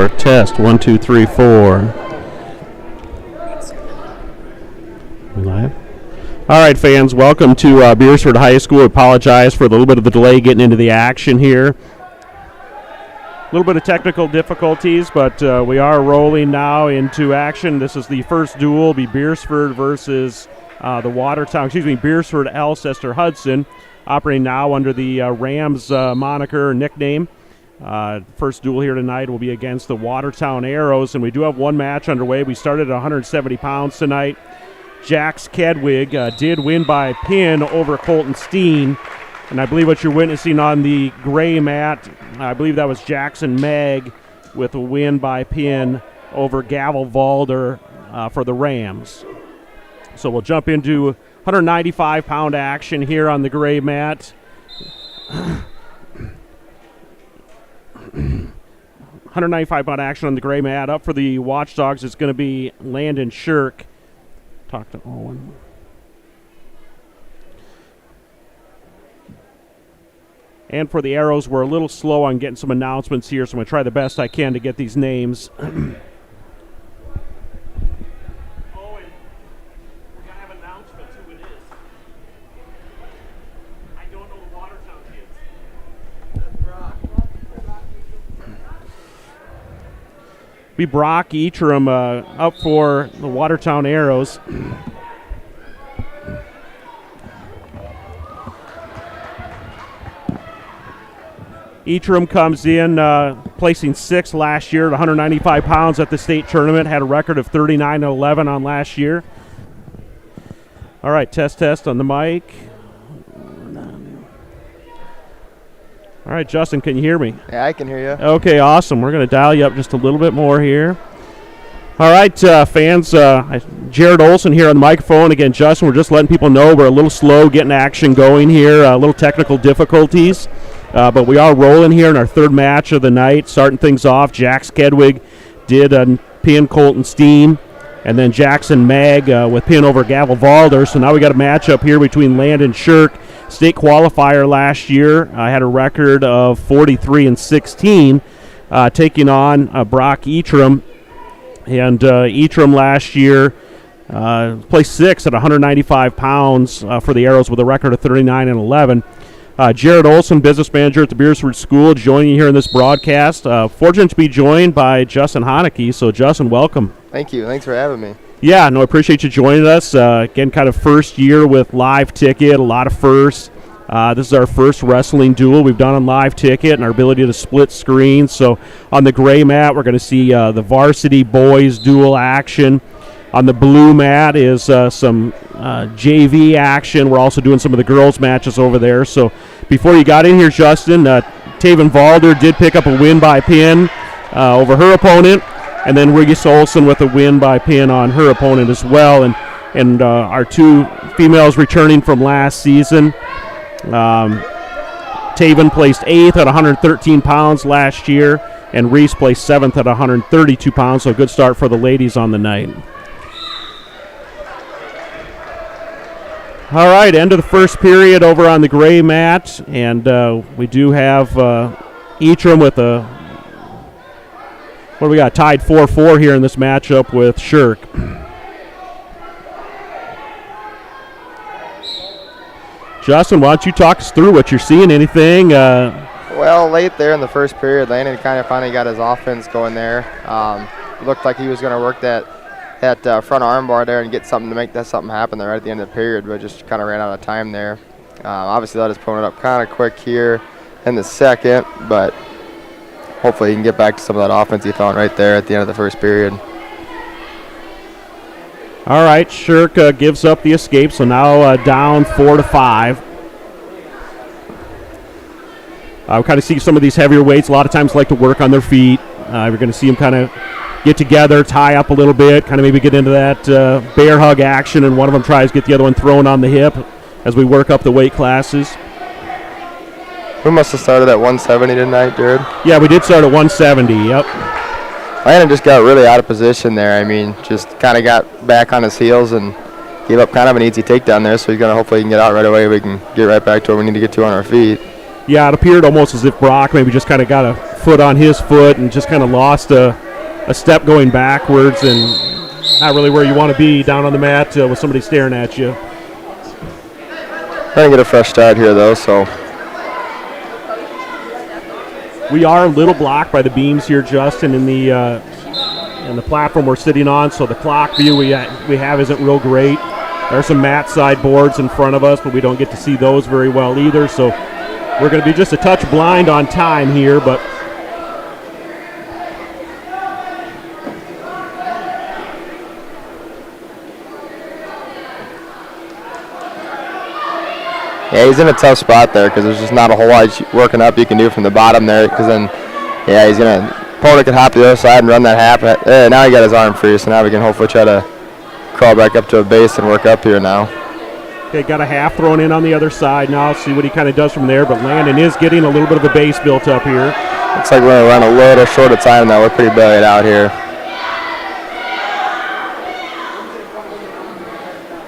4. Test 1, 2, 3, 4. We live? All right, fans, welcome to Beersford High School. I apologize for a little bit of the delay getting into the action here. A little bit of technical difficulties, but we are rolling now into action. This is the first duel. It'll be Beersford versus Beersford Alcester Hudson, operating now under the Rams moniker nickname. First duel here tonight will be against the Watertown Arrows, and we do have one match underway. We started at 170 pounds tonight. Jax Kedwig did win by pin over Colton Steen, and I believe what you're witnessing on the gray mat, I believe that was Jackson Mag with a win by pin over Gavel Valder for the Rams. So we'll jump into 195-pound action here on the gray mat. 195-pound action on the gray mat. Up for the Watchdogs is going to be Landon Shirk. Talk to Owen. And for the Arrows, we're a little slow on getting some announcements here, so I'm going to try the best I can to get these names. Owen, we're going to have announcements who it is. I don't know the Watertown kids. Be Brock Eatram up for the Watertown Arrows. Eatram comes in placing 6th last year at 195 pounds at the state tournament. Had a record of 39-11 on last year. All right, test on the mic. All right, Justin, can you hear me? Yeah, I can hear you. Okay, awesome. We're going to dial you up just a little bit more here. All right, fans, Jared Olson here on the microphone. Again, Justin, we're just letting people know we're a little slow getting action going here, a little technical difficulties. But we are rolling here in our third match of the night. Starting things off, Jax Kedwig did pin Colton Steen, and then Jackson Mag with pin over Gavel Valder. So now we got a matchup here between Landon Shirk, state qualifier last year. Had a record of 43-16, taking on Brock Eatram. And Eatram last year placed 6th at 195 pounds for the Arrows with a record of 39-11. Jared Olson, business manager at the Beersford School, joining you here in this broadcast. Fortunate to be joined by Justin Haneke. So, Justin, welcome. Thank you. Thanks for having me. Yeah, no, I appreciate you joining us. Again, kind of first year with live ticket, a lot of firsts. This is our first wrestling duel we've done on live ticket and our ability to split screen. So, on the gray mat, we're going to see the varsity boys duel action. On the blue mat is some JV action. We're also doing some of the girls' matches over there. So before you got in here, Justin, Taven Valder did pick up a win by pin over her opponent, and then Regis Olson with a win by pin on her opponent as well. And our two females returning from last season. Taven placed 8th at 113 pounds last year, and Reese placed 7th at 132 pounds. So a good start for the ladies on the night. All right, end of the first period over on the gray mat, and we do have Eatram with what do we got, tied 4-4 here in this matchup with Shirk. Justin, why don't you talk us through what you're seeing? Anything? Well, late there in the first period, Landon kind of finally got his offense going there. Looked like he was going to work that front arm bar there and get something to make that something happen there right at the end of the period, but just kind of ran out of time there. Obviously let his opponent up kind of quick here in the second, but hopefully he can get back to some of that offense he found right there at the end of the first period. All right, Shirk gives up the escape, so now down 4-5. We kind of see some of these heavier weights a lot of times like to work on their feet. We're going to see them kind of get together, tie up a little bit, kind of maybe get into that bear hug action, and one of them tries to get the other one thrown on the hip as we work up the weight classes. We must have started at 170 tonight, Jared. Yeah, we did start at 170, yep. Landon just got really out of position there. I mean, just kind of got back on his heels and gave up kind of an easy takedown there, so he's going to hopefully get out right away. We can get right back to where we need to get to on our feet. Yeah, it appeared almost as if Brock maybe just kind of got a foot on his foot and just kind of lost a step going backwards, and not really where you want to be down on the mat with somebody staring at you. Trying to get a fresh start here, though, so. We are a little blocked by the beams here, Justin, in the platform we're sitting on, so the clock view we have isn't real great. There are some mat side boards in front of us, but we don't get to see those very well either, so we're going to be just a touch blind on time here, but yeah, he's in a tough spot there because there's just not a whole lot working up you can do from the bottom there, because then, yeah, he's going to, opponent can hop to the other side and run that half. Now he got his arm free, so now we can hopefully try to crawl back up to a base and work up here now. Okay, got a half thrown in on the other side now. See what he kind of does from there, but Landon is getting a little bit of a base built up here. Looks like we're going to run a little short of time now. We're pretty bellied out here.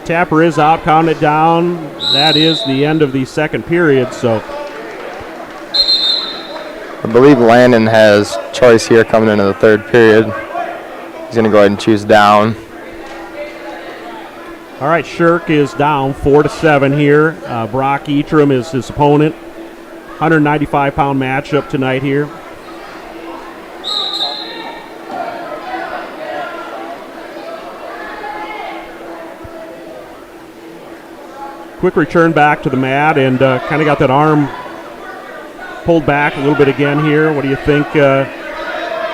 Tapper is out, count it down. That is the end of the second period, so. I believe Landon has choice here coming into the third period. He's going to go ahead and choose down. All right, Shirk is down 4-7 here. Brock Etram is his opponent. 195-pound matchup tonight here. Quick return back to the mat and kind of got that arm pulled back a little bit again here. What do you think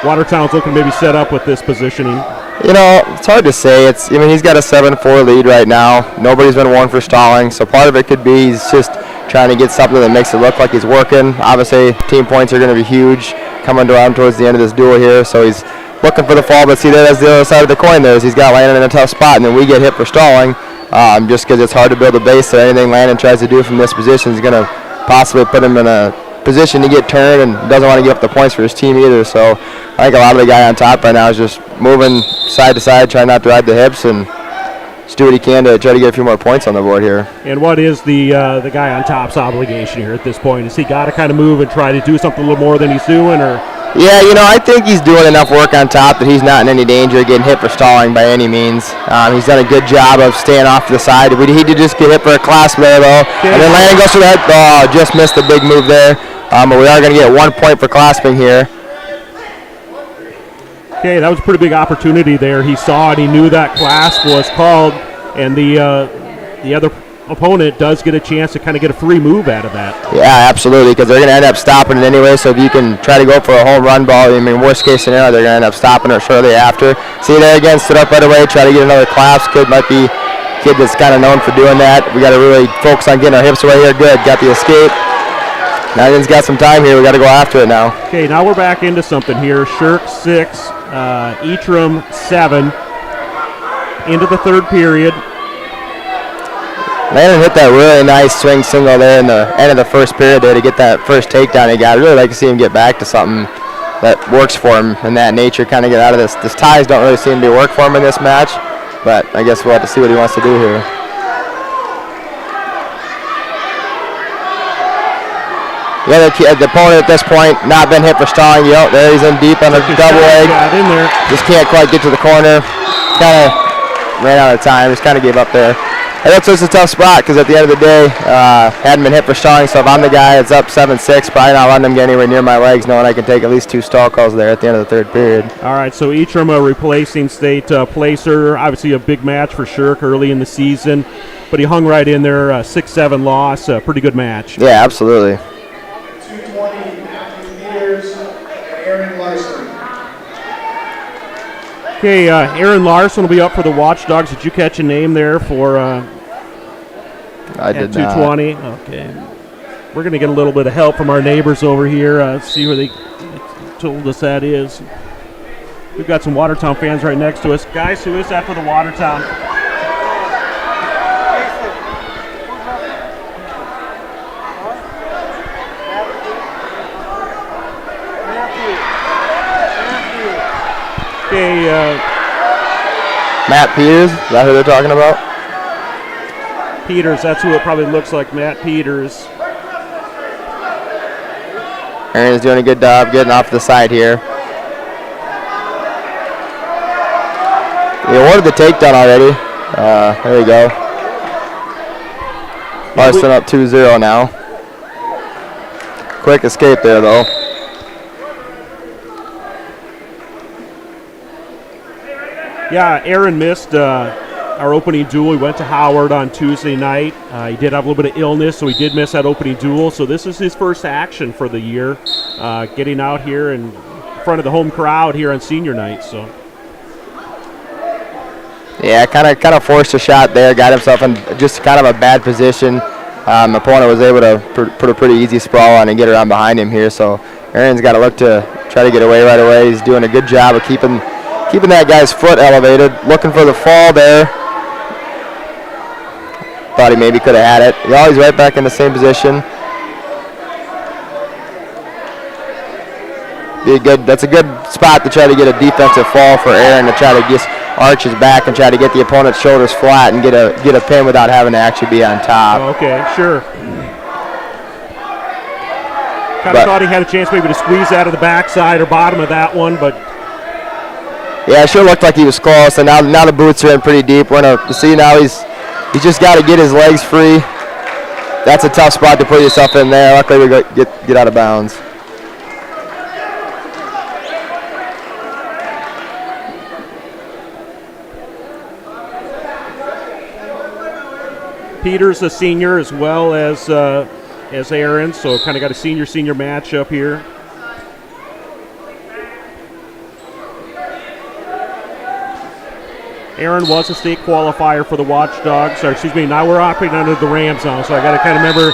Watertown's looking to maybe set up with this positioning? You know, it's hard to say. He's got a 7-4 lead right now. Nobody's been warned for stalling, so part of it could be he's just trying to get something that makes it look like he's working. Obviously, team points are going to be huge coming around towards the end of this duel here, so he's looking for the fall, but see, that's the other side of the coin there is he's got Landon in a tough spot, and then we get hit for stalling just because it's hard to build a base, so anything Landon tries to do from this position is going to possibly put him in a position to get turned and doesn't want to give up the points for his team either. So I think a lot of the guy on top right now is just moving side to side, trying not to ride the hips, and just do what he can to try to get a few more points on the board here. And what is the guy on top's obligation here at this point? Has he got to kind of move and try to do something a little more than he's doing, or? Yeah, I think he's doing enough work on top that he's not in any danger of getting hit for stalling by any means. He's done a good job of staying off to the side. He did just get hit for a clasp there, though. Okay. And then Landon goes for that. Oh, just missed the big move there. But we are going to get 1 point for clasping here. Okay, that was a pretty big opportunity there. He saw it. He knew that clasp was called, and the other opponent does get a chance to kind of get a free move out of that. Yeah, absolutely, because they're going to end up stopping it anyway, so if you can try to go for a home run ball, worst case scenario, they're going to end up stopping it shortly after. See there again, stood up right away, try to get another clasp. Might be a kid that's kind of known for doing that. We got to really focus on getting our hips away here. Good, got the escape. Landon's got some time here. We got to go after it now. Okay, now we're back into something here. Shirk 6, Etram 7, into the third period. Landon hit that really nice swing single there in the end of the first period there to get that first takedown he got. I'd really like to see him get back to something that works for him in that nature, kind of get out of this. This ties don't really seem to be work for him in this match, but I guess we'll have to see what he wants to do here. Yeah, the opponent at this point not been hit for stalling. There he's in deep on a double leg. Got in there. Just can't quite get to the corner. Kind of ran out of time. Just kind of gave up there. And that's just a tough spot because at the end of the day, hadn't been hit for stalling. So if I'm the guy that's up 7-6, probably not letting him get anywhere near my legs, knowing I can take at least 2 stall calls there at the end of the third period. All right, so Etram replacing state placer. Obviously a big match for Shirk early in the season, but he hung right in there. 6-7 loss. Pretty good match. Yeah, absolutely. 220 meters, Aaron Larson. Okay, Aaron Larson will be up for the Watchdogs. Did you catch a name there for I did 220? Not. Okay. We're going to get a little bit of help from our neighbors over here, see where they told us that is. We've got some Watertown fans right next to us. Guys, who is that for the Watertown? Okay, Matt Peters, is that who they're talking about? Peters, that's who it probably looks like, Matt Peters. Aaron's doing a good job getting off the side here. He awarded the takedown already. There you go. Larson up 2-0 now. Quick escape there, though. Yeah, Aaron missed our opening duel. He went to Howard on Tuesday night. He did have a little bit of illness, so he did miss that opening duel. So this is his first action for the year, getting out here in front of the home crowd here on senior night. So. Yeah, kind of forced a shot there, got himself in just kind of a bad position. Opponent was able to put a pretty easy sprawl on and get around behind him here. So Aaron's got to look to try to get away right away. He's doing a good job of keeping that guy's foot elevated, looking for the fall there. Thought he maybe could have had it. He's always right back in the same position. That's a good spot to try to get a defensive fall for Aaron, to try to just arch his back and try to get the opponent's shoulders flat and get a pin without having to actually be on top. Okay, sure. Kind of thought he had a chance maybe to squeeze out of the backside or bottom of that one, but yeah, it sure looked like he was close. And now the boots are in pretty deep. We're gonna see now he's just got to get his legs free. That's a tough spot to put yourself in there. Luckily we get out of bounds. Peter's a senior as well as Aaron, so kind of got a senior matchup here. Aaron was a state qualifier for the Watchdogs, or excuse me, now we're operating under the Rams now, so I got to kind of remember,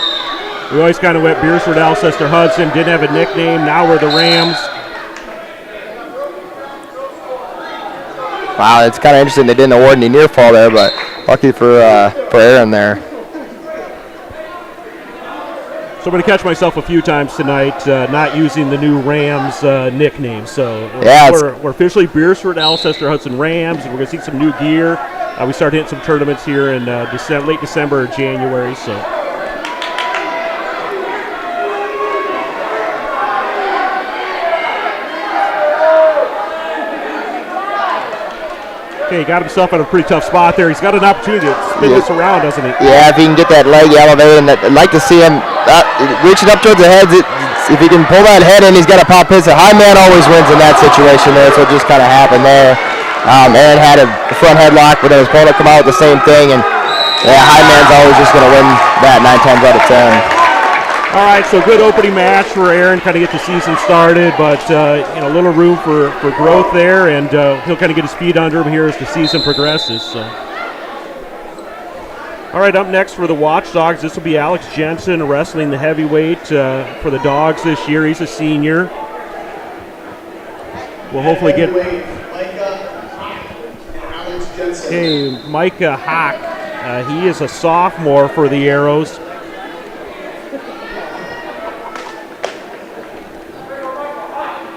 we always kind of went Beersford, Alcester, Hudson, didn't have a nickname, now we're the Rams. Wow, it's kind of interesting they didn't award any near fall there, but lucky for Aaron there. So I'm going to catch myself a few times tonight not using the new Rams nickname. So we're officially Beersford, Alcester, Hudson Rams, and we're going to see some new gear. We start hitting some tournaments here in late December or January. So. Okay, he got himself in a pretty tough spot there. He's got an opportunity to spin this around, doesn't he? Yeah, if he can get that leg elevated, and I'd like to see him reaching up towards the head. If he can pull that head in, he's got to pop his. The high man always wins in that situation there, so it just kind of happened there. Aaron had a front headlock, but his opponent come out with the same thing, and yeah, high man's always just going to win that 9 times out of 10. All right, so good opening match for Aaron, kind of get the season started, but a little room for growth there, and he'll kind of get his feet under him here as the season progresses. So. All right, up next for the Watchdogs, this will be Alex Jensen wrestling the heavyweight for the Dogs this year. He's a senior. We'll hopefully get... Okay, Micah Hawk. He is a sophomore for the Arrows.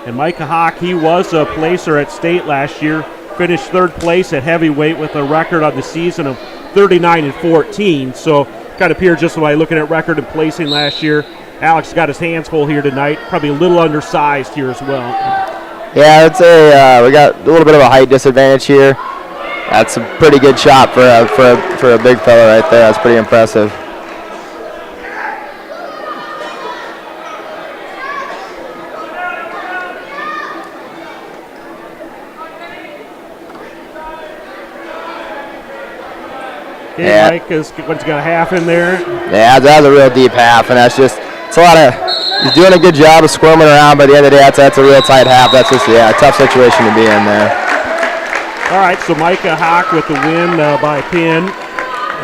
And Micah Hawk, he was a placer at state last year, finished third place at heavyweight with a record on the season of 39-14. So kind of appeared just by looking at record and placing last year. Alex got his hands full here tonight, probably a little undersized here as well. Yeah, I'd say we got a little bit of a height disadvantage here. That's a pretty good shot for a big fella right there. That's pretty impressive. Yeah, Mike has got a half in there. Yeah, that's a real deep half, and it's a lot of. He's doing a good job of squirming around. By the end of the day, that's a real tight half. That's just a tough situation to be in there. All right, so Micah Hawk with the win by pin,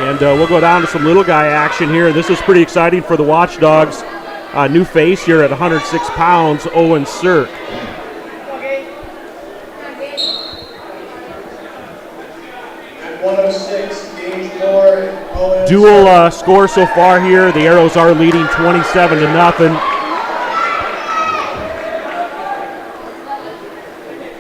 and we'll go down to some little guy action here. This is pretty exciting for the Watchdogs. New face here at 106 pounds, Owen Sirk. Dual score so far here. The Arrows are leading 27-0.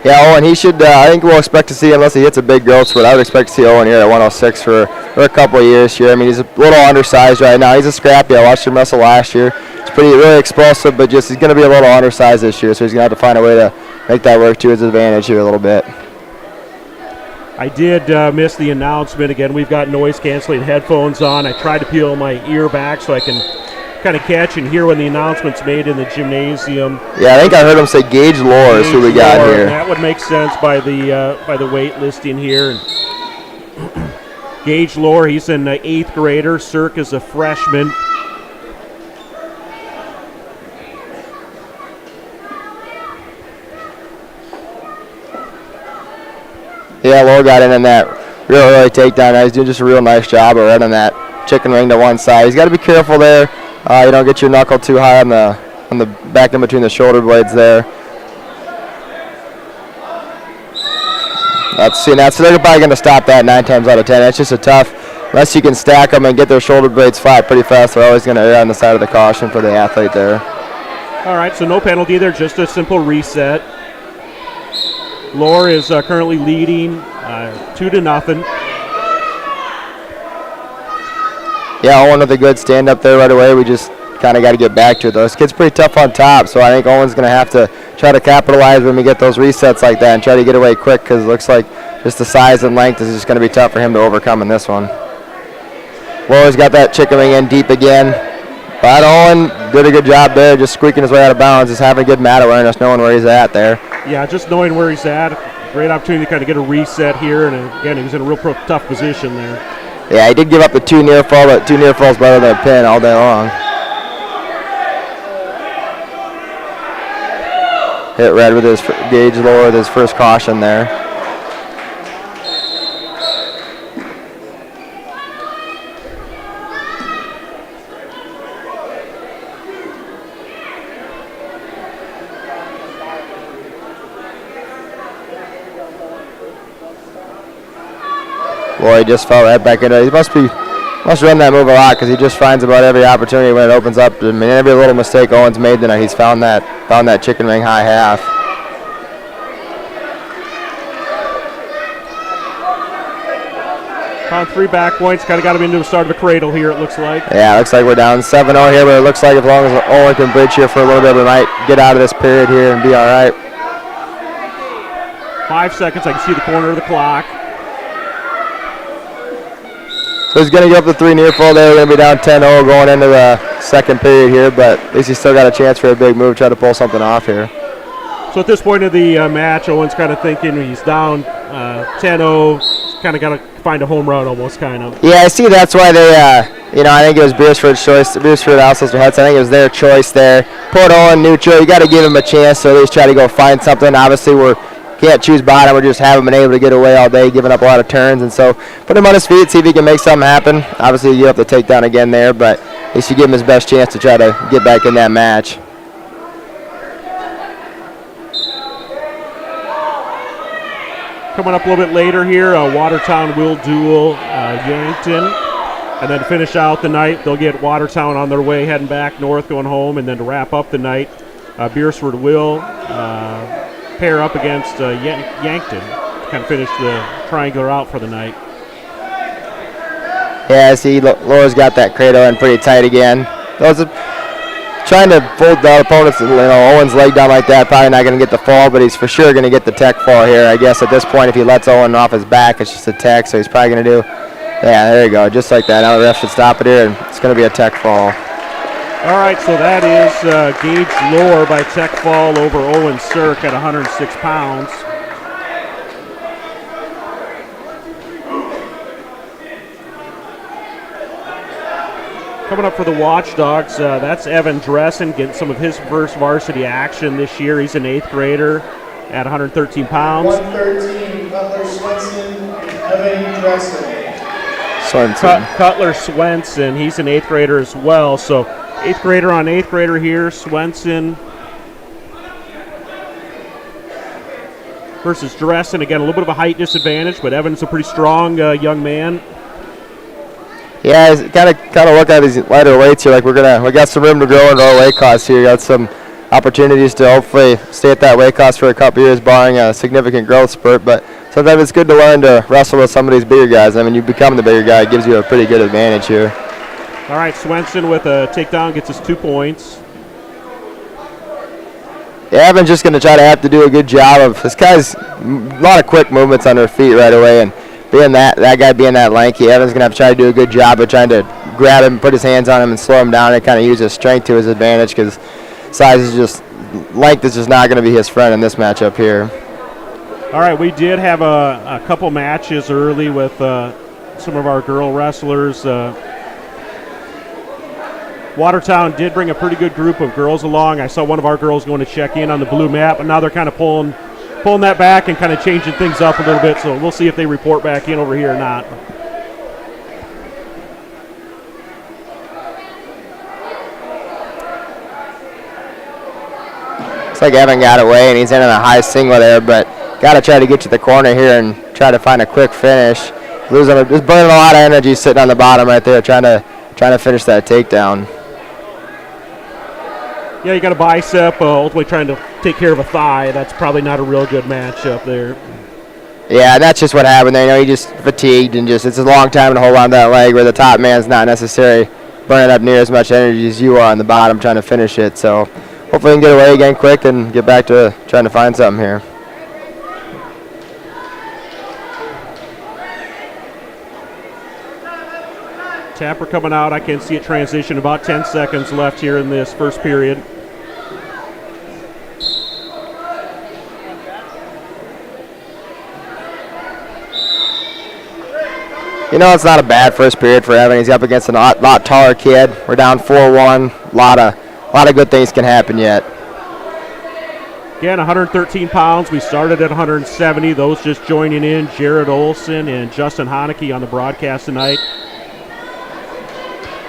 Yeah, Owen, he should, I think we'll expect to see, unless he hits a big growth spurt, I would expect to see Owen here at 106 for a couple of years here. I mean, he's a little undersized right now. He's a scrappy. I watched him wrestle last year. He's really explosive, but just he's going to be a little undersized this year, so he's going to have to find a way to make that work to his advantage here a little bit. I did miss the announcement. Again, we've got noise-canceling headphones on. I tried to peel my ear back so I can kind of catch and hear when the announcement's made in the gymnasium. Yeah, I think I heard him say Gage Lore is who we got here. That would make sense by the weight listing here. Gage Lore, he's an 8th grader. Cirque is a freshman. Yeah, Lore got in that real early takedown. He's doing just a real nice job of running that chicken wing to one side. He's got to be careful there. You don't get your knuckle too high on the back in between the shoulder blades there. So they're probably going to stop that 9 times out of 10. That's just a tough, unless you can stack them and get their shoulder blades flat pretty fast, they're always going to err on the side of the caution for the athlete there. All right, so no penalty there, just a simple reset. Lore is currently leading 2-0. Yeah, Owen with a good stand up there right away. We just kind of got to get back to it, though. This kid's pretty tough on top, so I think Owen's going to have to try to capitalize when we get those resets like that and try to get away quick, because it looks like just the size and length is just going to be tough for him to overcome in this one. Lore's got that chicken wing in deep again. But Owen did a good job there, just squeaking his way out of bounds, just having good mat awareness, knowing where he's at there. Yeah, just knowing where he's at. Great opportunity to kind of get a reset here, and again, he was in a real tough position there. Yeah, he did give up the 2 near fall, but 2 near falls better than a pin all day long. Hit red with his Gage Lore with his first caution there. Boy, he just fell right back into it. He must run that move a lot, because he just finds about every opportunity when it opens up. I mean, every little mistake Owen's made tonight, he's found that chicken wing high half. Found 3 back points. Kind of got him into the start of the cradle here, it looks like. Yeah, it looks like we're down 7-0 here, but it looks like as long as Owen can bridge here for a little bit, we might get out of this period here and be all right. 5 seconds. I can see the corner of the clock. So he's going to give up the 3 near fall there. We're going to be down 10-0 going into the second period here, but at least he's still got a chance for a big move, try to pull something off here. So at this point of the match, Owen's kind of thinking he's down 10-0. Kind of got to find a home run almost, kind of. Yeah, I see that's why they, I think it was Beersford's choice. Beersford also Hudson. I think it was their choice there. Put Owen neutral. You got to give him a chance to at least try to go find something. Obviously, can't choose bottom. We just haven't been able to get away all day, giving up a lot of turns. And so put him on his feet, see if he can make something happen. Obviously, you have to take down again there, but at least you give him his best chance to try to get back in that match. Coming up a little bit later here, Watertown will duel Yankton. And then to finish out the night, they'll get Watertown on their way, heading back north, going home. And then to wrap up the night, Beersford will pair up against Yankton to kind of finish the triangular out for the night. Yeah, see, Laura's got that cradle in pretty tight again. Trying to fold the opponent's, Owen's leg down like that, probably not going to get the fall, but he's for sure going to get the tech fall here. I guess at this point, if he lets Owen off his back, it's just a tech, so he's probably going to do, yeah, there you go, just like that. Now the ref should stop it here, and it's going to be a tech fall. All right, so that is Gage Lore by tech fall over Owen Cirque at 106 pounds. Coming up for the Watchdogs, that's Evan Dressen getting some of his first varsity action this year. He's an 8th grader at 113 pounds. 113, Cutler Swenson, Evan Dressen. Cutler Swenson, he's an 8th grader as well. So 8th grader on 8th grader here. Swenson versus Dressen. Again, a little bit of a height disadvantage, but Evan's a pretty strong young man. Yeah, kind of look at these lighter weights here. Like we got some room to grow in our weight class here. Got some opportunities to hopefully stay at that weight class for a couple years, barring a significant growth spurt. But sometimes it's good to learn to wrestle with some of these bigger guys. I mean, you become the bigger guy, it gives you a pretty good advantage here. All right, Swenson with a takedown gets us 2 points. Yeah, Evan's just going to try to have to do a good job of, this guy's a lot of quick movements on their feet right away, and being that guy being that lanky, Evan's going to have to try to do a good job of trying to grab him, put his hands on him, and slow him down and kind of use his strength to his advantage, because size is just, length is just not going to be his friend in this matchup here. All right, we did have a couple matches early with some of our girl wrestlers. Watertown did bring a pretty good group of girls along. I saw one of our girls going to check in on the blue map, but now they're kind of pulling that back and kind of changing things up a little bit, so we'll see if they report back in over here or not. Looks like Evan got away, and he's in a high single there, but got to try to get to the corner here and try to find a quick finish. Just burning a lot of energy sitting on the bottom right there, trying to finish that takedown. Yeah, you got a bicep, ultimately trying to take care of a thigh. That's probably not a real good matchup there. Yeah, that's just what happened there. You know, he just fatigued, and just it's a long time to hold on to that leg where the top man's not necessarily burning up near as much energy as you are on the bottom trying to finish it. So hopefully we can get away again quick and get back to trying to find something here. Tapper coming out. I can see it transition. About 10 seconds left here in this first period. You know, it's not a bad first period for Evan. He's up against a lot taller kid. We're down 4-1. A lot of good things can happen yet. Again, 113 pounds. We started at 170. Those just joining in, Jared Olson and Justin Haneke on the broadcast tonight.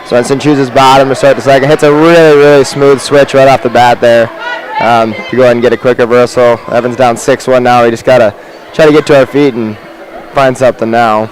Swenson chooses bottom to start the second. Hits a really, really smooth switch right off the bat there to go ahead and get a quick reversal. Evan's down 6-1 now. We just got to try to get to our feet and find something now.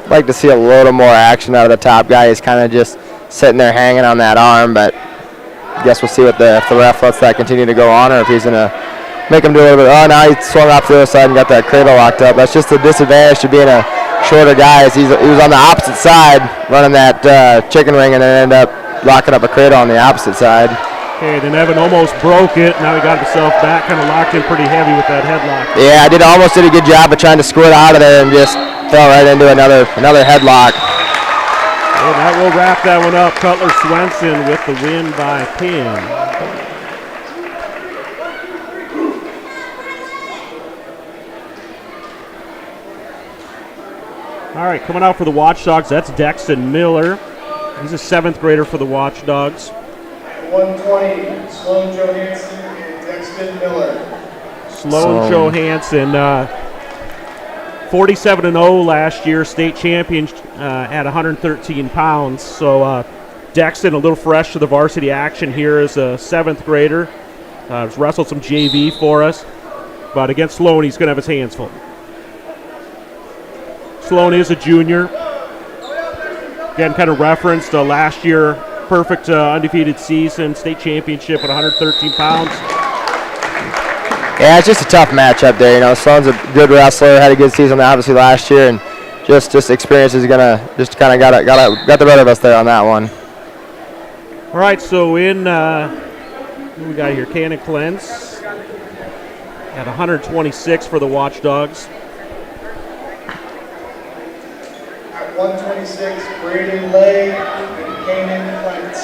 Like to see a little more action out of the top guy. He's kind of just sitting there hanging on that arm, but I guess we'll see if the ref lets that continue to go on or if he's going to make him do a little bit. Oh, now he swung off to the other side and got that cradle locked up. That's just the disadvantage to being a shorter guy. He was on the opposite side running that chicken wing and then ended up locking up a cradle on the opposite side. Okay, then Evan almost broke it. Now he got himself back, kind of locked in pretty heavy with that headlock. Yeah, I almost did a good job of trying to squirt out of there and just fell right into another headlock. And that will wrap that one up. Cutler Swenson with the win by pin. All right, coming out for the Watchdogs, that's Dexton Miller. He's a 7th grader for the Watchdogs. 120, Sloan Johansson and Dexton Miller. Sloan Johansson, 47-0 last year, state champion at 113 pounds. So Dexton a little fresh to the varsity action here as a 7th grader. He's wrestled some JV for us, but against Sloan, he's going to have his hands full. Sloan is a junior. Again, kind of referenced last year, perfect undefeated season, state championship at 113 pounds. Yeah, it's just a tough matchup there. You know, Sloan's a good wrestler, had a good season obviously last year, and just experience is gonna just kind of got the better of us there on that one. All right, so in what we got here, Cannon Clens at 126 for the Watchdogs. At 126, Braden Lay and Kanan Clentz.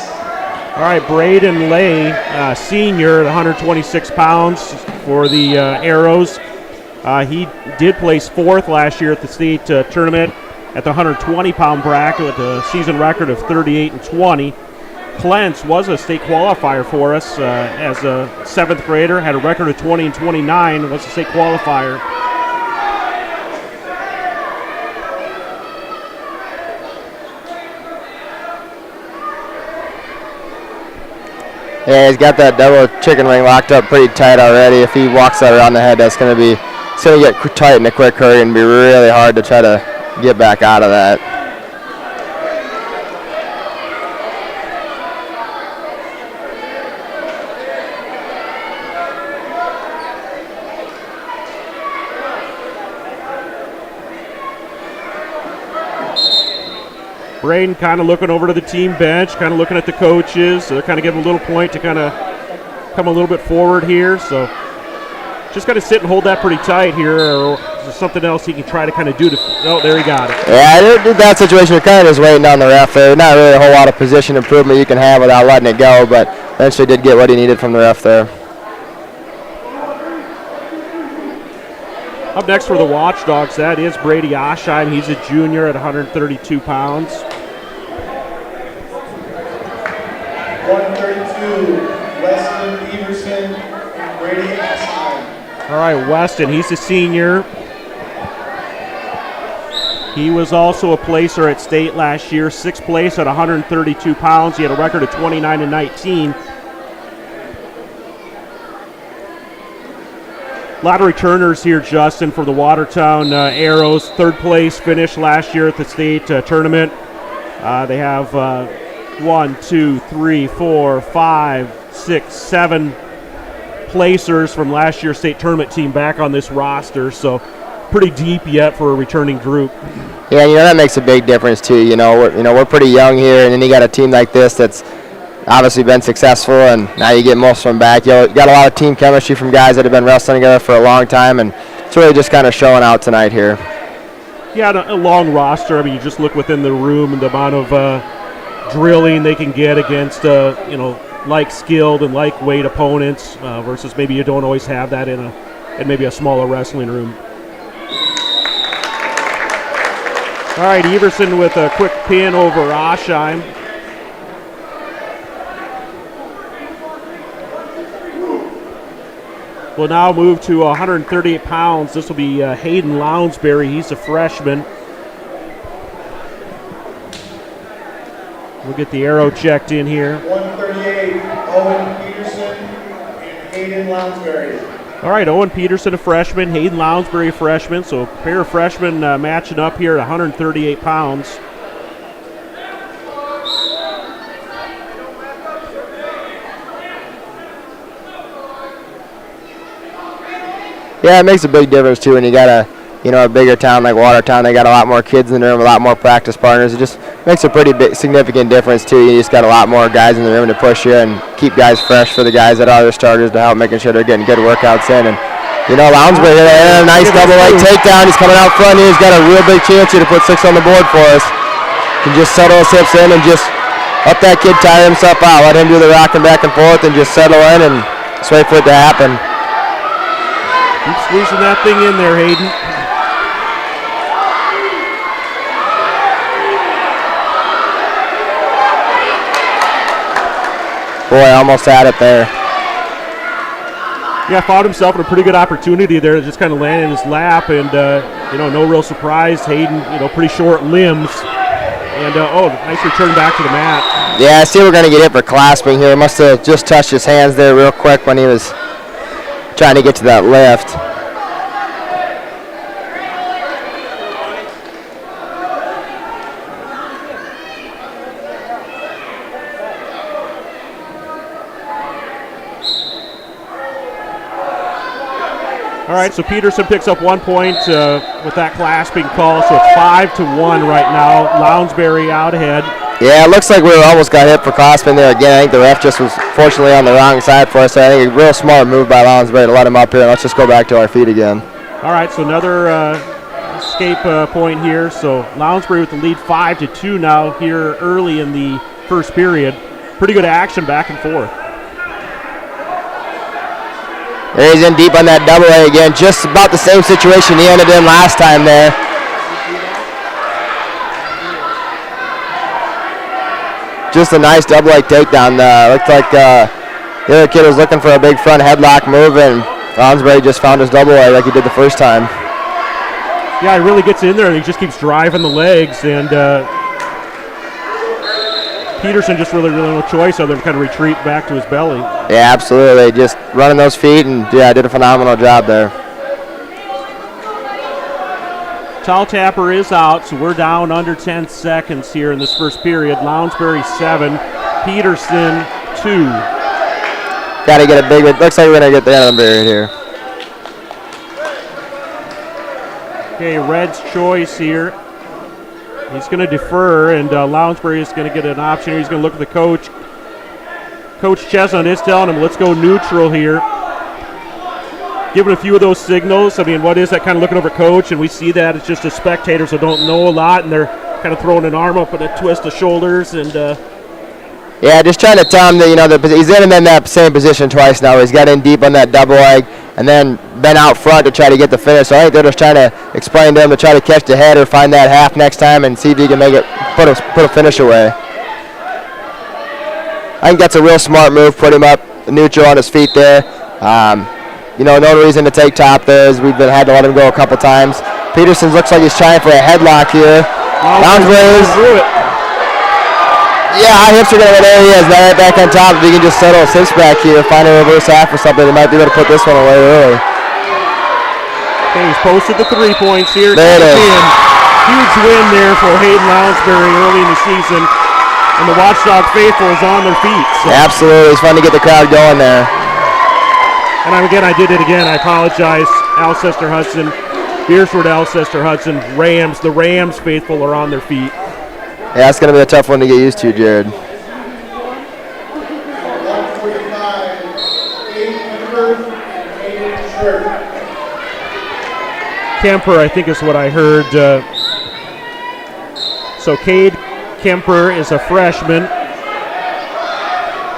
All right, Braden Lay, senior at 126 pounds for the Arrows. He did place 4th last year at the state tournament at the 120-pound bracket with a season record of 38-20. Clentz was a state qualifier for us as a 7th grader, had a record of 20-29, was a state qualifier. Yeah, he's got that double chicken wing locked up pretty tight already. If he walks that around the head, it's going to get tight in a quick hurry and be really hard to try to get back out of that. Braden kind of looking over to the team bench, kind of looking at the coaches. So they're kind of giving a little point to kind of come a little bit forward here. So just got to sit and hold that pretty tight here, or is there something else he can try to kind of do to? Oh, there he got it. Yeah, in that situation, you're kind of just waiting on the ref there. Not really a whole lot of position improvement you can have without letting it go, but eventually did get what he needed from the ref there. Up next for the Watchdogs, that is Brady Oshheim. He's a junior at 132 pounds. 132, Weston Everson and Brady Oshheim. All right, Weston, he's a senior. He was also a placer at state last year, 6th place at 132 pounds. He had a record of 29-19. A lot of returners here, Justin, for the Watertown Arrows. 3rd place finish last year at the state tournament. They have 1, 2, 3, 4, 5, 6, 7 placers from last year's state tournament team back on this roster. So pretty deep yet for a returning group. Yeah, that makes a big difference too. We're pretty young here, and then you got a team like this that's obviously been successful, and now you get most of them back. You got a lot of team chemistry from guys that have been wrestling together for a long time, and it's really just kind of showing out tonight here. Yeah, a long roster. I mean, you just look within the room and the amount of drilling they can get against, like skilled and like weight opponents versus maybe you don't always have that in maybe a smaller wrestling room. All right, Everson with a quick pin over Oshheim. We'll now move to 138 pounds. This will be Hayden Lounsbury. He's a freshman. We'll get the arrow checked in here. 138, Owen Peterson and Hayden Lounsbury. All right, Owen Peterson, a freshman. Hayden Lounsbury, a freshman. So a pair of freshmen matching up here at 138 pounds. Yeah, it makes a big difference too when you got a bigger town like Watertown. They got a lot more kids in the room, a lot more practice partners. It just makes a pretty big, significant difference too. You just got a lot more guys in the room to push you and keep guys fresh for the guys that are the starters to help making sure they're getting good workouts in. And Lounsbury hit a nice double leg takedown. He's coming out front here. He's got a real big chance here to put 6 on the board for us. Can just settle his hips in and just let that kid tire himself out. Let him do the rocking back and forth and just settle in and just wait for it to happen. Keep squeezing that thing in there, Hayden. Boy, almost had it there. Yeah, found himself in a pretty good opportunity there to just kind of land in his lap, and no real surprise. Hayden, pretty short limbs, and nice return back to the mat. Yeah, I see we're going to get hit for clasping here. Must have just touched his hands there real quick when he was trying to get to that lift. All right, so Peterson picks up 1 point with that clasping call, so it's 5-1 right now. Lounsbury out ahead. Yeah, it looks like we almost got hit for clasping there again. I think the ref just was fortunately on the wrong side for us. I think a real smart move by Lounsbury to let him up here. Let's just go back to our feet again. All right, so another escape point here. So Lounsbury with the lead 5-2 now here early in the first period. Pretty good action back and forth. There he's in deep on that double A again. Just about the same situation he ended in last time there. Just a nice double A takedown. Looked like the other kid was looking for a big front headlock move, and Lounsbury just found his double A like he did the first time. Yeah, he really gets in there and he just keeps driving the legs, and Peterson just really no choice other than kind of retreat back to his belly. Yeah, absolutely. Just running those feet and, yeah, did a phenomenal job there. Towel tapper is out, so we're down under 10 seconds here in this first period. Lounsbury 7, Peterson 2. Got to get a big one. Looks like we're going to get the end of the period here. Okay, Red's choice here. He's going to defer, and Lounsbury is going to get an option. He's going to look at the coach. Coach Chestnut is telling him, let's go neutral here. Giving a few of those signals. I mean, what is that kind of looking over coach? And we see that it's just a spectator, so don't know a lot, and they're kind of throwing an arm up and a twist of shoulders. And yeah, just trying to tell him that, he's in that same position twice now. He's got in deep on that double leg and then been out front to try to get the finish. So I think they're just trying to explain to him to try to catch the head or find that half next time and see if he can make it, put a finish away. I think that's a real smart move, put him up neutral on his feet there. No reason to take top there as we've had to let him go a couple times. Peterson looks like he's trying for a headlock here. Lounsbury. Yeah, high hips are going to go there. He has that back on top. If he can just settle his hips back here, find a reverse half or something, they might be able to put this one away early. Okay, he's posted the 3 points here. There it is. Huge win there for Hayden Lounsbury early in the season. And the Watchdog faithful is on their feet. So. Absolutely. It's fun to get the crowd going there. And again, I did it again. I apologize. Alcester Hudson, Beersford, Alcester Hudson, Rams. The Rams faithful are on their feet. Yeah, it's going to be a tough one to get used to, Jared. Kemper, I think is what I heard. So Cade Kemper is a freshman.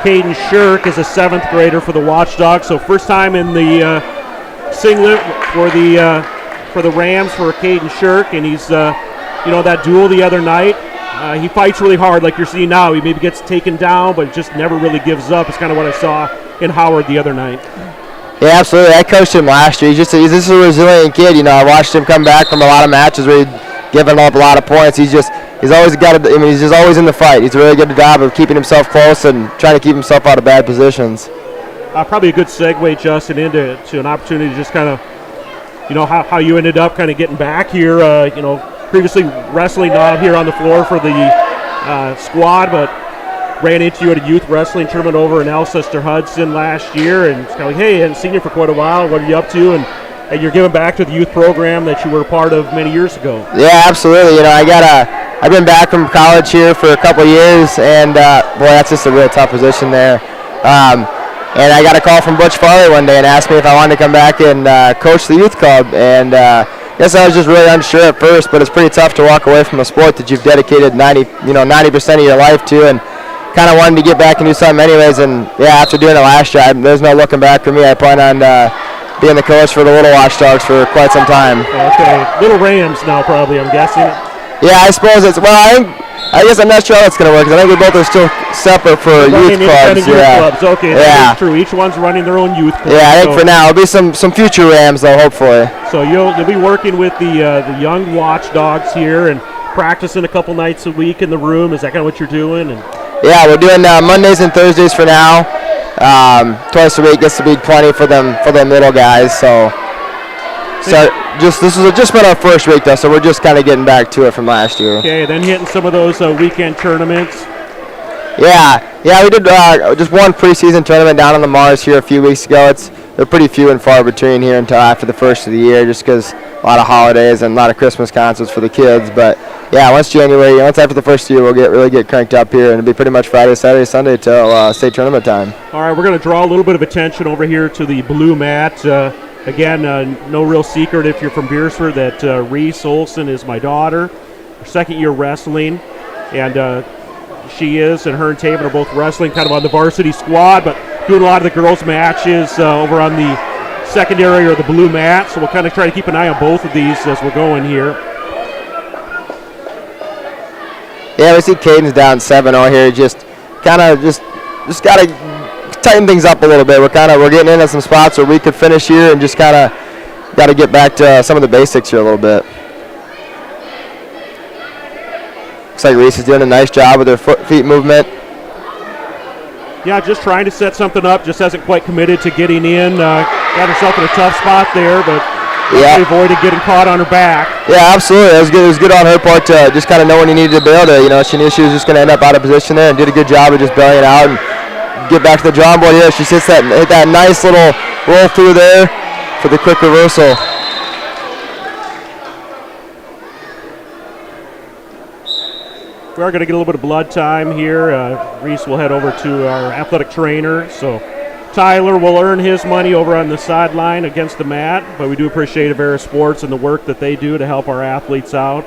Caden Shirk is a 7th grader for the Watchdogs. So first time in the singlet for the Rams for Caden Shirk, and he's that duel the other night. He fights really hard, like you're seeing now. He maybe gets taken down, but just never really gives up. It's kind of what I saw in Howard the other night. Yeah, absolutely. I coached him last year. He's just a resilient kid. I watched him come back from a lot of matches where he'd given up a lot of points. He's just always in the fight. He's a really good job of keeping himself close and trying to keep himself out of bad positions. Probably a good segue, Justin, into an opportunity to just kind of, how you ended up kind of getting back here. Previously wrestling out here on the floor for the squad, but ran into you at a youth wrestling tournament over in Alcester Hudson last year, and it's kind of like, hey, I hadn't seen you for quite a while. What are you up to? And you're giving back to the youth program that you were a part of many years ago. Yeah, absolutely. I've been back from college here for a couple years, and boy, that's just a real tough position there. And I got a call from Butch Farley one day and asked me if I wanted to come back and coach the youth club, and I guess I was just really unsure at first, but it's pretty tough to walk away from a sport that you've dedicated 90% of your life to, and kind of wanted to get back and do something anyways. And yeah, after doing it last year, there's no looking back for me. I plan on being the coach for the Little Watchdogs for quite some time. Okay, Little Rams now probably, I'm guessing. Yeah, I suppose it's, I guess I'm not sure how it's going to work, because I think we both are still separate for youth clubs. Clubs. Okay, that's true. Each one's running their own youth club. Yeah, I think for now. There'll be some future Rams, though, hopefully. So you'll be working with the young Watchdogs here and practicing a couple nights a week in the room. Is that kind of what you're doing? Yeah, we're doing Mondays and Thursdays for now. Twice a week gets to be plenty for them little guys. So this has just been our first week, though, so we're just kind of getting back to it from last year. Okay, then hitting some of those weekend tournaments. Yeah, we did just one preseason tournament down on the Mars here a few weeks ago. They're pretty few and far between here until after the first of the year, just because a lot of holidays and a lot of Christmas concerts for the kids. But yeah, once after the first year, we'll really get cranked up here, and it'll be pretty much Friday, Saturday, Sunday till state tournament time. All right, we're going to draw a little bit of attention over here to the blue mat. Again, no real secret if you're from Beersford that Reese Olson is my daughter, her second year wrestling, and she is, and her and Taven are both wrestling kind of on the varsity squad, but doing a lot of the girls' matches over on the secondary or the blue mat. So we'll kind of try to keep an eye on both of these as we're going here. Yeah, we see Caden's down 7-0 here. Just got to tighten things up a little bit. We're getting into some spots where we could finish here, and just kind of got to get back to some of the basics here a little bit. Looks like Reese is doing a nice job with her feet movement. Yeah, just trying to set something up. Just hasn't quite committed to getting in. Got herself in a tough spot there, but avoided getting caught on her back. Yeah, absolutely. It was good. It was good on her part to just kind of know when you needed to bail there. You know, she knew she was just going to end up out of position there, and did a good job of just bailing it out and get back to the drawing board here. She hit that nice little roll through there for the quick reversal. We are going to get a little bit of blood time here. Reese will head over to our athletic trainer. So Tyler will earn his money over on the sideline against the mat, but we do appreciate Avera Sports and the work that they do to help our athletes out.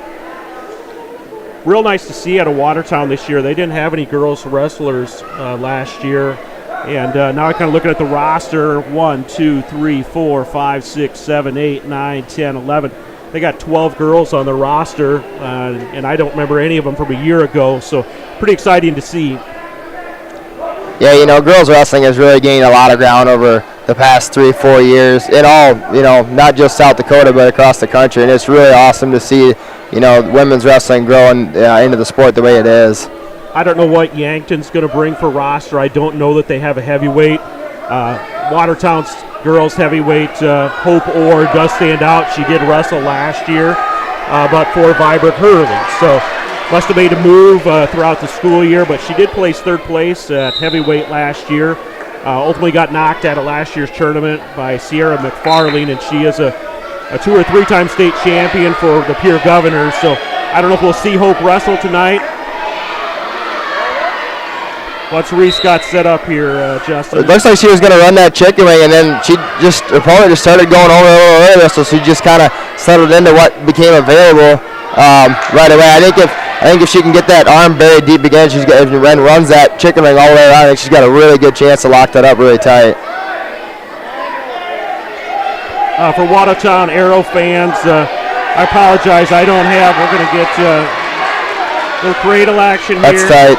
Real nice to see out of Watertown this year. They didn't have any girls wrestlers last year. And now I'm kind of looking at the roster. 1, 2, 3, 4, 5, 6, 7, 8, 9, 10, 11. They got 12 girls on the roster, and I don't remember any of them from a year ago, so pretty exciting to see. Yeah, you know, girls wrestling has really gained a lot of ground over the past 3-4 years in all, you know, not just South Dakota, but across the country, and it's really awesome to see, you know, women's wrestling growing into the sport the way it is. I don't know what Yankton's going to bring for roster. I don't know that they have a heavyweight. Watertown's girls heavyweight Hope Orr does stand out. She did wrestle last year, but for Vibrant Hurley. So must have made a move throughout the school year, but she did place third place at heavyweight last year. Ultimately got knocked out of last year's tournament by Sierra McFarlane, and she is a 2 or 3 time state champion for the Pierre Governors. So I don't know if we'll see Hope wrestle tonight. Once Reese got set up here, Justin. It looks like she was going to run that chicken wing, and then her opponent just started going over, so she just kind of settled into what became available right away. I think if she can get that arm buried deep again, and runs that chicken wing all the way around, I think she's got a really good chance to lock that up really tight. For Watertown Arrow fans, I apologize. We're going to get a little cradle action here. That's tight.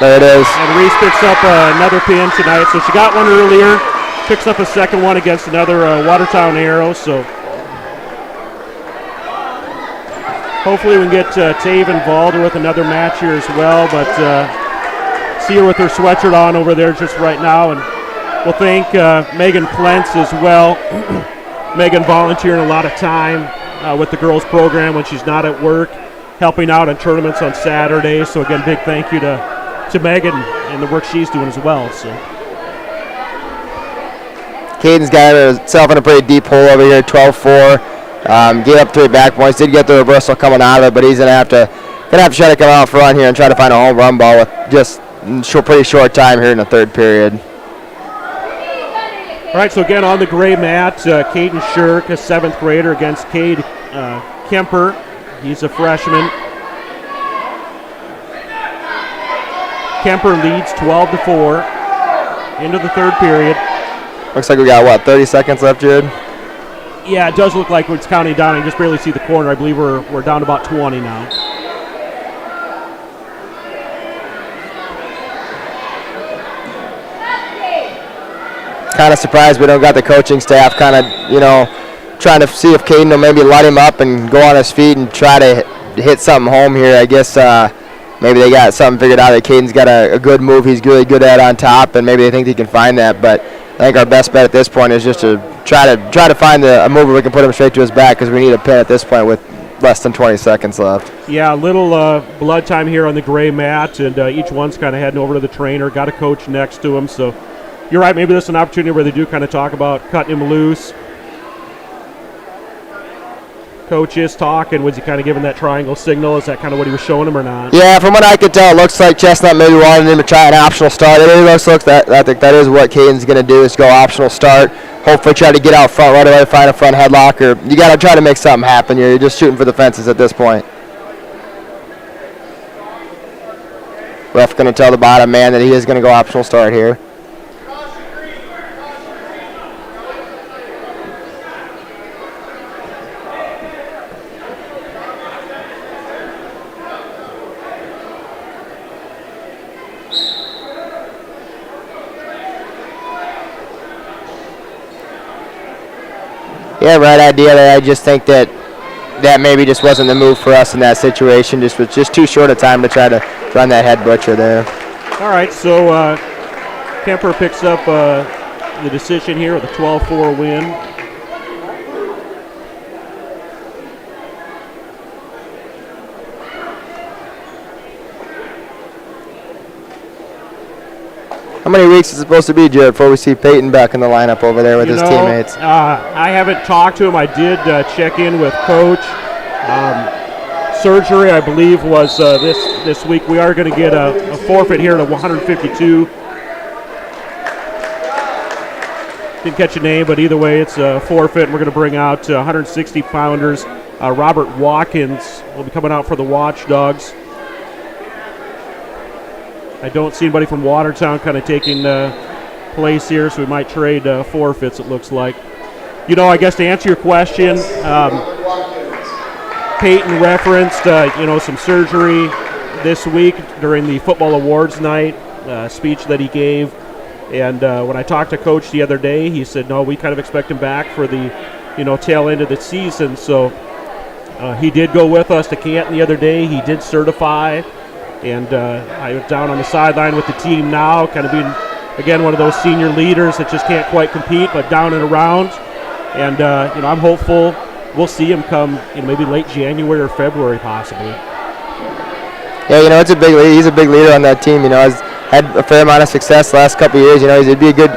There it is. And Reese picks up another pin tonight. So she got one earlier, picks up a second one against another Watertown Arrow. So hopefully we can get Tave involved with another match here as well. But see her with her sweatshirt on over there just right now. And we'll thank Megan Plentz as well. Megan volunteering a lot of time with the girls program when she's not at work, helping out in tournaments on Saturdays. So again, big thank you to Megan and the work she's doing as well. So Caden's got herself in a pretty deep hole over here, 12-4. Gave up 3 back points. Did get the reversal coming out of it, but he's gonna have to try to come out front here and try to find a home run ball with just pretty short time here in the third period. All right, so again on the gray mat, Caden Shirk, a 7th grader, against Cade Kemper. He's a freshman. Kemper leads 12-4 into the third period. Looks like we got, 30 seconds left, Jared? Yeah, it does look like it's counting down. I can just barely see the corner. I believe we're down to about 20 now. Kind of surprised we don't got the coaching staff kind of, trying to see if Caden will maybe light him up and go on his feet and try to hit something home here. I guess maybe they got something figured out that Caden's got a good move he's really good at on top, and maybe they think he can find that. But I think our best bet at this point is just to try to find a move where we can put him straight to his back, because we need a pin at this point with less than 20 seconds left. Yeah, a little blood time here on the gray mat, and each one's kind of heading over to the trainer. Got a coach next to him, so you're right. Maybe this is an opportunity where they do kind of talk about cutting him loose. Coach is talking. Was he kind of giving that triangle signal? Is that kind of what he was showing him or not? Yeah, from what I could tell, it looks like Chestnut maybe wanted him to try an optional start. It really looks like that. I think that is what Caden's going to do, is go optional start. Hopefully try to get out front right away, find a front headlock, or you got to try to make something happen. You're just shooting for the fences at this point. Ref going to tell the bottom man that he is going to go optional start here. Yeah, right idea there. I just think that maybe just wasn't the move for us in that situation. Just was just too short a time to try to run that head butcher there. All right, so Kemper picks up the decision here with a 12-4 win. How many weeks is it supposed to be, Jared, before we see Peyton back in the lineup over there with his teammates? I haven't talked to him. I did check in with Coach. Surgery, I believe, was this week. We are going to get a forfeit here to 152. Didn't catch a name, but either way, it's a forfeit. We're going to bring out 160-pounders. Robert Watkins will be coming out for the Watchdogs. I don't see anybody from Watertown kind of taking place here, so we might trade forfeits, it looks like. I guess to answer your question, Peyton referenced, some surgery this week during the football awards night speech that he gave. And when I talked to Coach the other day, he said, no, we kind of expect him back for the, tail end of the season. So he did go with us to Canton the other day. He did certify. And I was down on the sideline with the team now, kind of being, again, one of those senior leaders that just can't quite compete, but down and around. And, I'm hopeful we'll see him come maybe late January or February possibly. Yeah, it's a big lead. He's a big leader on that team. Has had a fair amount of success the last couple of years. He'd be a good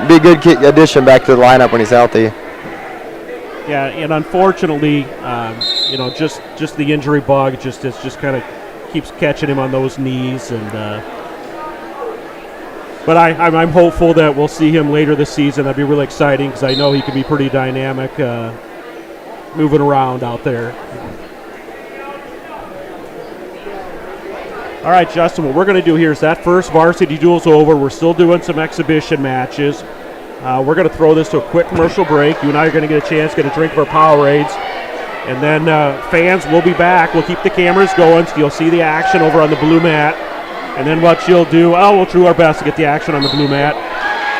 addition back to the lineup when he's healthy. Yeah, and unfortunately, just the injury bug just kind of keeps catching him on those knees, and but I'm hopeful that we'll see him later this season. That'd be really exciting because I know he can be pretty dynamic, moving around out there. All right, Justin, what we're going to do here is that first varsity duel's over. We're still doing some exhibition matches. We're going to throw this to a quick commercial break. You and I are going to get a chance to get a drink of our Powerades. And then fans will be back. We'll keep the cameras going so you'll see the action over on the blue mat. And then what you'll do, we'll do our best to get the action on the blue mat.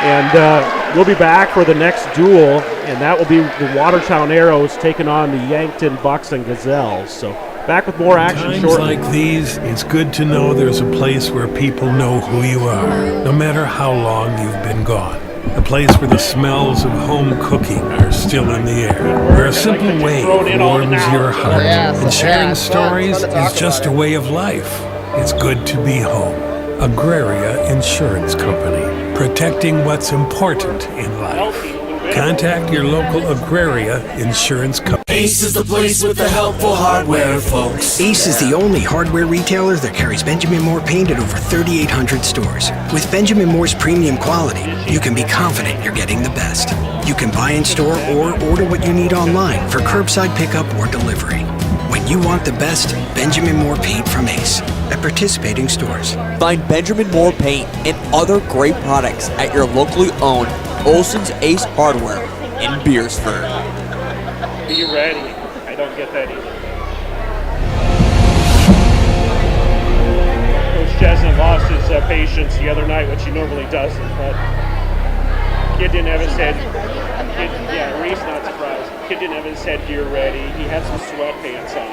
And we'll be back for the next duel, and that will be the Watertown Arrows taking on the Yankton Bucks and Gazelles. So back with more action Times shortly. like these, it's good to know there's a place where people know who you are, no matter how long you've been gone. A place where the smells of home cooking are still in the air, where a simple wave warms your heart, and sharing stories is just a way of life. It's good to be home. Agraria Insurance Company, protecting what's important in life. Contact your local Agraria Insurance Company. Ace is the place with the helpful hardware, folks. Ace is the only hardware retailer that carries Benjamin Moore paint at over 3,800 stores. With Benjamin Moore's premium quality, you can be confident you're getting the best. You can buy in store or order what you need online for curbside pickup or delivery. When you want the best, Benjamin Moore paint from Ace at participating stores. Find Benjamin Moore paint and other great products at your locally owned Olson's Ace Hardware in Beersford. Be ready. I don't get that either. Coach Chesnut lost his patience the other night, which he normally doesn't, but kid didn't have his head. Reese not surprised. Kid didn't have his headgear ready. He had some sweatpants on.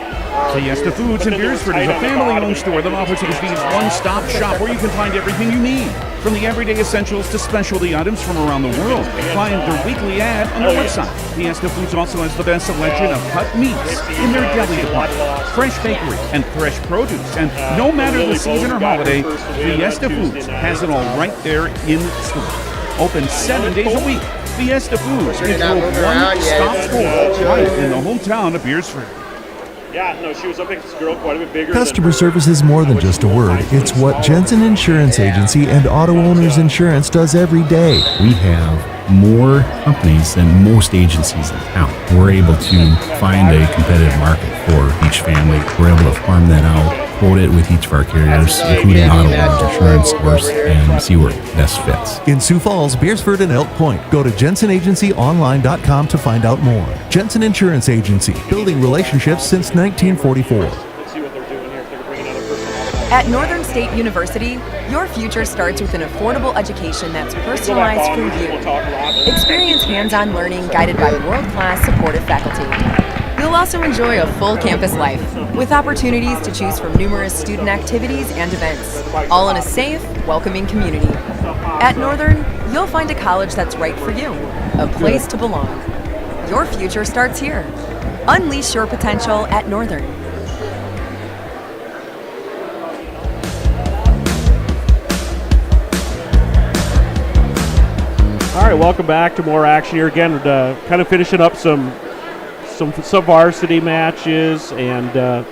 Fiesta Foods in Beersford is a family-owned store that offers a convenient one-stop shop where you can find everything you need, from the everyday essentials to specialty items from around the world. Find their weekly ad on the website. Fiesta Foods also has the best selection of cut meats in their deli department, fresh bakery, and fresh produce. And no matter the season or holiday, Fiesta Foods has it all right there in store. Open 7 days a week. Fiesta Foods is your one-stop store right in the hometown of Beersford. Yeah, no, she was up against this girl quite a bit bigger. Customer service is more than just a word. It's what Jensen Insurance Agency and Auto Owners Insurance does every day. We have more companies than most agencies in town. We're able to find a competitive market for each family. We're able to farm that out, quote it with each of our carriers, including Auto Owners Insurance, of course, and see where it best fits. In Sioux Falls, Beersford, and Elk Point, go to jensenagencyonline.com to find out more. Jensen Insurance Agency, building relationships since 1944. At Northern State University, your future starts with an affordable education that's personalized for you. Experience hands-on learning guided by world-class supportive faculty. You'll also enjoy a full campus life, with opportunities to choose from numerous student activities and events, all in a safe, welcoming community. At Northern, you'll find a college that's right for you, a place to belong. Your future starts here. Unleash your potential at Northern. All right, welcome back to more action here again. Kind of finishing up some varsity matches, and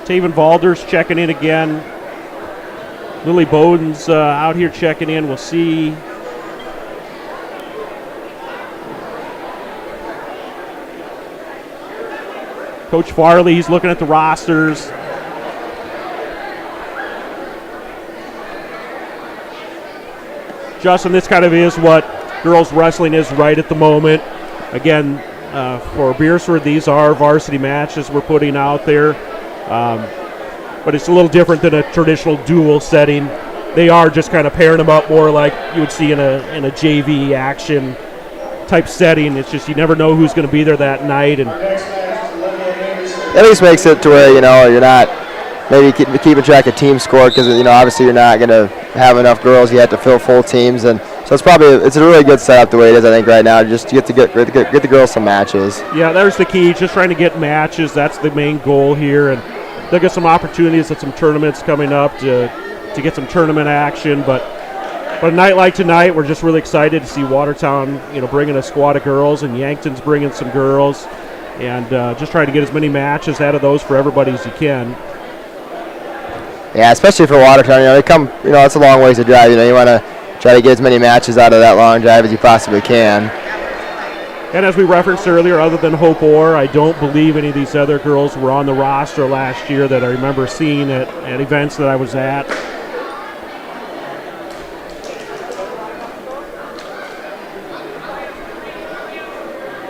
Taven Valder's checking in again. Lily Bowden's out here checking in. We'll see. Coach Farley, he's looking at the rosters. Justin, this kind of is what girls wrestling is right at the moment. Again, for Beersford, these are varsity matches we're putting out there. But it's a little different than a traditional dual setting. They are just kind of pairing them up more like you would see in a JV action type setting. It's just you never know who's going to be there that night. And at least makes it to where, you're not maybe keeping track of team score because, obviously you're not going to have enough girls. You have to fill full teams. And so it's a really good setup the way it is, I think, right now, just to get the girls some matches. Yeah, there's the key, just trying to get matches. That's the main goal here. And they'll get some opportunities at some tournaments coming up to get some tournament action. But a night like tonight, we're just really excited to see Watertown, bringing a squad of girls, and Yankton's bringing some girls. And just trying to get as many matches out of those for everybody as you can. Yeah, especially for Watertown, they come, it's a long ways to drive. You want to try to get as many matches out of that long drive as you possibly can. And as we referenced earlier, other than Hope Orr, I don't believe any of these other girls were on the roster last year that I remember seeing at events that I was at.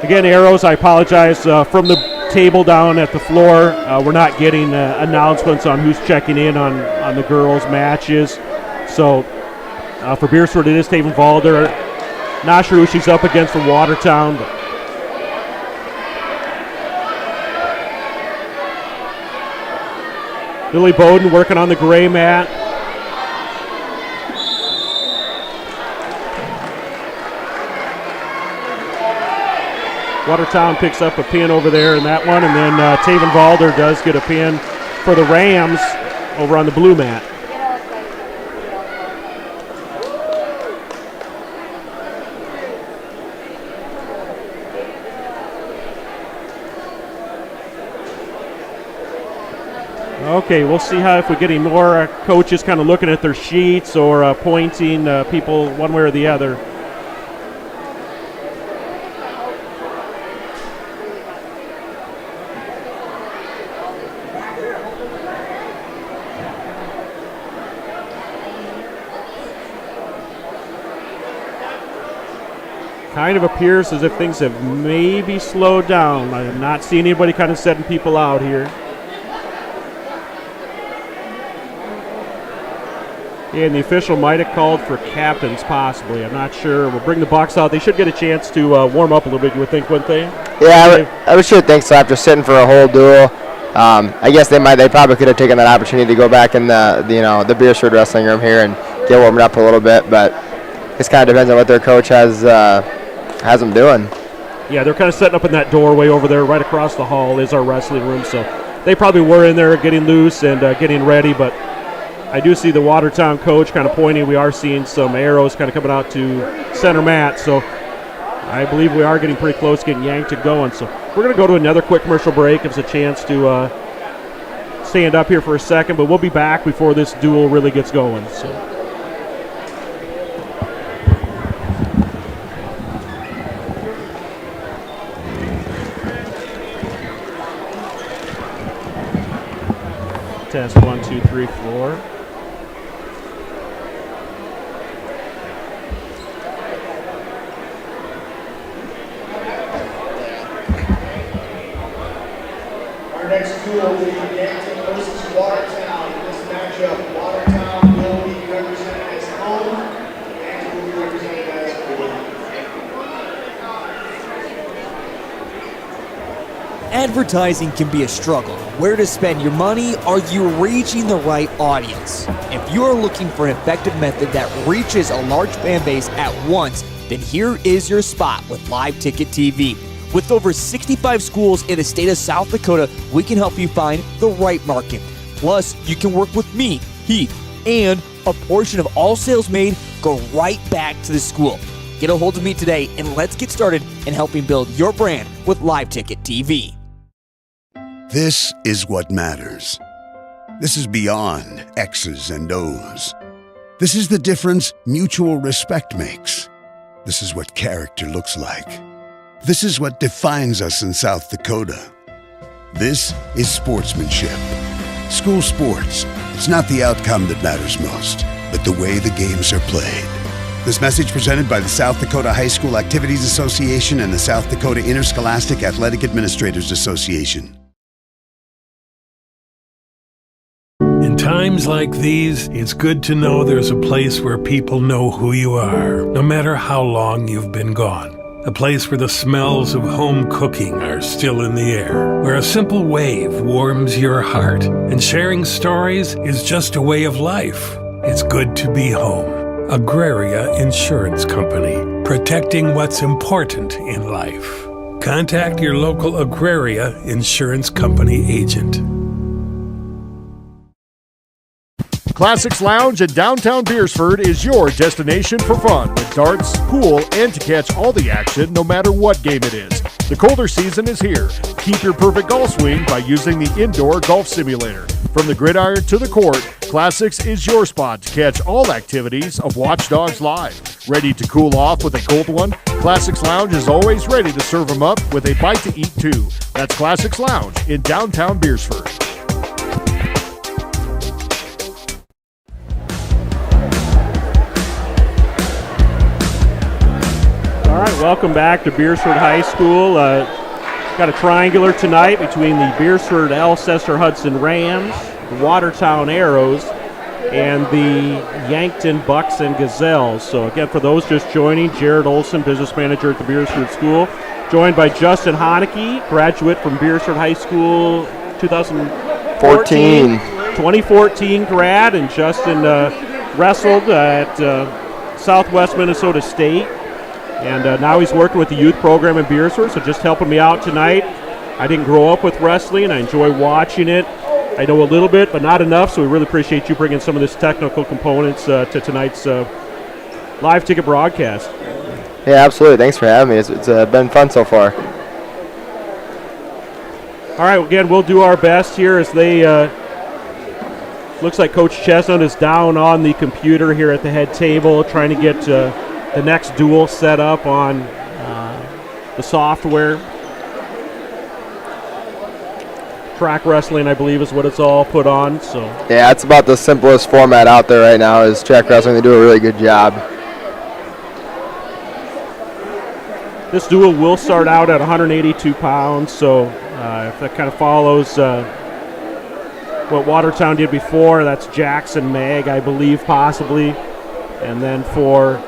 Again, arrows, I apologize. From the table down at the floor, we're not getting announcements on who's checking in on the girls' matches. So for Beersford, it is Taven Valder. Not sure who she's up against for Watertown. But Lily Bowden working on the gray mat. Watertown picks up a pin over there in that one, and then Taven Valder does get a pin for the Rams over on the blue mat. Okay, we'll see if we get any more coaches kind of looking at their sheets or pointing people one way or the other. Kind of appears as if things have maybe slowed down. I am not seeing anybody kind of setting people out here. Yeah, and the official might have called for captains, possibly. I'm not sure. We'll bring the Bucks out. They should get a chance to warm up a little bit, you would think, wouldn't they? Yeah, I would sure think so. After sitting for a whole duel, I guess they probably could have taken that opportunity to go back in the Beersford wrestling room here and get warmed up a little bit. But this kind of depends on what their coach has them doing. Yeah, they're kind of setting up in that doorway over there. Right across the hall is our wrestling room, so they probably were in there getting loose and getting ready. But I do see the Watertown coach kind of pointing. We are seeing some arrows kind of coming out to center mat, so I believe we are getting pretty close, getting yanked and going. So we're going to go to another quick commercial break. Gives us a chance to stand up here for a second, but we'll be back before this duel really gets going. So. Test 1, 2, 3, 4. Our next duel will be Yankton versus Watertown. In this matchup, Watertown will be represented as home, and will be represented as away. Advertising can be a struggle, where to spend your money? Are you reaching the right audience? If you're looking for an effective method that reaches a large fan base at once, then here is your spot with Live Ticket TV. With over 65 schools in the state of South Dakota, we can help you find the right market. Plus, you can work with me, Heath, and a portion of all sales made go right back to the school. Get a hold of me today and let's get started in helping build your brand with Live Ticket TV. This is what matters. This is beyond X's and O's. This is the difference mutual respect makes. This is what character looks like. This is what defines us in South Dakota. This is sportsmanship. School sports, it's not the outcome that matters most, but the way the games are played. This message presented by the South Dakota High School Activities Association and the South Dakota Interscholastic Athletic Administrators Association. In times like these, it's good to know there's a place where people know who you are, no matter how long you've been gone. A place where the smells of home cooking are still in the air, where a simple wave warms your heart, and sharing stories is just a way of life. It's good to be home. Agraria Insurance Company, protecting what's important in life. Contact your local Agraria Insurance Company agent. Classics Lounge in downtown Beersford is your destination for fun with darts, pool, and to catch all the action no matter what game it is. The colder season is here. Keep your perfect golf swing by using the indoor golf simulator. From the gridiron to the court, Classics is your spot to catch all activities of Watch Dogs Live. Ready to cool off with a cold one? Classics Lounge is always ready to serve them up with a bite to eat too. That's Classics Lounge in downtown Beersford. All right, welcome back to Beersford High School. Got a triangular tonight between the Beersford Alcester Hudson Rams, the Watertown Arrows, and the Yankton Bucks and Gazelles. So again, for those just joining, Jared Olson, business manager at the Beersford School, joined by Justin Haneke, graduate from Beersford High School 2014 grad, and Justin wrestled at Southwest Minnesota State. And now he's working with the youth program in Beersford, so just helping me out tonight. I didn't grow up with wrestling. I enjoy watching it. I know a little bit, but not enough, so we really appreciate you bringing some of this technical components to tonight's live ticket broadcast. Yeah, absolutely. Thanks for having me. It's been fun so far. All right, again, we'll do our best here as they looks like Coach Chestnut is down on the computer here at the head table trying to get the next duel set up on the software. Track wrestling, I believe, is what it's all put on. So yeah, it's about the simplest format out there right now is track wrestling. They do a really good job. This duel will start out at 182 pounds, so if that kind of follows what Watertown did before, that's Jackson Mag, I believe, possibly. And then for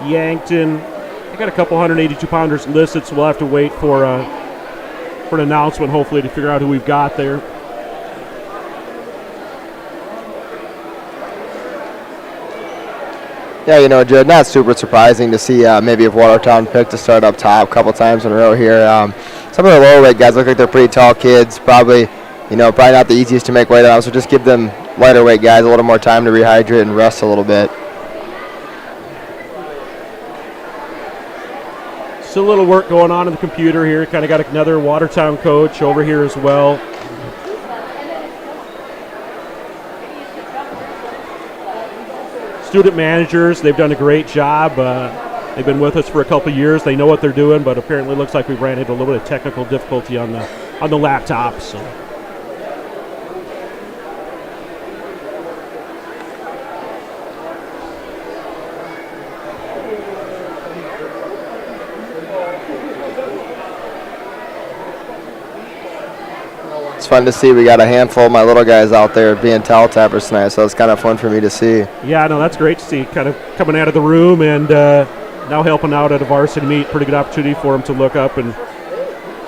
Yankton, I got a couple 182-pounders listed, so we'll have to wait for an announcement, hopefully, to figure out who we've got there. Yeah, you know, Judd, not super surprising to see maybe if Watertown picked to start up top a couple times in a row here. Some of the lower weight guys look like they're pretty tall kids, probably not the easiest to make weight on, so just give them lighter weight guys a little more time to rehydrate and rest a little bit. Still a little work going on in the computer here. Kind of got another Watertown coach over here as well. Student managers, they've done a great job. They've been with us for a couple years. They know what they're doing, but apparently it looks like we've ran into a little bit of technical difficulty on the laptop. So. It's fun to see. We got a handful of my little guys out there being towel tappers tonight, so it's kind of fun for me to see. Yeah, no, that's great to see. Kind of coming out of the room and now helping out at a varsity meet. Pretty good opportunity for them to look up and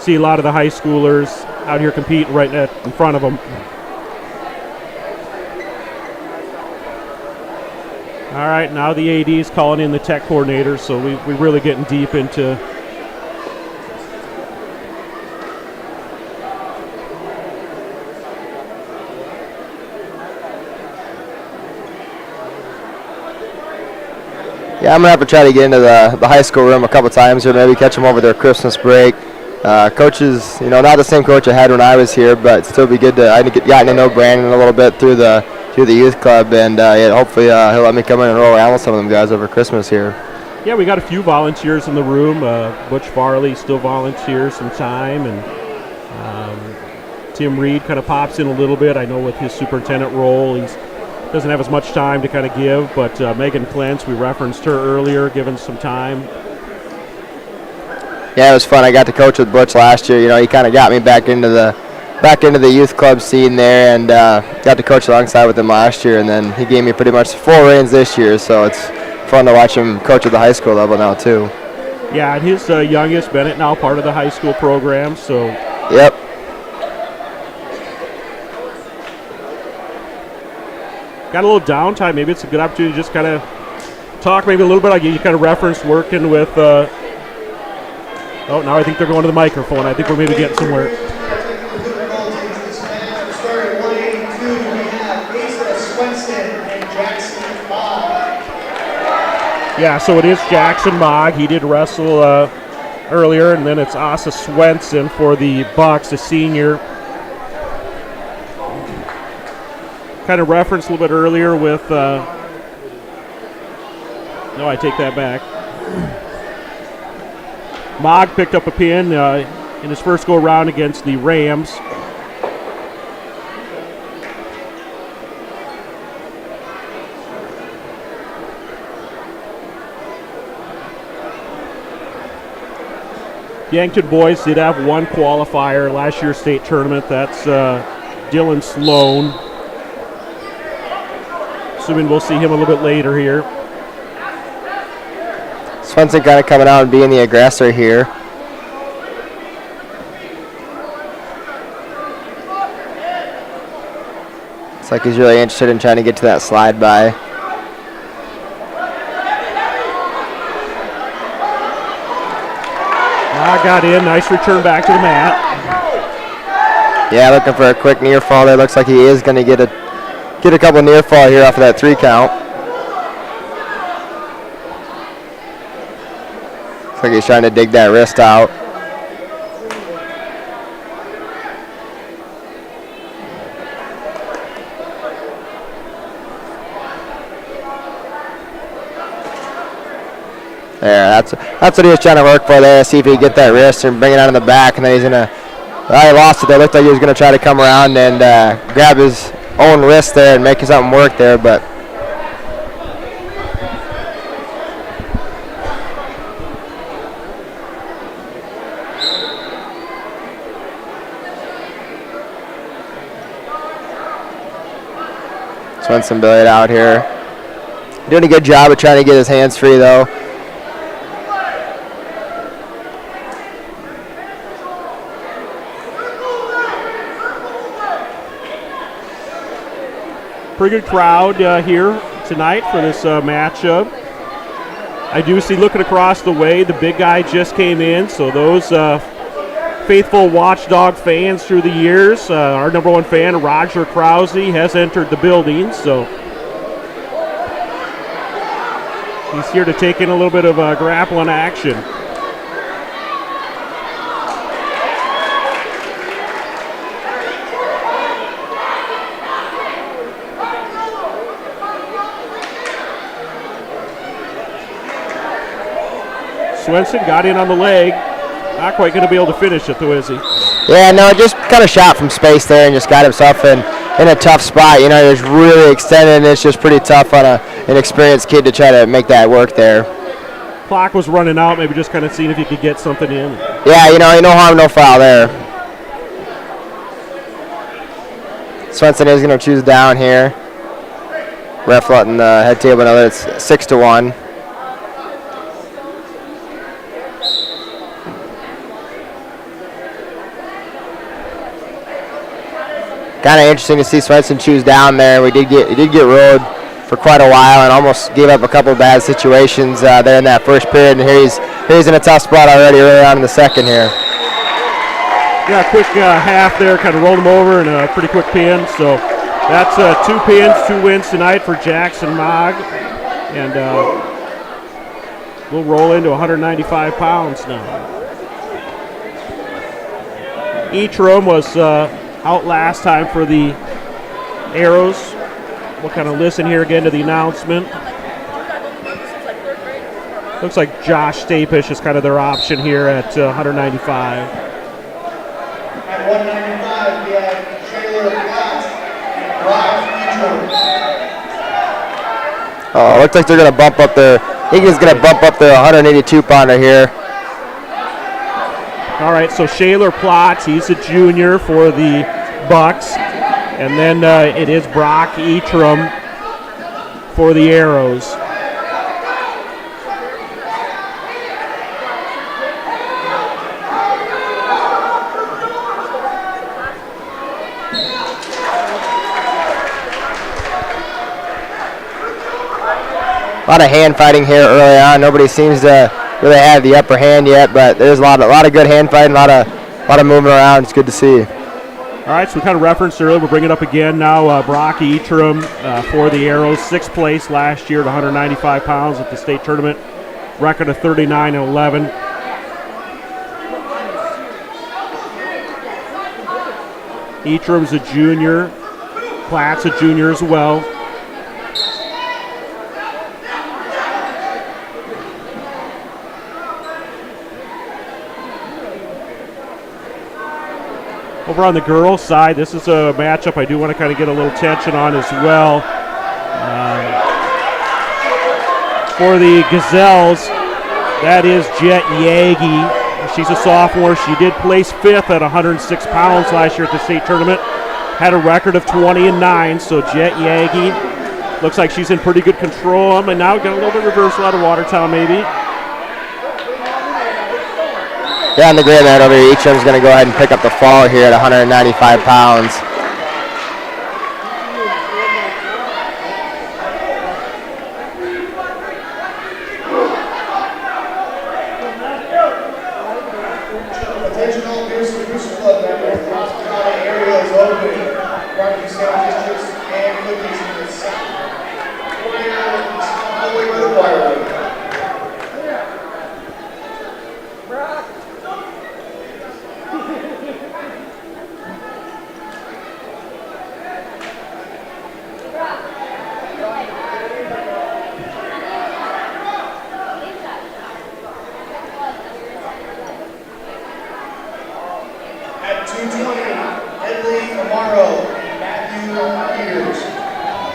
see a lot of the high schoolers out here competing right in front of them. All right, now the AD's calling in the tech coordinators, so we're really getting deep into Yeah, I'm going to have to try to get into the high school room a couple times here, maybe catch them over their Christmas break. Coaches, not the same coach I had when I was here, but it'd still be good to, I'd gotten to know Brandon a little bit through the youth club, and hopefully he'll let me come in and roll around with some of them guys over Christmas here. Yeah, we got a few volunteers in the room. Butch Farley still volunteers some time, and Tim Reed kind of pops in a little bit. I know with his superintendent role, he doesn't have as much time to kind of give, but Megan Klentz, we referenced her earlier, giving some time. Yeah, it was fun. I got to coach with Butch last year. He kind of got me back into the youth club scene there, and got to coach alongside with him last year, and then he gave me pretty much full reins this year, so it's fun to watch him coach at the high school level now too. Yeah, and his youngest, Bennett, now part of the high school program, so. Yep. Got a little downtime. Maybe it's a good opportunity to just kind of talk maybe a little bit. You kind of referenced working with, now I think they're going to the microphone. I think we're maybe getting somewhere. Starting 182, we have Asa Swenson and Jackson Mogg. Yeah, so it is Jackson Mogg. He did wrestle earlier, and then it's Asa Swenson for the Bucks, a senior. Kind of referenced a little bit earlier with, no, I take that back. Mogg picked up a pin in his first go-around against the Rams. Yankton boys did have one qualifier last year's state tournament. That's Dylan Sloan. Assuming we'll see him a little bit later here. Swenson kind of coming out and being the aggressor here. Looks like he's really interested in trying to get to that slide by. Got in. Nice return back to the mat. Yeah, looking for a quick near fall there. Looks like he is going to get a couple near fall here off of that 3 count. Looks like he's trying to dig that wrist out. There, that's what he was trying to work for there. See if he could get that wrist and bring it out in the back, and then he's gonna. Well, he lost it. It looked like he was gonna try to come around and grab his own wrist there and make something work there, but. Swenson Billiard out here. Doing a good job of trying to get his hands free though. Pretty good crowd here tonight for this matchup. I do see looking across the way, the big guy just came in, so those faithful Watchdog fans through the years, our number one fan, Roger Krause, has entered the building, so he's here to take in a little bit of grappling action. Swenson got in on the leg. Not quite going to be able to finish it, though, is he? Yeah, no, just kind of shot from space there and just got himself in a tough spot. He was really extended, and it's just pretty tough on an experienced kid to try to make that work there. Clock was running out, maybe just kind of seeing if you could get something in. Yeah, no harm, no foul there. Swenson is going to choose down here. Ref letting the head table know that it's 6-1. kind of interesting to see Swenson choose down there. He did get rolled for quite a while and almost gave up a couple of bad situations there in that first period. And he's in a tough spot already early on in the second here. Yeah, quick half there, kind of rolled him over and a pretty quick pin. So that's 2 pins, 2 wins tonight for Jackson Mogg. And we'll roll into 195 pounds now. Etrom was out last time for the Arrows. We'll kind of listen here again to the announcement. Looks like Josh Stapish is kind of their option here at 195. At 195, we have Shaler Platt and Brock Etrom. Oh, looks like they're going to bump up their. I think he's going to bump up the 182 pounder here. All right, so Shaler Plotz, he's a junior for the Bucks. And then it is Brock Etrom for the Arrows. A lot of hand fighting here early on. Nobody seems to really have the upper hand yet, but there's a lot of good hand fighting, a lot of moving around. It's good to see. All right, so we kind of referenced earlier. We'll bring it up again now. Brock Etrom for the Arrows, 6th place last year at 195 pounds at the state tournament. Record of 39-11. Etrom's a junior. Platt's a junior as well. Over on the girls' side, this is a matchup I do want to kind of get a little tension on as well. For the Gazelles, that is Jet Yagi. She's a sophomore. She did place 5th at 106 pounds last year at the state tournament. Had a record of 20-9, so Jet Yagi looks like she's in pretty good control. And now got a little bit of reversal out of Watertown maybe. Yeah, on the grid that over here, Etrom's going to go ahead and pick up the fall here at 195 pounds. Attention all Pearson Booster Club members, the hospitality area is open. Barbecue sandwiches and cookies in the south. All the way by the water.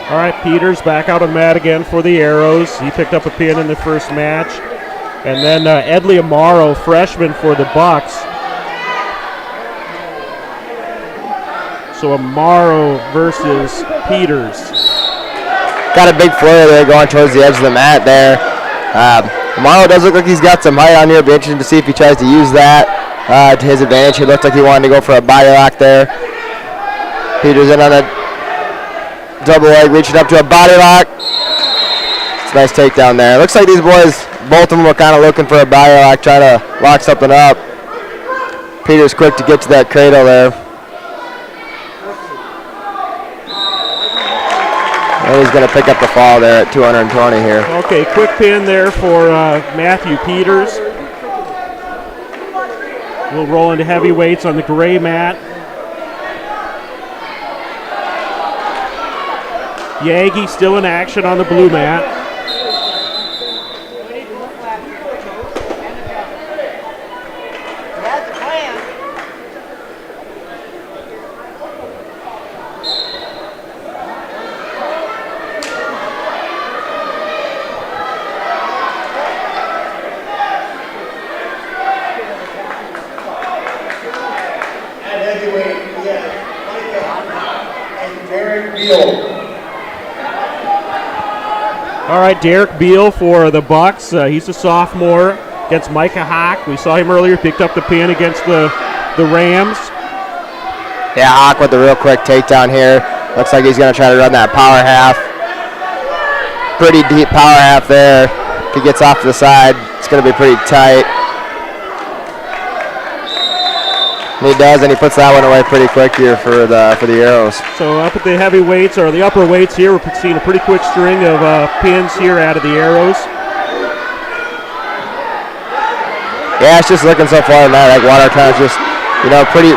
All right, Peters back out on the mat again for the Arrows. He picked up a pin in the first match. And then Edley Amaro, freshman for the Bucks. So Amaro versus Peters. Got a big flare there going towards the edge of the mat there. Amaro does look like he's got some height on here. It'll be interesting to see if he tries to use that to his advantage. He looked like he wanted to go for a body lock there. Peters in on a double leg, reaching up to a body lock. It's a nice takedown there. Looks like these boys, both of them were kind of looking for a body lock, trying to lock something up. Peters quick to get to that cradle there. And he's going to pick up the fall there at 220 here. Okay, quick pin there for Matthew Peters. We'll roll into heavyweights on the gray mat. Yagi still in action on the blue mat. At heavyweight, we have Micah and Derek Beal. All right, Derek Beal for the Bucks. He's a sophomore against Micah Hawk. We saw him earlier, picked up the pin against the Rams. Yeah, Hawk with a real quick takedown here. Looks like he's going to try to run that power half. Pretty deep power half there. If he gets off to the side, it's going to be pretty tight. And he does, and he puts that one away pretty quick here for the Arrows. So up at the heavyweights, or the upper weights here, we're seeing a pretty quick string of pins here out of the Arrows. Yeah, it's just looking so far tonight. Like Watertown's just, got a pretty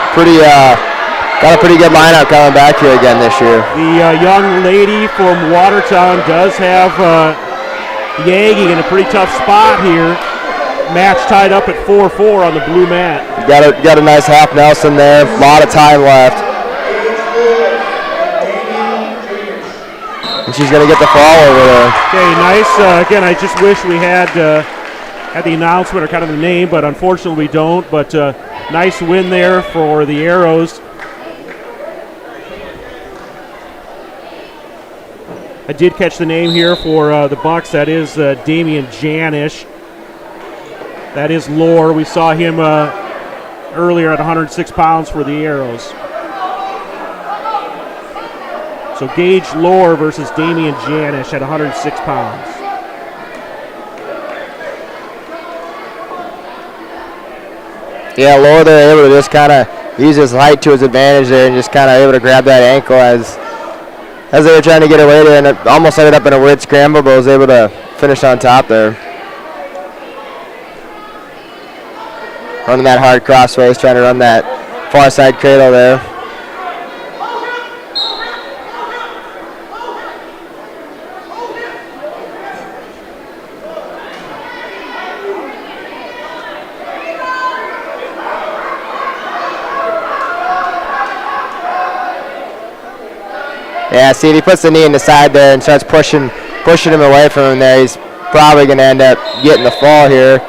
good lineup coming back here again this year. The young lady from Watertown does have Yank in a pretty tough spot here. Match tied up at 4-4 on the blue mat. Got a nice half Nelson there. A lot of time left. And she's going to get the fall over there. Okay, nice. Again, I just wish we had the announcement or kind of the name, but unfortunately we don't. But nice win there for the Arrows. I did catch the name here for the Bucks. That is Damian Janish. That is Lohr. We saw him earlier at 106 pounds for the Arrows. So Gage Lohr versus Damian Janish at 106 pounds. Yeah, Lohr there able to just kind of use his height to his advantage there and just kind of able to grab that ankle as they were trying to get away there, and it almost ended up in a weird scramble, but was able to finish on top there. Running that hard crossways, trying to run that far side cradle there. Yeah, see, if he puts the knee in the side there and starts pushing him away from him there, he's probably going to end up getting the fall here.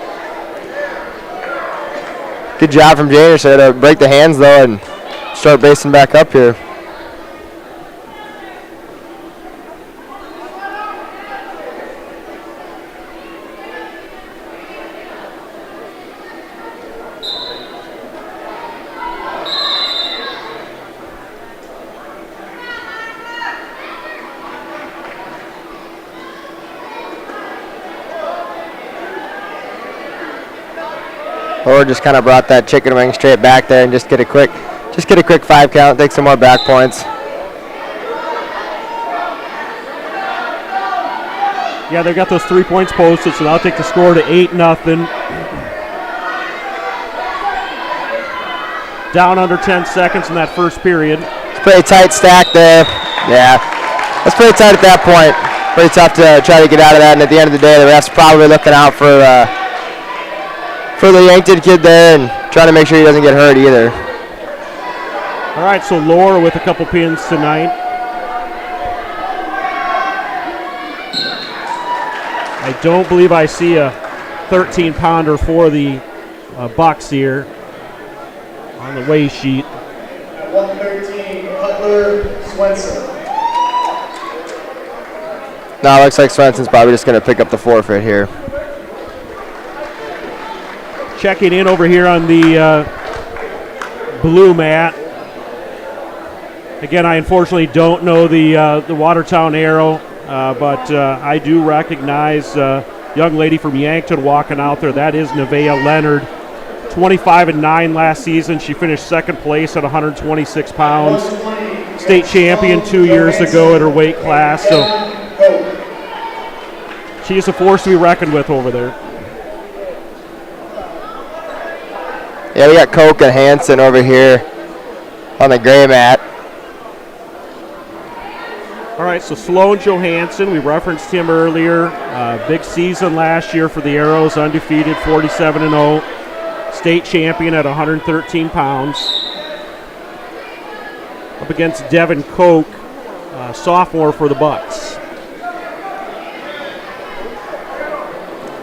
Good job from Janish there to break the hands, though, and start basing back up here. Or just kind of brought that chicken wing straight back there and just get a quick 5 count, take some more back points. Yeah, they've got those 3 points posted, so that'll take the score to 8-0. Down under 10 seconds in that first period. It's pretty tight stack there. Yeah, that's pretty tight at that point. Pretty tough to try to get out of that, and at the end of the day, the ref's probably looking out for the Yankton kid there and trying to make sure he doesn't get hurt either. All right, so Lohr with a couple pins tonight. I don't believe I see a 13-pounder for the Bucks here on the weigh sheet. At 113, Cutler Swenson. No, it looks like Swenson's probably just going to pick up the forfeit here. Checking in over here on the blue mat. Again, I unfortunately don't know the Watertown Arrow, but I do recognize young lady from Yankton walking out there. That is Nevaeh Leonard, 25-9 last season. She finished second place at 126 pounds. State champion 2 years ago at her weight class. So she is a force to be reckoned with over there. Yeah, we got Koch and Hansen over here on the gray mat. All right, so Sloan Johansson, we referenced him earlier. Big season last year for the Arrows, undefeated, 47-0. State champion at 113 pounds. Up against Devin Koch, sophomore for the Bucks.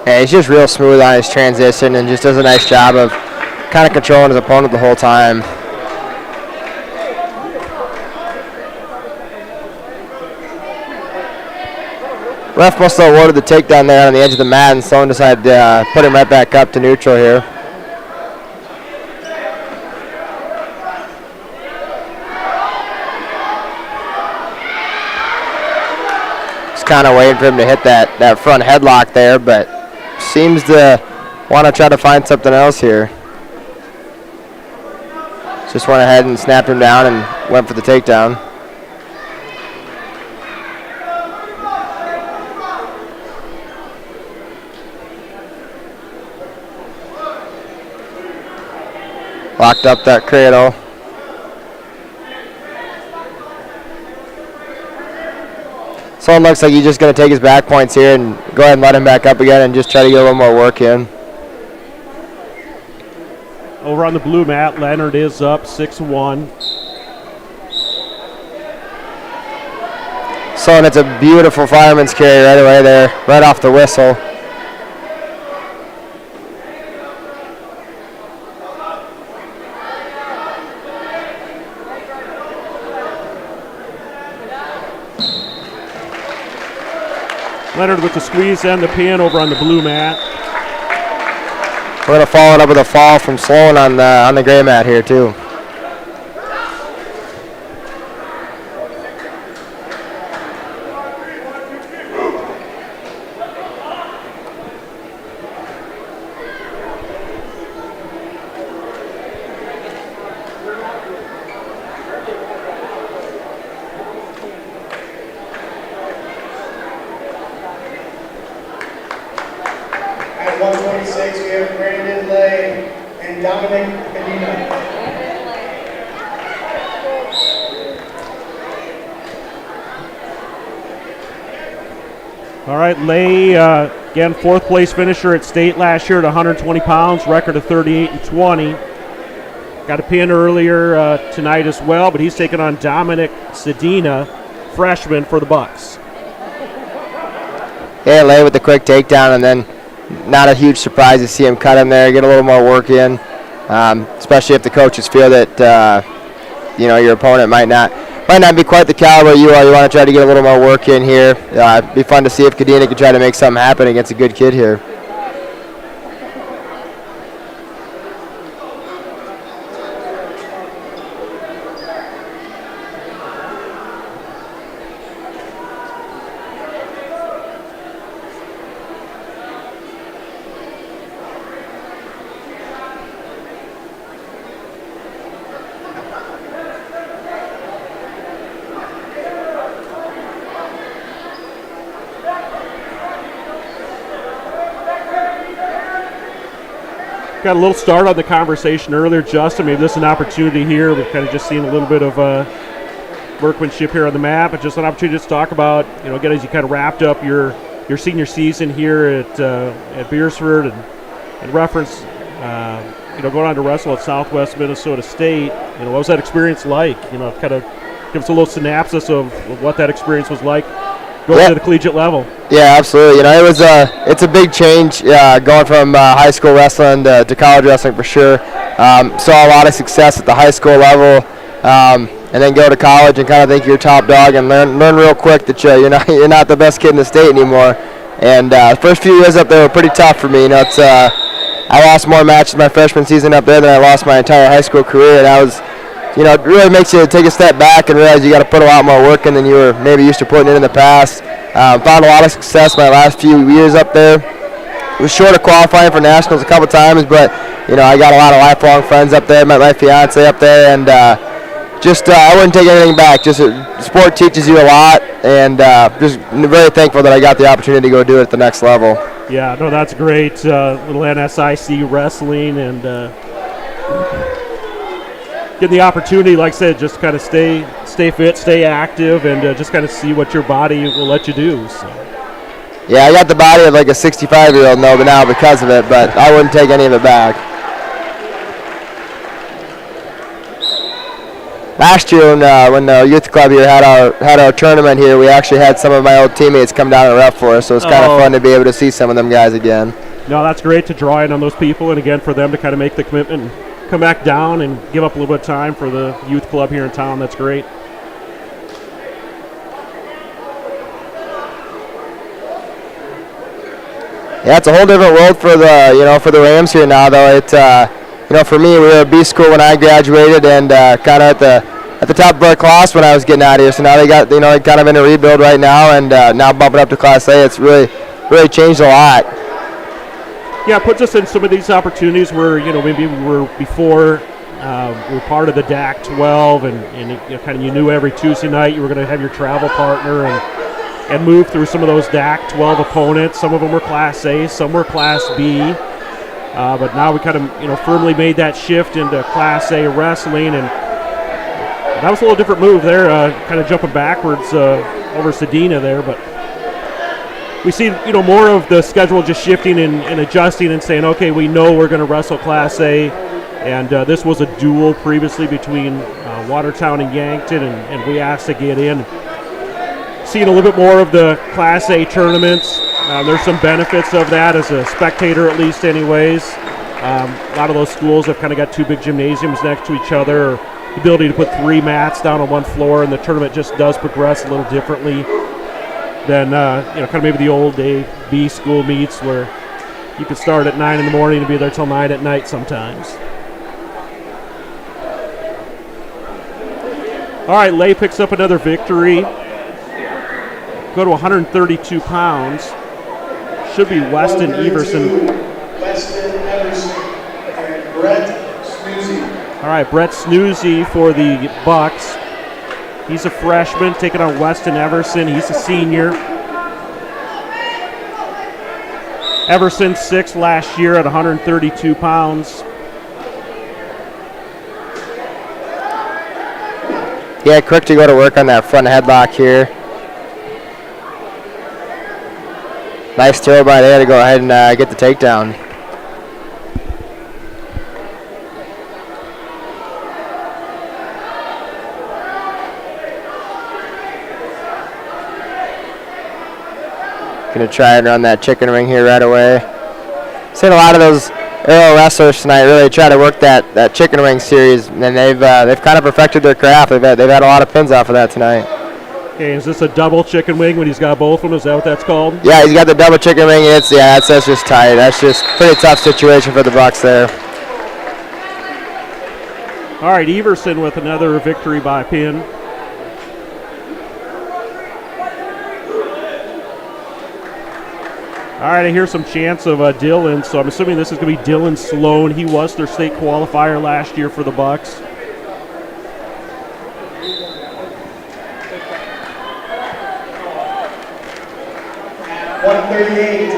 Yeah, he's just real smooth on his transition and just does a nice job of kind of controlling his opponent the whole time. Ref must have awarded the takedown there on the edge of the mat, and Sloan decided to put him right back up to neutral here. Just kind of waiting for him to hit that front headlock there, but seems to want to try to find something else here. Just went ahead and snapped him down and went for the takedown. Locked up that cradle. So it looks like he's just going to take his back points here and go ahead and let him back up again and just try to get a little more work in. Over on the blue mat, Leonard is up 6-1. So and it's a beautiful fireman's carry right away there, right off the whistle. Leonard with the squeeze and the pin over on the blue mat. We're going to follow it up with a fall from Sloan on the gray mat here too. At 126, we have Brandon Lay and Dominic Medina. All right, Lay, again, fourth place finisher at state last year at 120 pounds, record of 38-20. Got a pin earlier tonight as well, but he's taking on Dominic Sedina, freshman for the Bucks. Yeah, Lay with the quick takedown, and then not a huge surprise to see him cut him there, get a little more work in, especially if the coaches feel that your opponent might not be quite the caliber you are. You want to try to get a little more work in here. It'd be fun to see if Kadena could try to make something happen against a good kid here. Got a little start on the conversation earlier, Justin. Maybe this is an opportunity here. We've kind of just seen a little bit of workmanship here on the mat, but just an opportunity to talk about, again, as you kind of wrapped up your senior season here at Beersford and reference, going on to wrestle at Southwest Minnesota State. What was that experience like? Kind of give us a little synopsis of what that experience was like going to the collegiate level. Yeah, absolutely. It's a big change going from high school wrestling to college wrestling for sure. Saw a lot of success at the high school level, and then go to college and kind of think you're top dog and learn real quick that you're not the best kid in the state anymore. And the first few years up there were pretty tough for me. I lost more matches my freshman season up there than I lost my entire high school career, and I was. It really makes you take a step back and realize you got to put a lot more work in than you were maybe used to putting in the past. Found a lot of success my last few years up there. Was short of qualifying for nationals a couple times, but I got a lot of lifelong friends up there. Met my fiance up there, and I wouldn't take anything back. Just sport teaches you a lot, and just very thankful that I got the opportunity to go do it at the next level. Yeah, no, that's great. Little NSIC wrestling and. Getting the opportunity, like I said, just kind of stay fit, stay active, and just kind of see what your body will let you do. So. Yeah, I got the body of like a 65-year-old now because of it, but I wouldn't take any of it back. Last year when the youth club here had our tournament here, we actually had some of my old teammates come down and rep for us, so it's kind of fun to be able to see some of them guys again. No, that's great to draw in on those people, and again for them to kind of make the commitment and come back down and give up a little bit of time for the youth club here in town. That's great. Yeah, it's a whole different world for the Rams here now, though. It for me, we were a B school when I graduated, and kind of at the at the top of our class when I was getting out here. So now they got, kind of in a rebuild right now, and now bumping up to Class A. It's really changed a lot. Yeah, it puts us in some of these opportunities where, maybe we were before, we were part of the DAC 12, and you knew every Tuesday night you were going to have your travel partner and move through some of those DAC 12 opponents. Some of them were Class A, some were Class B. But now we kind of, firmly made that shift into Class A wrestling, and that was a little different move there, kind of jumping backwards over Sedina there. But we see, more of the schedule just shifting and adjusting and saying, okay, we know we're going to wrestle Class A, and this was a duel previously between Watertown and Yankton, and we asked to get in. Seeing a little bit more of the Class A tournaments. There's some benefits of that as a spectator, at least anyways. A lot of those schools have kind of got two big gymnasiums next to each other, or the ability to put 3 mats down on one floor, and the tournament just does progress a little differently than kind of maybe the old A, B school meets where you could start at 9 in the morning and be there till 9 at night sometimes. All right, Lay picks up another victory. Go to 132 pounds. Should be Weston Everson. Weston Everson and Brett Snoozy. All right, Brett Snoozy for the Bucks. He's a freshman taking on Weston Everson. He's a senior. Everson 6th last year at 132 pounds. Yeah, quick to go to work on that front headlock here. Nice throw by there to go ahead and get the takedown. Gonna try and run that chicken ring here right away. Seen a lot of those aerial wrestlers tonight really try to work that chicken ring series, and they've kind of perfected their craft. They've had a lot of pins off of that tonight. Okay, is this a double chicken wing when he's got both of them? Is that what that's called? Yeah, he's got the double chicken ring. And that's just tight. That's just a pretty tough situation for the Bucks there. All right, Everson with another victory by pin. All right, I hear some chants of Dylan, so I'm assuming this is going to be Dylan Sloan. He was their state qualifier last year for the Bucks. At 138,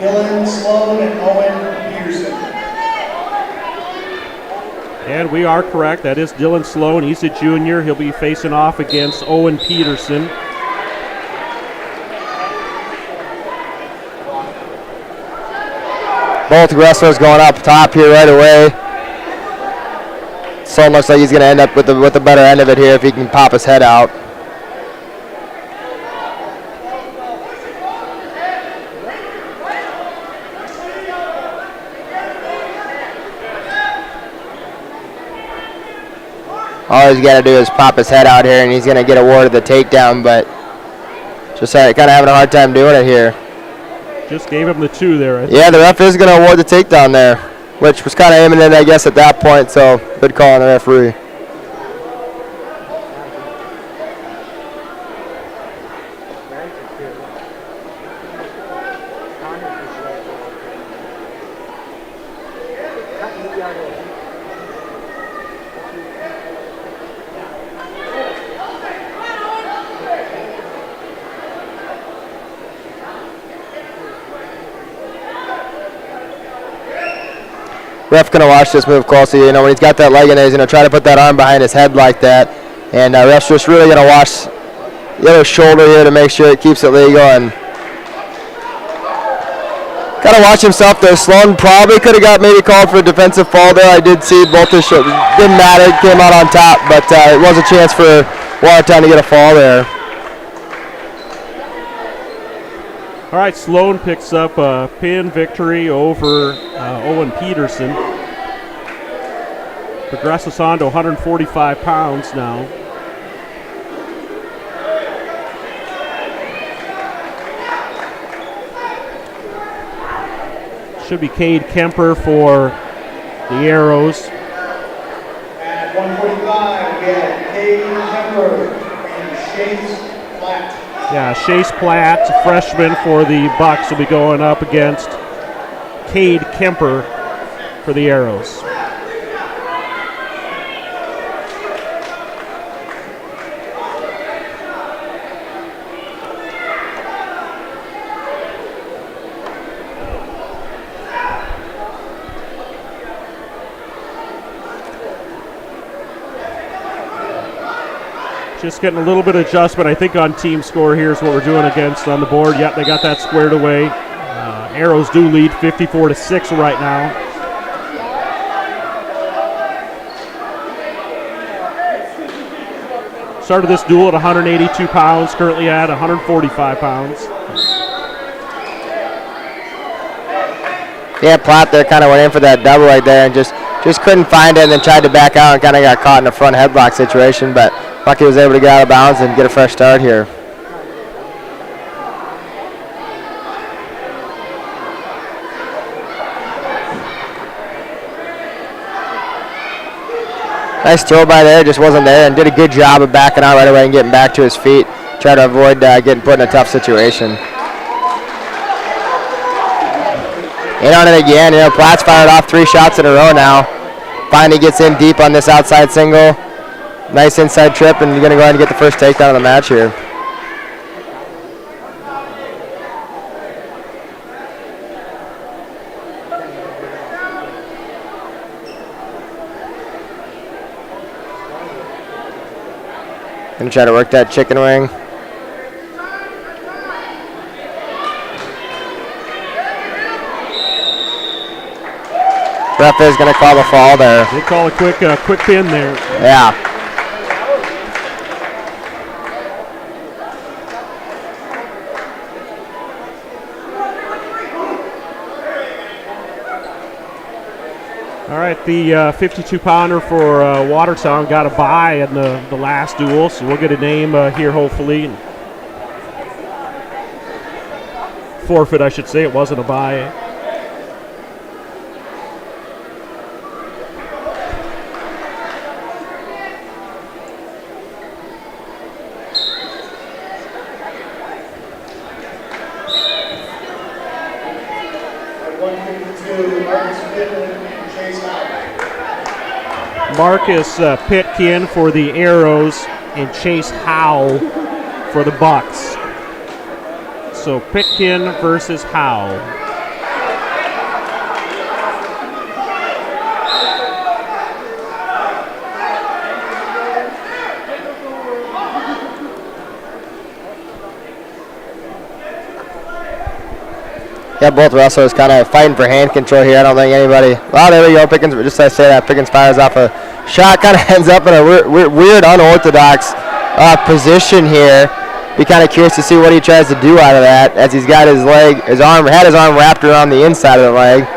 Dylan Sloan and Owen Peterson. And we are correct. That is Dylan Sloan. He's a junior. He'll be facing off against Owen Peterson. Both wrestlers going up top here right away. Sloan looks like he's going to end up with the better end of it here if he can pop his head out. All he's got to do is pop his head out here, and he's going to get awarded the takedown, but just kind of having a hard time doing it here. Just gave him the 2 there. Yeah, the ref is going to award the takedown there, which was kind of imminent, I guess, at that point, so good call on the referee. Ref going to watch this move closely. When he's got that leg in there, he's going to try to put that arm behind his head like that. And ref's just really going to watch the other shoulder here to make sure it keeps it legal. And got to watch himself there. Sloan probably could have got maybe called for a defensive fall there. I did see both his shoulders. Didn't matter. It came out on top, but it was a chance for Watertown to get a fall there. All right, Sloan picks up a pin victory over Owen Peterson. Progresses on to 145 pounds now. Should be Cade Kemper for the Arrows. At 145, have Cade Kemper and Chase Platt. Yeah, Chase Platt, freshman for the Bucks, will be going up against Cade Kemper for the Arrows. Just getting a little bit of adjustment, I think, on team score. Here's what we're doing against on the board. Yep, they got that squared away. Arrows do lead 54-6 right now. Started this duel at 182 pounds, currently at 145 pounds. Yeah, Platt there kind of went in for that double right there and just couldn't find it, and then tried to back out and kind of got caught in a front headlock situation, but Bucky was able to get out of bounds and get a fresh start here. Nice throw by there, just wasn't there, and did a good job of backing out right away and getting back to his feet. Try to avoid getting put in a tough situation. In on it again. Platt's fired off 3 shots in a row now. Finally gets in deep on this outside single. Nice inside trip, and you're going to go ahead and get the first takedown of the match here. Going to try to work that chicken wing. Ref is going to call the fall there. They call a quick pin there. Yeah. All right, the 52-pounder for Watertown got a bye in the last duel, so we'll get a name here hopefully. Forfeit, I should say. It wasn't a bye. Marcus Pitkin for the Arrows and Chase Howe for the Bucks. So Pitkin versus Howe. Yeah, both wrestlers kind of fighting for hand control here. I don't think anybody. Well, there we go. Pickens, just as I say that, Pickens fires off a shot, kind of ends up in a weird unorthodox position here. Be kind of curious to see what he tries to do out of that, as he's got his arm wrapped around the inside of the leg.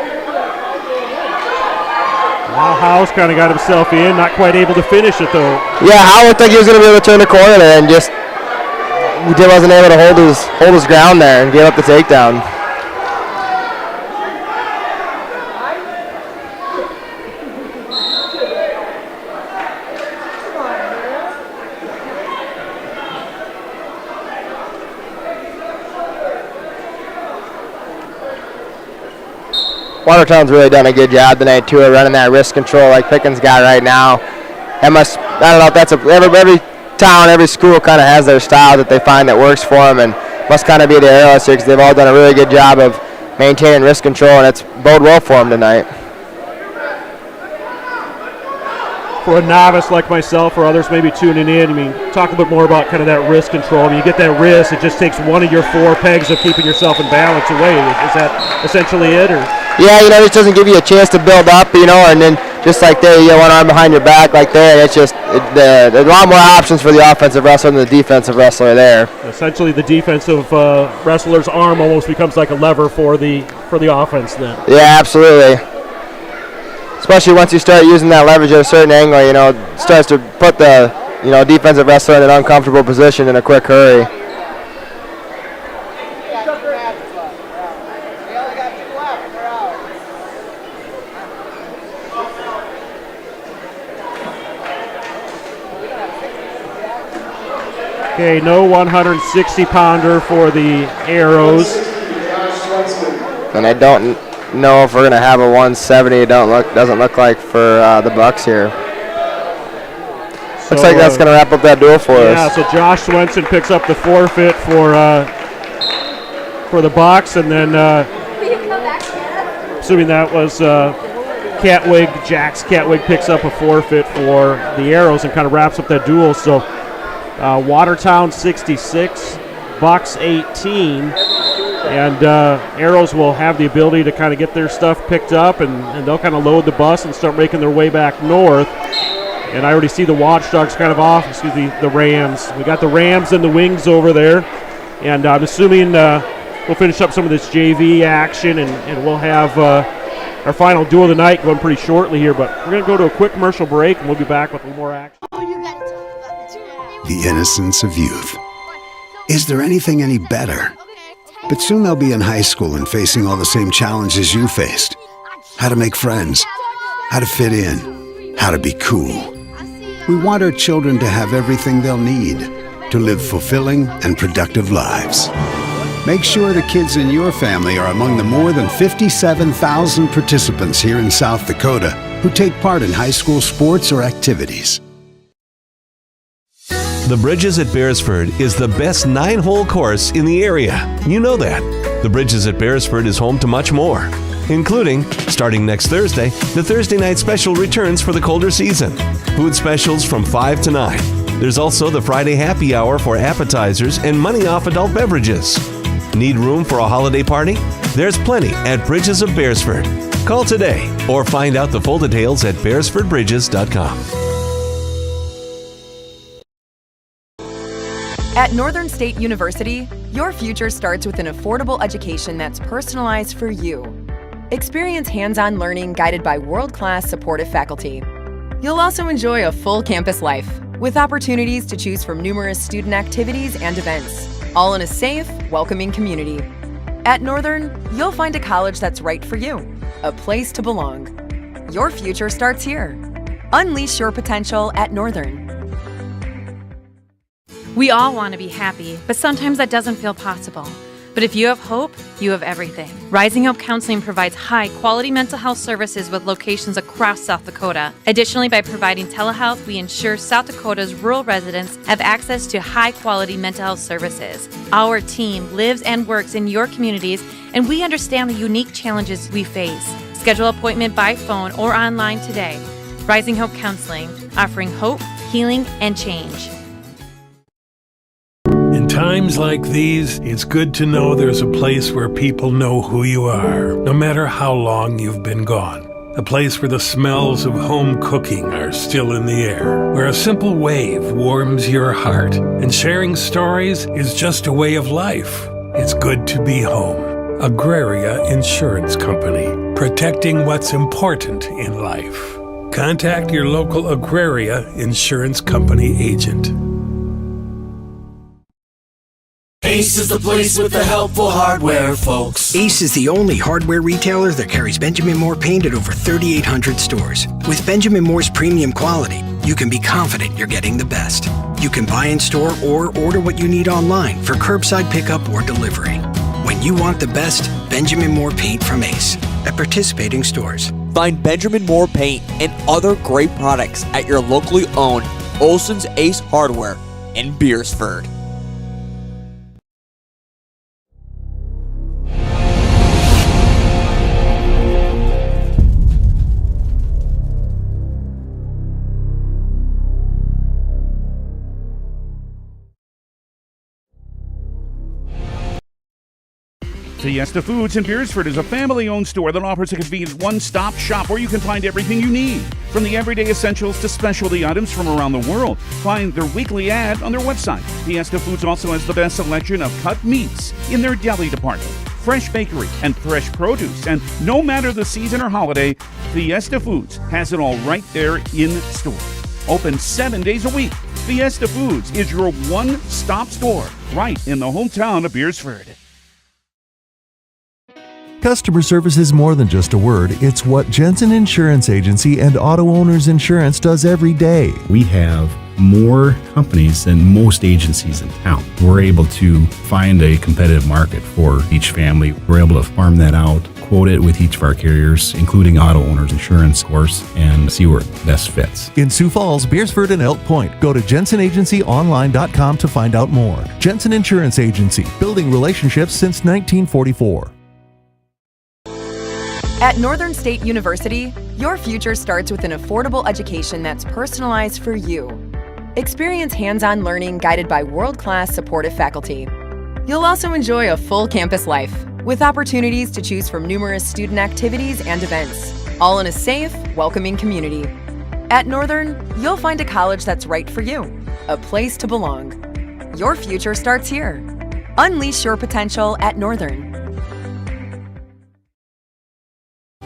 Now Howe's kind of got himself in, not quite able to finish it though. Yeah, Howe looked like he was going to be able to turn the corner there, and just wasn't able to hold his ground there and give up the takedown. Watertown's really done a good job tonight too of running that wrist control like Pickens got right now. I don't know if that's every town, every school kind of has their style that they find that works for them, and must kind of be the Arrows here because they've all done a really good job of maintaining wrist control, and it's bode well for them tonight. For a novice like myself or others maybe tuning in, I mean, talk a bit more about kind of that wrist control. I mean, you get that wrist, it just takes one of your 4 pegs of keeping yourself in balance away. Is that essentially it, or? Yeah, it just doesn't give you a chance to build up, and then just like there, you get one arm behind your back like there, and it's just there's a lot more options for the offensive wrestler than the defensive wrestler there. Essentially, the defensive wrestler's arm almost becomes like a lever for the offense then. Yeah, absolutely. Especially once you start using that leverage at a certain angle, it starts to put the defensive wrestler in an uncomfortable position in a quick hurry. Okay, no 160-pounder for the Arrows. And I don't know if we're going to have a 170. It doesn't look like for the Bucks here. Looks like that's going to wrap up that duel for us. Yeah, so Josh Swenson picks up the forfeit for the Bucks, and then assuming that was Jax Catwig picks up a forfeit for the Arrows and kind of wraps up that duel. So Watertown 66, Bucks 18, and Arrows will have the ability to kind of get their stuff picked up, and they'll kind of load the bus and start making their way back north. And I already see the Watchdogs kind of off, the Rams. We got the Rams and the Wings over there, and I'm assuming we'll finish up some of this JV action, and we'll have our final duel of the night going pretty shortly here, but we're going to go to a quick commercial break, and we'll be back with a little more action. The innocence of youth. Is there anything any better? But soon they'll be in high school and facing all the same challenges you faced. How to make friends, how to fit in, how to be cool. We want our children to have everything they'll need to live fulfilling and productive lives. Make sure the kids in your family are among the more than 57,000 participants here in South Dakota who take part in high school sports or activities. The Bridges at Beresford is the best 9-hole course in the area. You know that. The Bridges at Beresford is home to much more, including, starting next Thursday, the Thursday night special returns for the colder season. Food specials from 5 to 9. There's also the Friday happy hour for appetizers and money off adult beverages. Need room for a holiday party? There's plenty at Bridges of Beresford. Call today or find out the full details at beresfordbridges.com. At Northern State University, your future starts with an affordable education that's personalized for you. Experience hands-on learning guided by world-class supportive faculty. You'll also enjoy a full campus life with opportunities to choose from numerous student activities and events, all in a safe, welcoming community. At Northern, you'll find a college that's right for you, a place to belong. Your future starts here. Unleash your potential at Northern. We all want to be happy, but sometimes that doesn't feel possible. But if you have hope, you have everything. Rising Hope Counseling provides high-quality mental health services with locations across South Dakota. Additionally, by providing telehealth, we ensure South Dakota's rural residents have access to high-quality mental health services. Our team lives and works in your communities, and we understand the unique challenges we face. Schedule an appointment by phone or online today. Rising Hope Counseling, offering hope, healing, and change. In times like these, it's good to know there's a place where people know who you are, no matter how long you've been gone. A place where the smells of home cooking are still in the air, where a simple wave warms your heart, and sharing stories is just a way of life. It's good to be home. Agraria Insurance Company, protecting what's important in life. Contact your local Agraria Insurance Company agent. Ace is the place with the helpful hardware, folks. Ace is the only hardware retailer that carries Benjamin Moore paint at over 3,800 stores. With Benjamin Moore's premium quality, you can be confident you're getting the best. You can buy in store or order what you need online for curbside pickup or delivery. When you want the best, Benjamin Moore paint from Ace at participating stores. Find Benjamin Moore paint and other great products at your locally owned Olson's Ace Hardware in Beresford. Fiesta Foods in Beresford is a family-owned store that offers a convenient one-stop shop where you can find everything you need, from the everyday essentials to specialty items from around the world. Find their weekly ad on their website. Fiesta Foods also has the best selection of cut meats in their deli department, fresh bakery, and fresh produce. And no matter the season or holiday, Fiesta Foods has it all right there in store. Open 7 days a week. Fiesta Foods is your one-stop store right in the hometown of Beresford. Customer service is more than just a word. It's what Jensen Insurance Agency and Auto Owners Insurance does every day. We have more companies than most agencies in town. We're able to find a competitive market for each family. We're able to farm that out, quote it with each of our carriers, including auto owners insurance, of course, and see where it best fits. In Sioux Falls, Beersford, and Elk Point, go to JensonAgencyOnline.com to find out more. Jensen Insurance Agency, building relationships since 1944. At Northern State University, your future starts with an affordable education that's personalized for you. Experience hands-on learning guided by world-class supportive faculty. You'll also enjoy a full campus life with opportunities to choose from numerous student activities and events, all in a safe, welcoming community. At Northern, you'll find a college that's right for you, a place to belong. Your future starts here. Unleash your potential at Northern.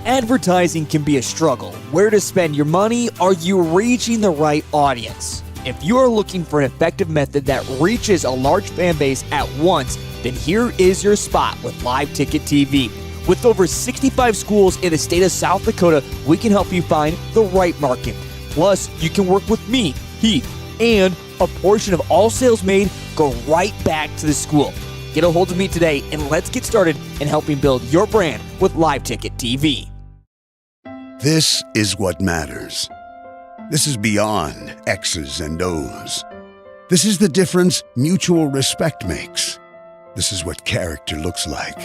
Advertising can be a struggle. Where to spend your money? Are you reaching the right audience? If you're looking for an effective method that reaches a large fan base at once, then here is your spot with Live Ticket TV. With over 65 schools in the state of South Dakota, we can help you find the right market. Plus, you can work with me, Heath, and a portion of all sales made go right back to the school. Get a hold of me today and let's get started in helping build your brand with Live Ticket TV. This is what matters. This is beyond X's and O's. This is the difference mutual respect makes. This is what character looks like.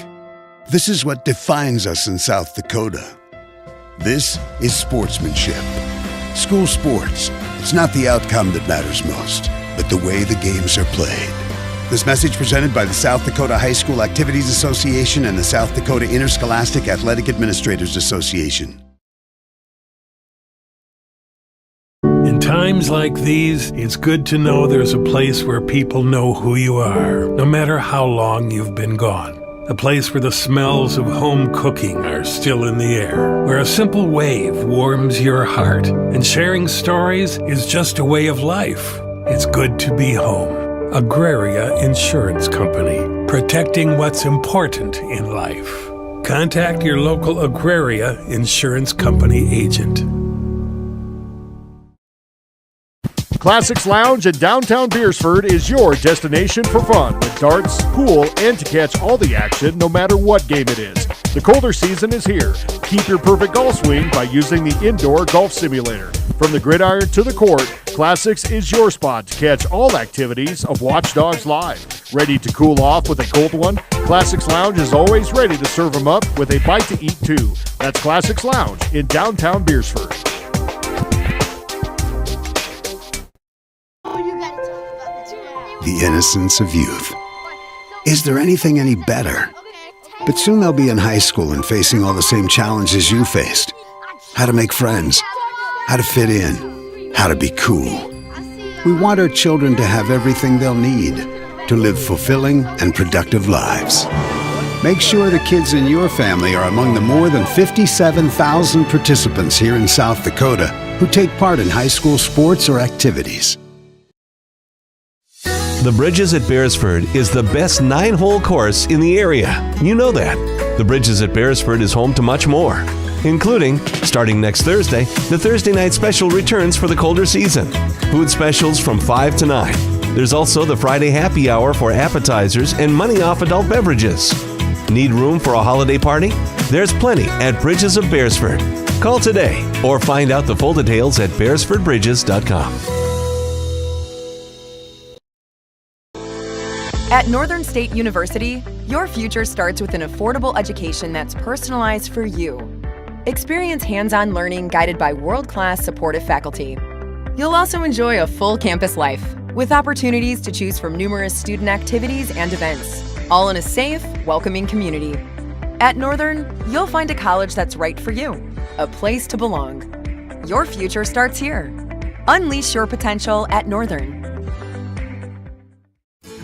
This is what defines us in South Dakota. This is sportsmanship. School sports, it's not the outcome that matters most, but the way the games are played. This message presented by the South Dakota High School Activities Association and the South Dakota Interscholastic Athletic Administrators Association. In times like these, it's good to know there's a place where people know who you are, no matter how long you've been gone. A place where the smells of home cooking are still in the air, where a simple wave warms your heart, and sharing stories is just a way of life. It's good to be home. Agraria Insurance Company, protecting what's important in life. Contact your local Agraria Insurance Company agent. Classics Lounge in downtown Beersford is your destination for fun with darts, pool, and to catch all the action no matter what game it is. The colder season is here. Keep your perfect golf swing by using the indoor golf simulator. From the gridiron to the court, Classics is your spot to catch all activities of Watch Dogs Live. Ready to cool off with a cold one? Classics Lounge is always ready to serve them up with a bite to eat too. That's Classics Lounge in downtown Beersford. The innocence of youth. Is there anything any better? But soon they'll be in high school and facing all the same challenges you faced. How to make friends, how to fit in, how to be cool. We want our children to have everything they'll need to live fulfilling and productive lives. Make sure the kids in your family are among the more than 57,000 participants here in South Dakota who take part in high school sports or activities. The Bridges at Beresford is the best 9-hole course in the area. You know that. The Bridges at Beresford is home to much more, including, starting next Thursday, the Thursday night special returns for the colder season. Food specials from 5 to 9. There's also the Friday happy hour for appetizers and money off adult beverages. Need room for a holiday party? There's plenty at Bridges of Beresford. Call today or find out the full details at beresfordbridges.com. At Northern State University, your future starts with an affordable education that's personalized for you. Experience hands-on learning guided by world-class supportive faculty. You'll also enjoy a full campus life with opportunities to choose from numerous student activities and events, all in a safe, welcoming community. At Northern, you'll find a college that's right for you, a place to belong. Your future starts here. Unleash your potential at Northern.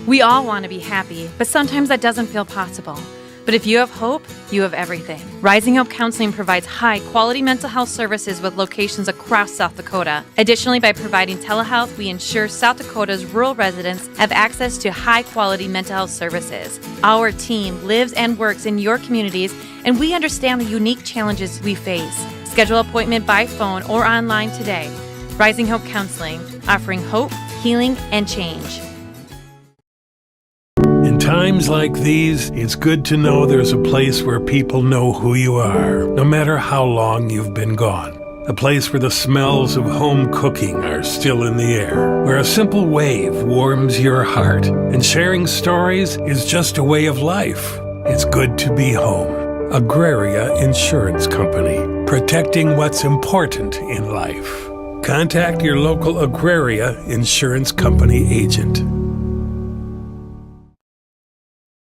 We all want to be happy, but sometimes that doesn't feel possible. But if you have hope, you have everything. Rising Hope Counseling provides high-quality mental health services with locations across South Dakota. Additionally, by providing telehealth, we ensure South Dakota's rural residents have access to high-quality mental health services. Our team lives and works in your communities, and we understand the unique challenges we face. Schedule an appointment by phone or online today. Rising Hope Counseling, offering hope, healing, and change. In times like these, it's good to know there's a place where people know who you are, no matter how long you've been gone. A place where the smells of home cooking are still in the air, where a simple wave warms your heart, and sharing stories is just a way of life. It's good to be home. Agraria Insurance Company, protecting what's important in life. Contact your local Agraria Insurance Company agent.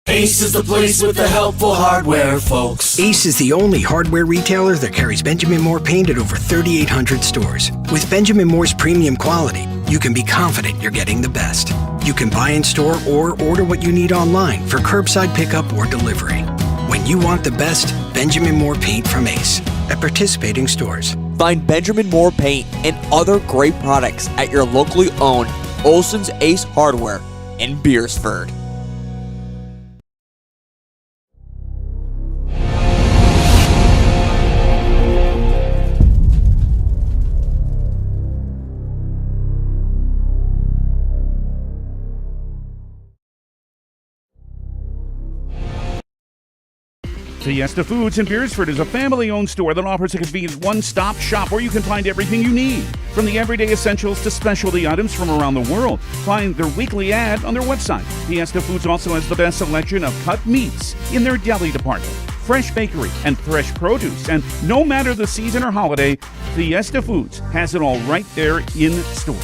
Ace is the place with the helpful hardware, folks. Ace is the only hardware retailer that carries Benjamin Moore paint at over 3,800 stores. With Benjamin Moore's premium quality, you can be confident you're getting the best. You can buy in store or order what you need online for curbside pickup or delivery. When you want the best, Benjamin Moore paint from Ace at participating stores. Find Benjamin Moore paint and other great products at your locally owned Olson's Ace Hardware in Beersford. Fiesta Foods in Beersford is a family-owned store that offers a convenient one-stop shop where you can find everything you need. From the everyday essentials to specialty items from around the world. Find their weekly ad on their website. Fiesta Foods also has the best selection of cut meats in their deli department, fresh bakery, and fresh produce. And no matter the season or holiday, Fiesta Foods has it all right there in store.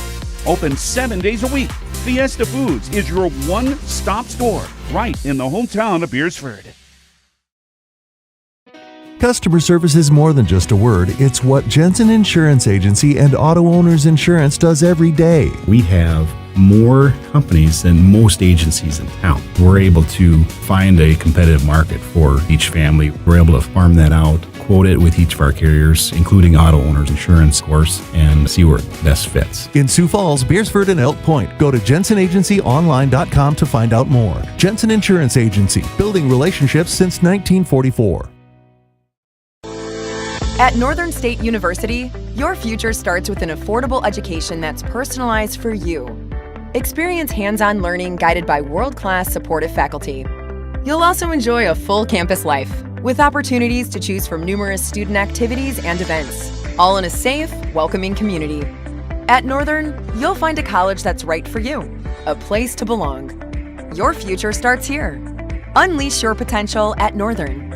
Open 7 days a week. Fiesta Foods is your one-stop store right in the hometown of Beersford. Customer service is more than just a word. It's what Jensen Insurance Agency and Auto Owners Insurance does every day. We have more companies than most agencies in town. We're able to find a competitive market for each family. We're able to farm that out, quote it with each of our carriers, including Auto Owners Insurance, of course, and see where it best fits. In Sioux Falls, Beersford, and Elk Point, go to jensenagencyonline.com to find out more. Jensen Insurance Agency, building relationships since 1944. At Northern State University, your future starts with an affordable education that's personalized for you. Experience hands-on learning guided by world-class supportive faculty. You'll also enjoy a full campus life with opportunities to choose from numerous student activities and events, all in a safe, welcoming community. At Northern, you'll find a college that's right for you, a place to belong. Your future starts here. Unleash your potential at Northern.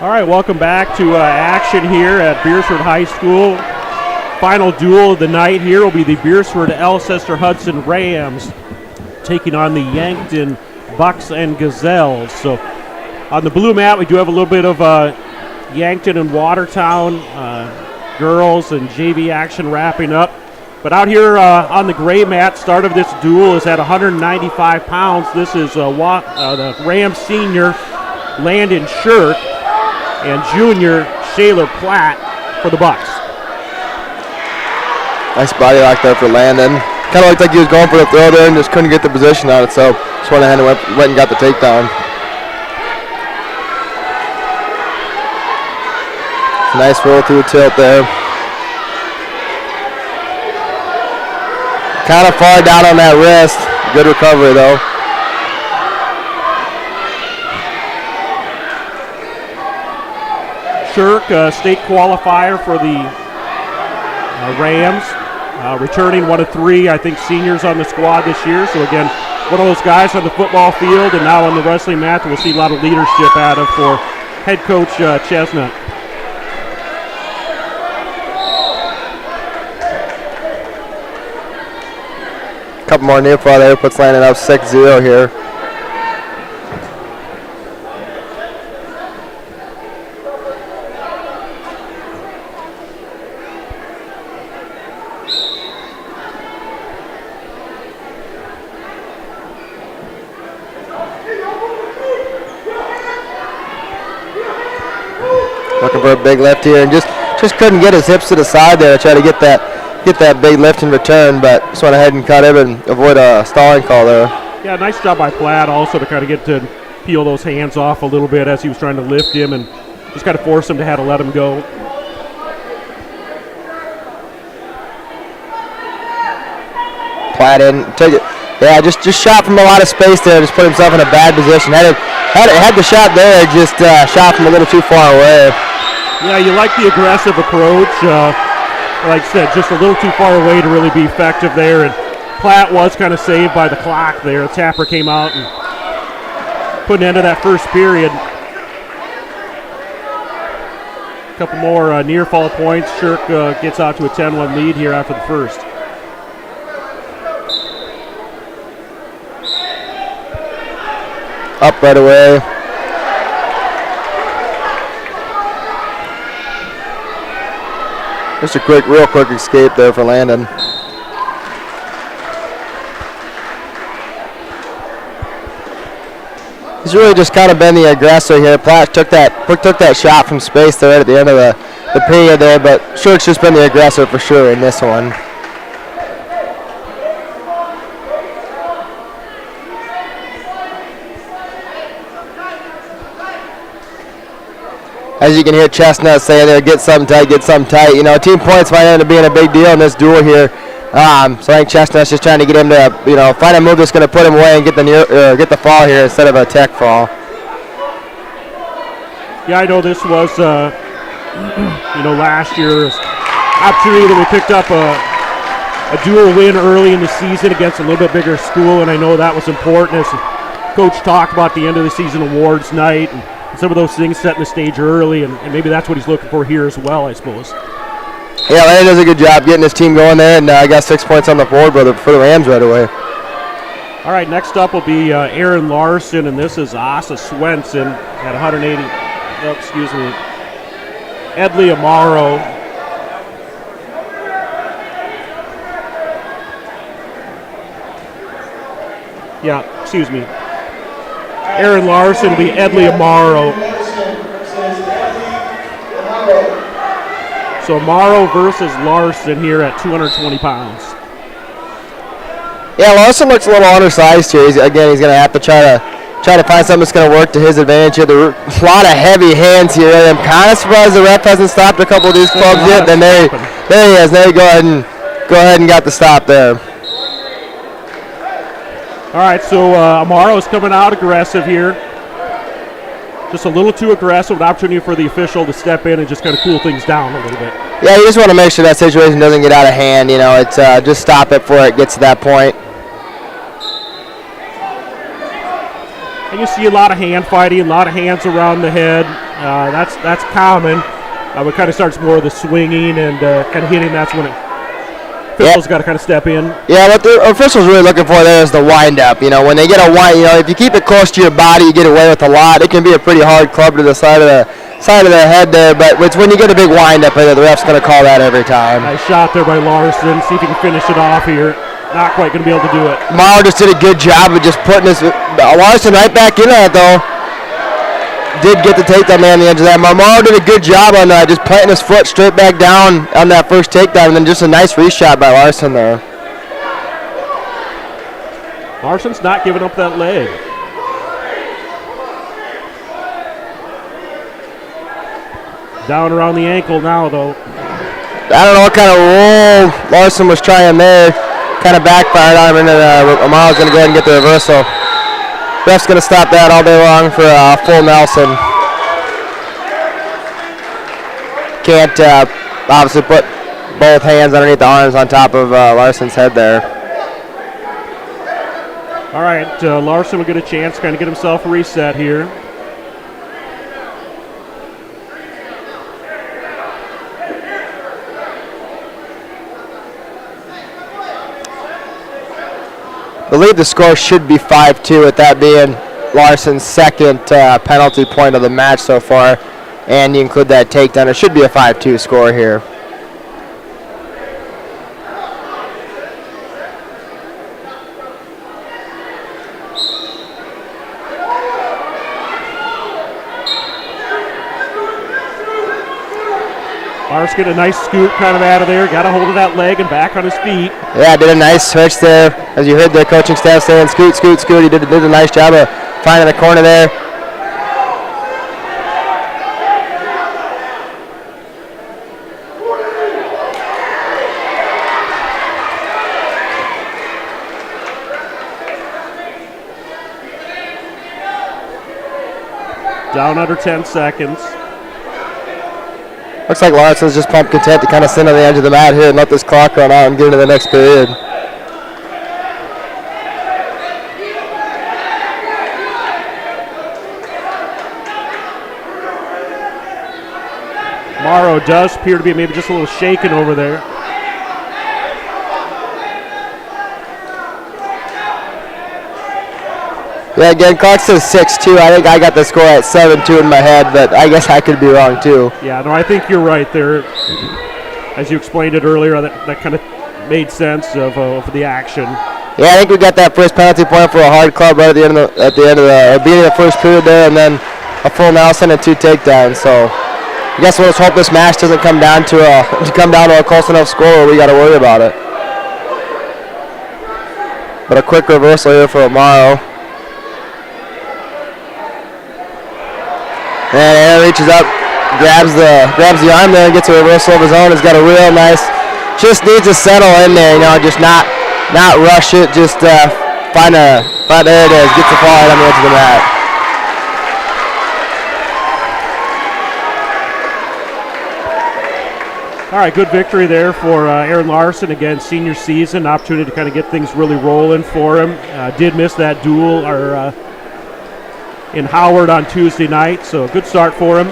All right, welcome back to action here at Beersford High School. Final duel of the night here will be the Beersford Alcester Hudson Rams taking on the Yankton Bucks and Gazelles. So on the blue mat, we do have a little bit of Yankton and Watertown girls and JV action wrapping up. But out here on the gray mat, start of this duel is at 195 pounds. This is the Rams senior Landon Shirk and junior Shaler Platt for the Bucks. Nice body lock there for Landon. Kind of looked like he was going for the throw there and just couldn't get the position on it, so just went ahead and went and got the takedown. Nice roll through tilt there. Kind of far down on that wrist. Good recovery though. Shirk, state qualifier for the Rams, returning one of three, I think, seniors on the squad this year. So again, one of those guys on the football field and now on the wrestling mat we'll see a lot of leadership out of for head coach Chestnut. Couple more near fall there, puts Landon up 6-0 here. Looking for a big lift here and just couldn't get his hips to the side there to try to get that big lift in return, but just went ahead and cut it and avoid a stalling call there. Yeah, nice job by Platt also to kind of get to peel those hands off a little bit as he was trying to lift him and just kind of force him to have to let him go. Platt in, took it. Yeah, just shot from a lot of space there. Just put himself in a bad position. Had the shot there, just shot from a little too far away. Yeah, you like the aggressive approach. Like I said, just a little too far away to really be effective there. And Platt was kind of saved by the clock there. Tapper came out and put an end to that first period. A couple more near fall points. Shirk gets out to a 10-1 lead here after the first. Up right away. Just a real quick escape there for Landon. He's really just kind of been the aggressor here. Platt took that shot from space there at the end of the period there, but Shirk's just been the aggressor for sure in this one. As you can hear Chestnut saying there, get something tight. You know, team points might end up being a big deal in this duel here. So I think Chestnut's just trying to get him to, you know, find a move that's going to put him away and get the fall here instead of a tech fall. Yeah, I know this was, last year's opportunity that we picked up a dual win early in the season against a little bit bigger school, and I know that was important as Coach talked about the end of the season awards night and some of those things setting the stage early, and maybe that's what he's looking for here as well, I suppose. Yeah, Landon does a good job getting his team going there, and got 6 points on the board for the Rams right away. All right, next up will be Aaron Larson, and this is Asa Swenson at 180. Oh, excuse me. Edley Amaro. Yeah, excuse me. Aaron Larson will be Edley Amaro. So Amaro versus Larson here at 220 pounds. Yeah, Larson looks a little undersized here. He's going to have to try to find something that's going to work to his advantage here. There are a lot of heavy hands here. I'm kind of surprised the ref hasn't stopped a couple of these clubs yet. Then there he is. There you go ahead and got the stop there. All right, so Amaro's coming out aggressive here. Just a little too aggressive, an opportunity for the official to step in and just kind of cool things down a little bit. Yeah, you just want to make sure that situation doesn't get out of hand. You know, it's just stop it before it gets to that point. And you see a lot of hand fighting, a lot of hands around the head. That's common. It kind of starts more of the swinging and kind of hitting. That's when officials got to kind of step in. Yeah, what the officials really looking for there is the wind up. You know, when they get a wind, you know, if you keep it close to your body, you get away with a lot. It can be a pretty hard club to the side of the head there, but it's when you get a big wind up, the ref's going to call that every time. Nice shot there by Larson. See if he can finish it off here. Not quite going to be able to do it. Morrow just did a good job of just putting his Larson right back in that though. Did get the takedown man on the edge of that. Morrow did a good job on just planting his foot straight back down on that first takedown, and then just a nice reshot by Larson there. Larson's not giving up that leg. Down around the ankle now, though. I don't know what kind of roll Larson was trying there. Kind of backfired on him, and then Amaro's going to go ahead and get the reversal. Ref's going to stop that all day long for full Nelson. Can't obviously put both hands underneath the arms on top of Larson's head there. All right, Larson will get a chance to kind of get himself reset here. I believe the score should be 5-2, with that being Larson's second penalty point of the match so far. And you include that takedown, it should be a 5-2 score here. Lars get a nice scoop kind of out of there. Got a hold of that leg and back on his feet. Yeah, did a nice switch there. As you heard the coaching staff saying, scoot, scoot, scoot. He did a nice job of finding the corner there. Down under 10 seconds. Looks like Larson's just pumped content to kind of sit on the edge of the mat here and let this clock run out and get into the next period. Morrow does appear to be maybe just a little shaken over there. Yeah, again, clock says 6-2. I think I got the score at 7-2 in my head, but I guess I could be wrong too. Yeah, no, I think you're right there. As you explained it earlier, that kind of made sense of the action. Yeah, I think we got that first penalty point for a hard club right at the end of the beginning of the first period there, and then a full Nelson and 2 takedowns. So I guess we'll just hope this match doesn't come down to a close enough score where we got to worry about it. But a quick reversal here for Amaro. And Aaron reaches up, grabs the arm there and gets a reversal of his own. He's got a real nice, just needs to settle in there, just not rush it, just find there it is, gets the ball right on the edge of the mat. All right, good victory there for Aaron Larson. Again, senior season, opportunity to kind of get things really rolling for him. Did miss that duel in Howard on Tuesday night, so good start for him.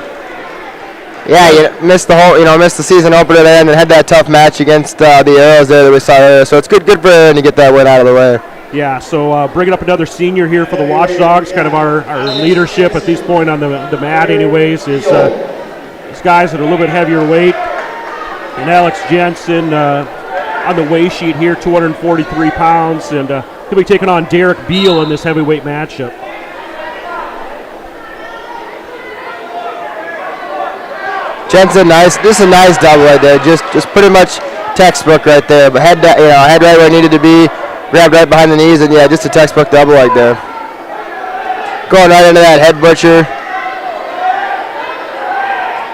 Yeah, you missed the season opener there, and then had that tough match against the Arrows there that we saw earlier. So it's good for Aaron to get that win out of the way. Yeah, so bringing up another senior here for the Watchdogs, kind of our leadership at this point on the mat anyways, is these guys at a little bit heavier weight. And Alex Jensen on the weigh sheet here, 243 pounds, and he'll be taking on Derek Beal in this heavyweight matchup. Jensen, just a nice double right there, just pretty much textbook right there. But head right where it needed to be, grabbed right behind the knees, and yeah, just a textbook double right there. Going right into that head butcher.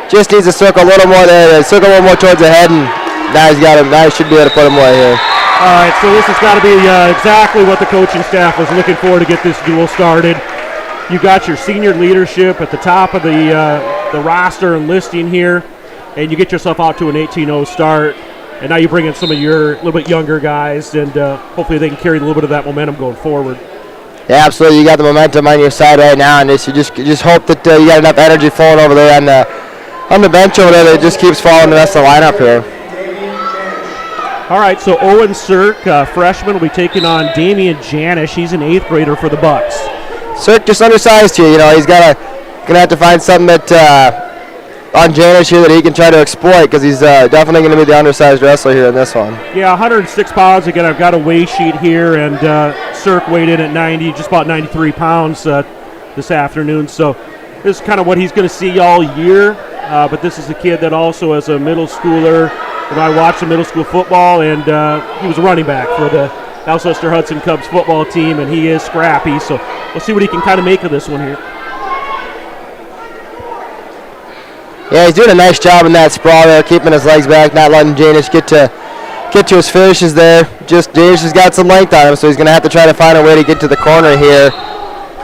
Just needs to circle a little more there, circle a little more towards the head, and now he's got him. Now he should be able to put him away here. All right, so this has got to be exactly what the coaching staff was looking for to get this duel started. You got your senior leadership at the top of the roster and listing here, and you get yourself out to an 18-0 start, and now you bring in some of your little bit younger guys, and hopefully they can carry a little bit of that momentum going forward. Yeah, absolutely. You got the momentum on your side right now, and you just hope that you got enough energy flowing over there on the bench over there that it just keeps following the rest of the lineup here. All right, so Owen Sirk, freshman, will be taking on Damian Janish. He's an 8th grader for the Bucks. Sirk just undersized here. He's gonna have to find something that on Janish here that he can try to exploit, because he's definitely going to be the undersized wrestler here in this one. Yeah, 106 pounds. Again, I've got a weigh sheet here, and Sirk weighed in at just about 93 pounds this afternoon. So this is kind of what he's going to see all year. But this is a kid that also, as a middle schooler, I watched some middle school football, and he was a running back for the Alcester Hudson Cubs football team, and he is scrappy. So we'll see what he can kind of make of this one here. Yeah, he's doing a nice job in that sprawl there, keeping his legs back, not letting Janish get to his finishes there. Just Janish has got some length on him, so he's going to have to try to find a way to get to the corner here.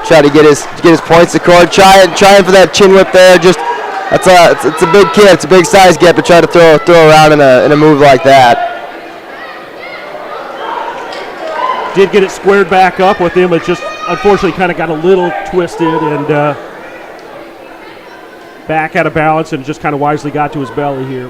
Try to get his points to cord. Trying for that chin whip there. Just it's a big kid. It's a big size gap to try to throw around in a move like that. Did get it squared back up with him. It just unfortunately kind of got a little twisted and back out of balance, and just kind of wisely got to his belly here.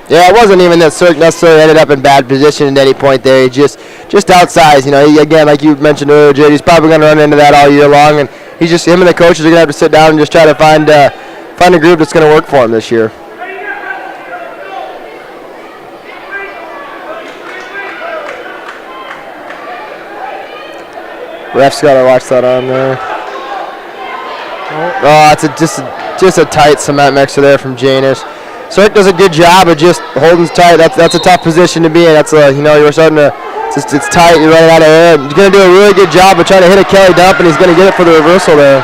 Yeah, it wasn't even that Sirk necessarily ended up in bad position at any point there. He just outsized. Again, like you mentioned earlier, Jade, he's probably going to run into that all year long, and him and the coaches are going to have to sit down and just try to find a group that's going to work for him this year. Ref's got to watch that on there. Oh, it's just a tight cement mixer there from Janish. Cirque does a good job of just holding tight. That's a tough position to be in. That's you're starting to, it's tight. You're running out of air. He's going to do a really good job of trying to hit a Kelly dump, and he's going to get it for the reversal there.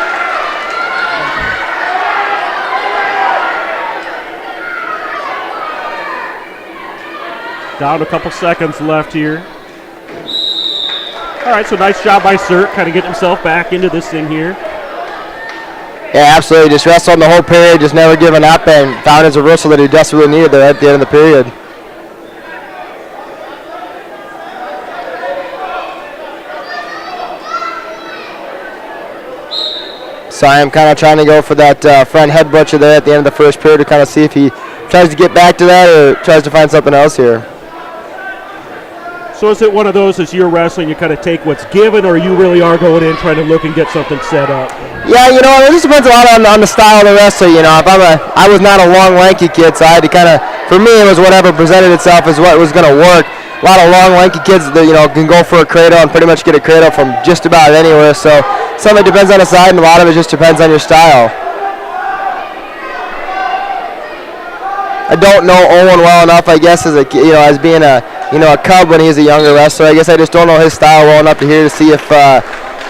Down a couple seconds left here. All right, so nice job by Cirque, kind of getting himself back into this thing here. Yeah, absolutely. Just wrestled the whole period, just never giving up, and found his reversal that he desperately needed there at the end of the period. So I am kind of trying to go for that front head butcher there at the end of the first period to kind of see if he tries to get back to that or tries to find something else here. So is it one of those, as you're wrestling, you kind of take what's given, or you really are going in trying to look and get something set up? Yeah, it just depends a lot on the style of the wrestler. If I was not a long, lanky kid, so I had to kind of, for me, it was whatever presented itself as what was going to work. A lot of long, lanky kids that can go for a cradle and pretty much get a cradle from just about anywhere. So some of it depends on the side, and a lot of it just depends on your style. I don't know Owen well enough, I guess, as being a cub when he's a younger wrestler. I guess I just don't know his style well enough to see if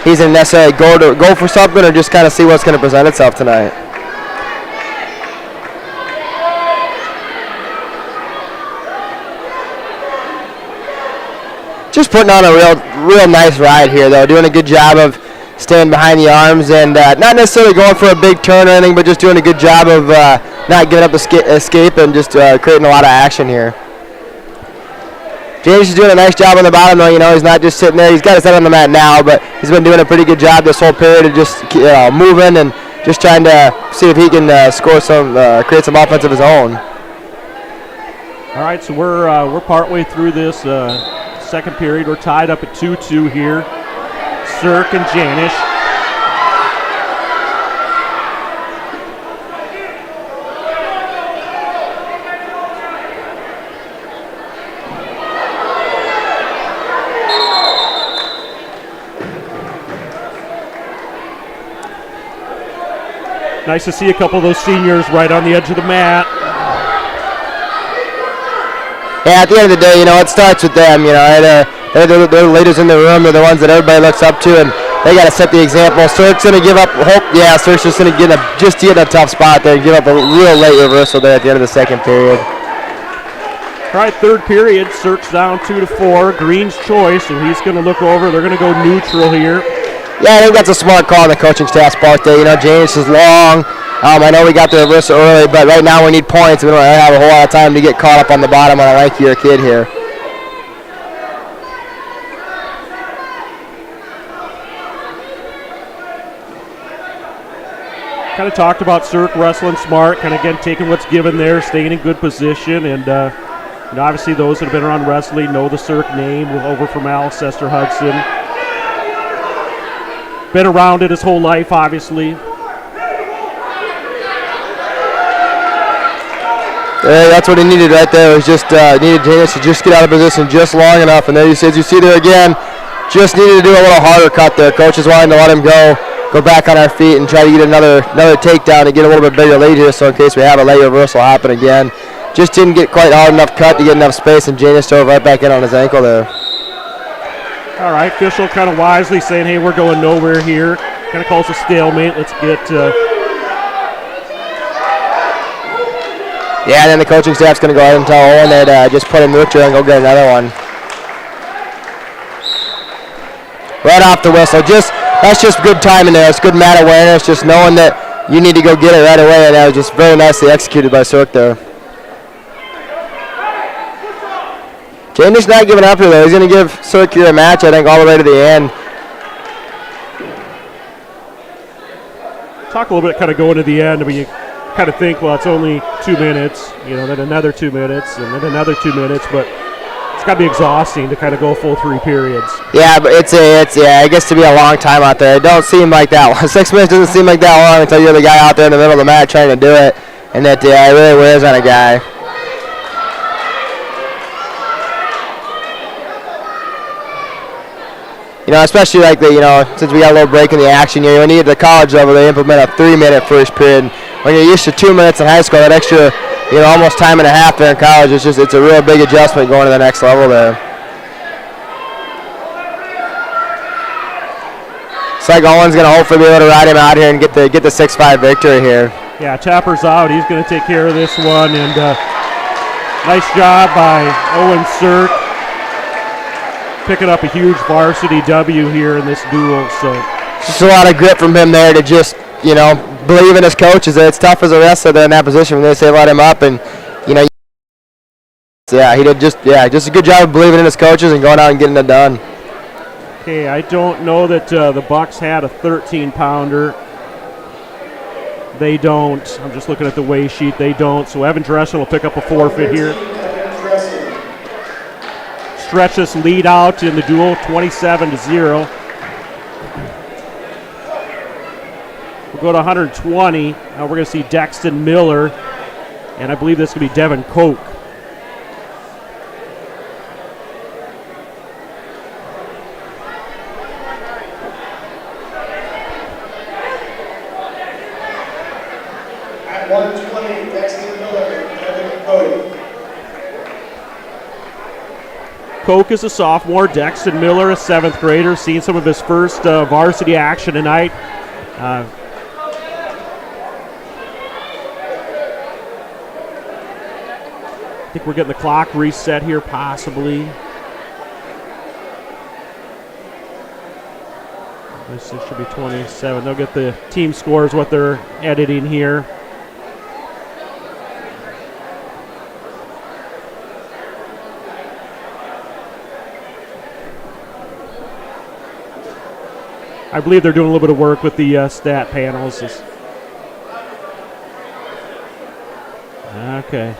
he's going to necessarily go for something or just kind of see what's going to present itself tonight. Just putting on a real nice ride here, though. Doing a good job of staying behind the arms and not necessarily going for a big turn or anything, but just doing a good job of not giving up escape and just creating a lot of action here. James is doing a nice job on the bottom, though. He's not just sitting there. He's got his head on the mat now, but he's been doing a pretty good job this whole period of just moving and just trying to see if he can create some offense of his own. All right, so we're partway through this second period. We're tied up at 2-2 here. Cirque and Janish. Nice to see a couple of those seniors right on the edge of the mat. Yeah, at the end of the day, it starts with them. They're the leaders in the room. They're the ones that everybody looks up to, and they got to set the example. Cirque's going to give up hope. Yeah, Cirque's just going to get a tough spot there and give up a real late reversal there at the end of the second period. All right, third period. Cirque's down 2-4. Green's choice, and he's going to look over. They're going to go neutral here. Yeah, I think that's a smart call on the coaching staff's part there. James is long. I know we got the reversal early, but right now we need points. We don't have a whole lot of time to get caught up on the bottom on a lankier kid here. Kind of talked about Cirque wrestling smart, kind of, again, taking what's given there, staying in good position, and obviously those that have been around wrestling know the Cirque name, over from Alcester Hudson. Been around it his whole life, obviously. Yeah, that's what he needed right there. It was just needed Janice to just get out of position just long enough, and there you see there again, just needed to do a little harder cut there. Coach is wanting to let him go back on our feet and try to get another takedown and get a little bit bigger lead here, so in case we have a late reversal happen again. Just didn't get quite hard enough cut to get enough space, and Janice drove right back in on his ankle there. All right, official kind of wisely saying, hey, we're going nowhere here. Kind of calls a stalemate. Let's get... Yeah, and then the coaching staff's going to go ahead and tell Owen that just put in neutral and go get another one. Right off the whistle. That's just good timing there. It's good mat awareness, just knowing that you need to go get it right away, and that was just very nicely executed by Cirque there. Janish not giving up here, though. He's going to give Cirque here a match, I think, all the way to the end. Talk a little bit kind of going to the end. I mean, you kind of think, well, it's only 2 minutes, then another 2 minutes, and then another 2 minutes, but it's got to be exhausting to kind of go full 3 periods. Yeah, but it gets to be a long time out there. It don't seem like that long. 6 minutes doesn't seem like that long until you're the guy out there in the middle of the mat trying to do it, and that it really wears on a guy. especially like since we got a little break in the action, when you get to the college level, they implement a 3-minute first period. When you're used to 2 minutes in high school, that extra, almost time and a half there in college, it's a real big adjustment going to the next level there. It's like Owen's going to hopefully be able to ride him out here and get the 6-5 victory here. Yeah, Tapper's out. He's going to take care of this one, and nice job by Owen Sirk, picking up a huge varsity W here in this duel. So just a lot of grit from him there to just, believe in his coaches. It's tough as a wrestler they're in that position when they say let him up, and he did just a good job of believing in his coaches and going out and getting it done. Okay, I don't know that the Bucks had a 13-pounder. They don't. I'm just looking at the weigh sheet. They don't. So Evan Dressen will pick up a forfeit here. Stretch this lead out in the duel, 27-0. We'll go to 120. Now we're going to see Dexton Miller, and I believe this could be Devin Koch. At 120, Dexton Miller, Devin Koch. Koch is a sophomore. Dexton Miller, a 7th grader, seeing some of his first varsity action tonight. I think we're getting the clock reset here, possibly. This should be 27. They'll get the team scores, what they're editing here. I believe they're doing a little bit of work with the stat panels. Okay.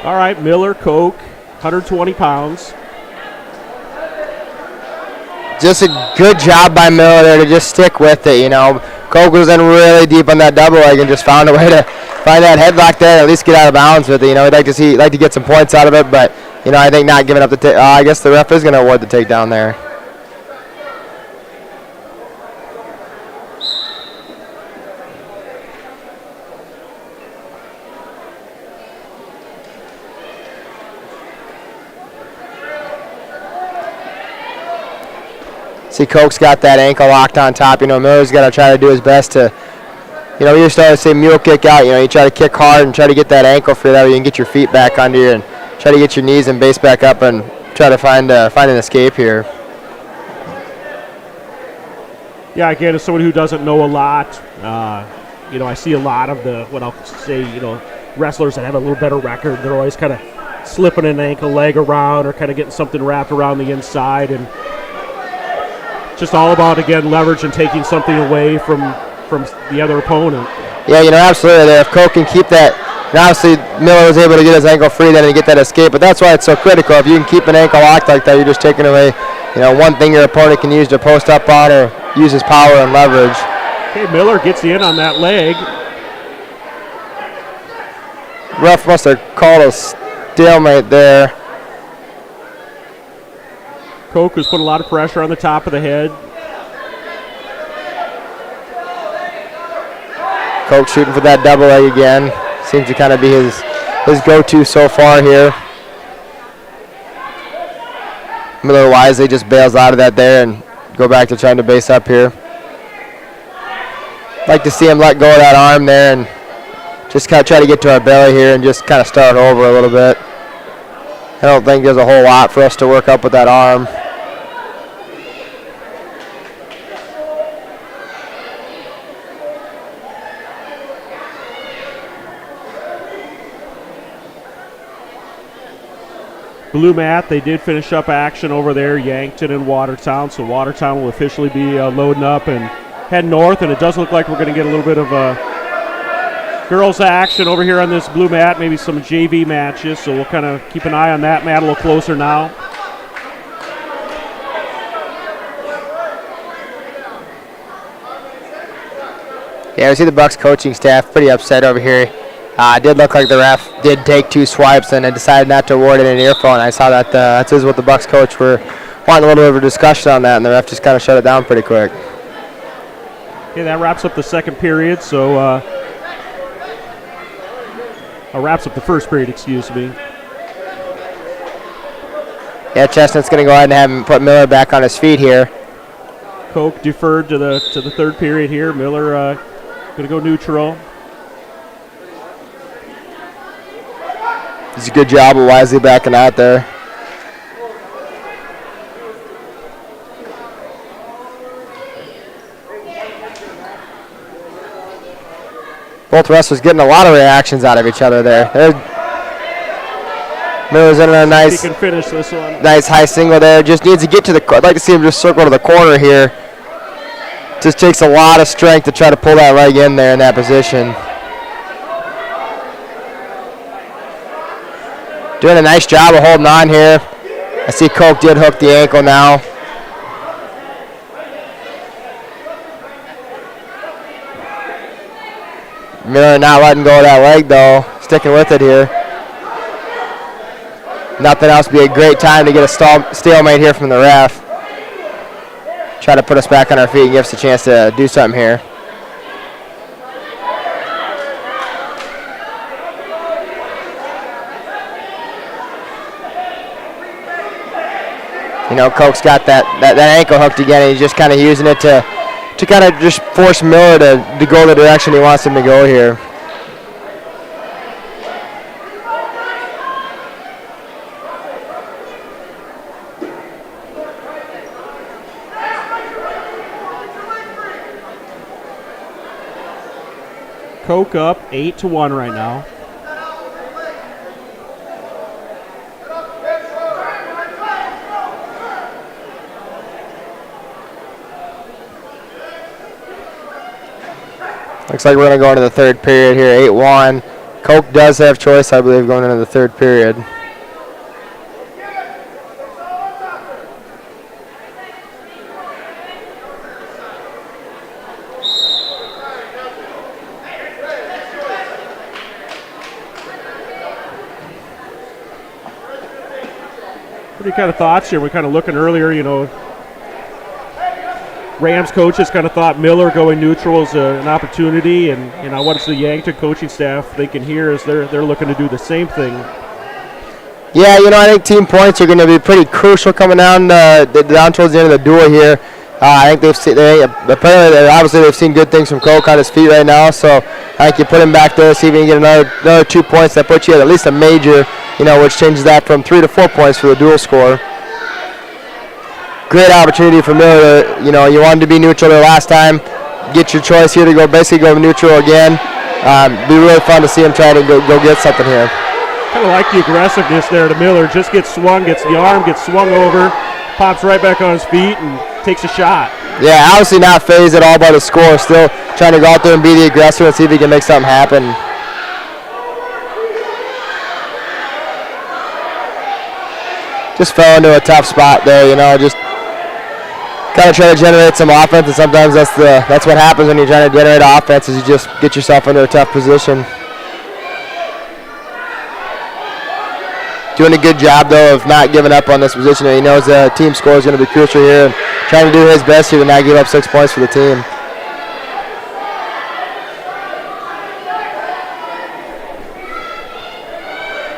All right, Miller, Koch, 120 pounds. Just a good job by Miller there to just stick with it, Koch was in really deep on that double leg and just found a way to find that headlock there and at least get out of bounds with it. We'd like to get some points out of it, but, I think not giving up the I guess the ref is going to award the takedown there. See, Koch's got that ankle locked on top. Miller's got to try to do his best to, we used to say mule kick out. You try to kick hard and try to get that ankle free. That way you can get your feet back under you and try to get your knees and base back up and try to find an escape here. Yeah, again, as someone who doesn't know a lot, I see a lot of what I'll say, wrestlers that have a little better record. They're always kind of slipping an ankle leg around or kind of getting something wrapped around the inside, and just all about, again, leverage and taking something away from the other opponent. Yeah, absolutely there. If Koch can keep that, and obviously Miller was able to get his ankle free then and get that escape, but that's why it's so critical. If you can keep an ankle locked like that, you're just taking away, one thing your opponent can use to post up on or use his power and leverage. Okay, Miller gets in on that leg. Ref must have called a stalemate there. Koch has put a lot of pressure on the top of the head. Koch shooting for that double leg again. Seems to kind of be his go-to so far here. Miller wisely just bails out of that there and go back to trying to base up here. Like to see him let go of that arm there and just kind of try to get to our belly here and just kind of start over a little bit. I don't think there's a whole lot for us to work up with that arm. Blue mat, they did finish up action over there, Yankton and Watertown, so Watertown will officially be loading up and head north, and it does look like we're going to get a little bit of girls action over here on this blue mat, maybe some JV matches, so we'll kind of keep an eye on that mat a little closer now. Yeah, we see the Bucks coaching staff pretty upset over here. It did look like the ref did take 2 swipes and then decided not to award it an earphone. I saw that that's what the Bucks coach were wanting a little bit of a discussion on that, and the ref just kind of shut it down pretty quick. Okay, that wraps up the second period. So, wraps up the first period, excuse me. Yeah, Chestnut's going to go ahead and have him put Miller back on his feet here. Koch deferred to the third period here. Miller going to go neutral. It's a good job of Wisely backing out there. Both wrestlers getting a lot of reactions out of each other there. Miller's in a nice, he can finish this one. Nice high single there. Just needs to get to the. I'd like to see him just circle to the corner here. Just takes a lot of strength to try to pull that leg in there in that position. Doing a nice job of holding on here. I see Koch did hook the ankle now. Miller not letting go of that leg though, sticking with it here. Nothing else would be a great time to get a stalemate here from the ref. Try to put us back on our feet and give us a chance to do something here. You know, Koch's got that ankle hooked again, and he's just kind of using it to kind of just force Miller to go the direction he wants him to go here. Koch up 8-1 right now. Looks like we're going to go into the third period here, 8-1. Koch does have choice, I believe, going into the third period. What are your kind of thoughts here? We're kind of looking earlier, you know, Rams coaches kind of thought Miller going neutral is an opportunity, and you know, what's the Yankton coaching staff thinking here is they're looking to do the same thing. Yeah, you know, I think team points are going to be pretty crucial coming down down towards the end of the duel here. I think obviously they've seen good things from Koch on his feet right now, so I think you put him back there, see if you can get another 2 points. That puts you at least a major, you know, which changes that from 3 to 4 points for the dual score. Great opportunity for Miller to, you know, you wanted to be neutral there last time. Get your choice here to go neutral again. Be really fun to see him try to go get something here. Kind of like the aggressiveness there to Miller. Just gets swung, gets the arm, gets swung over, pops right back on his feet and takes a shot. Yeah, obviously not phased at all by the score. Still trying to go out there and be the aggressor and see if he can make something happen. Just fell into a tough spot there, you know, just kind of try to generate some offense, and sometimes that's what happens when you're trying to generate offense, is you just get yourself into a tough position. Doing a good job, though, of not giving up on this position. He knows the team score is going to be crucial here, and trying to do his best here to not give up 6 points for the team.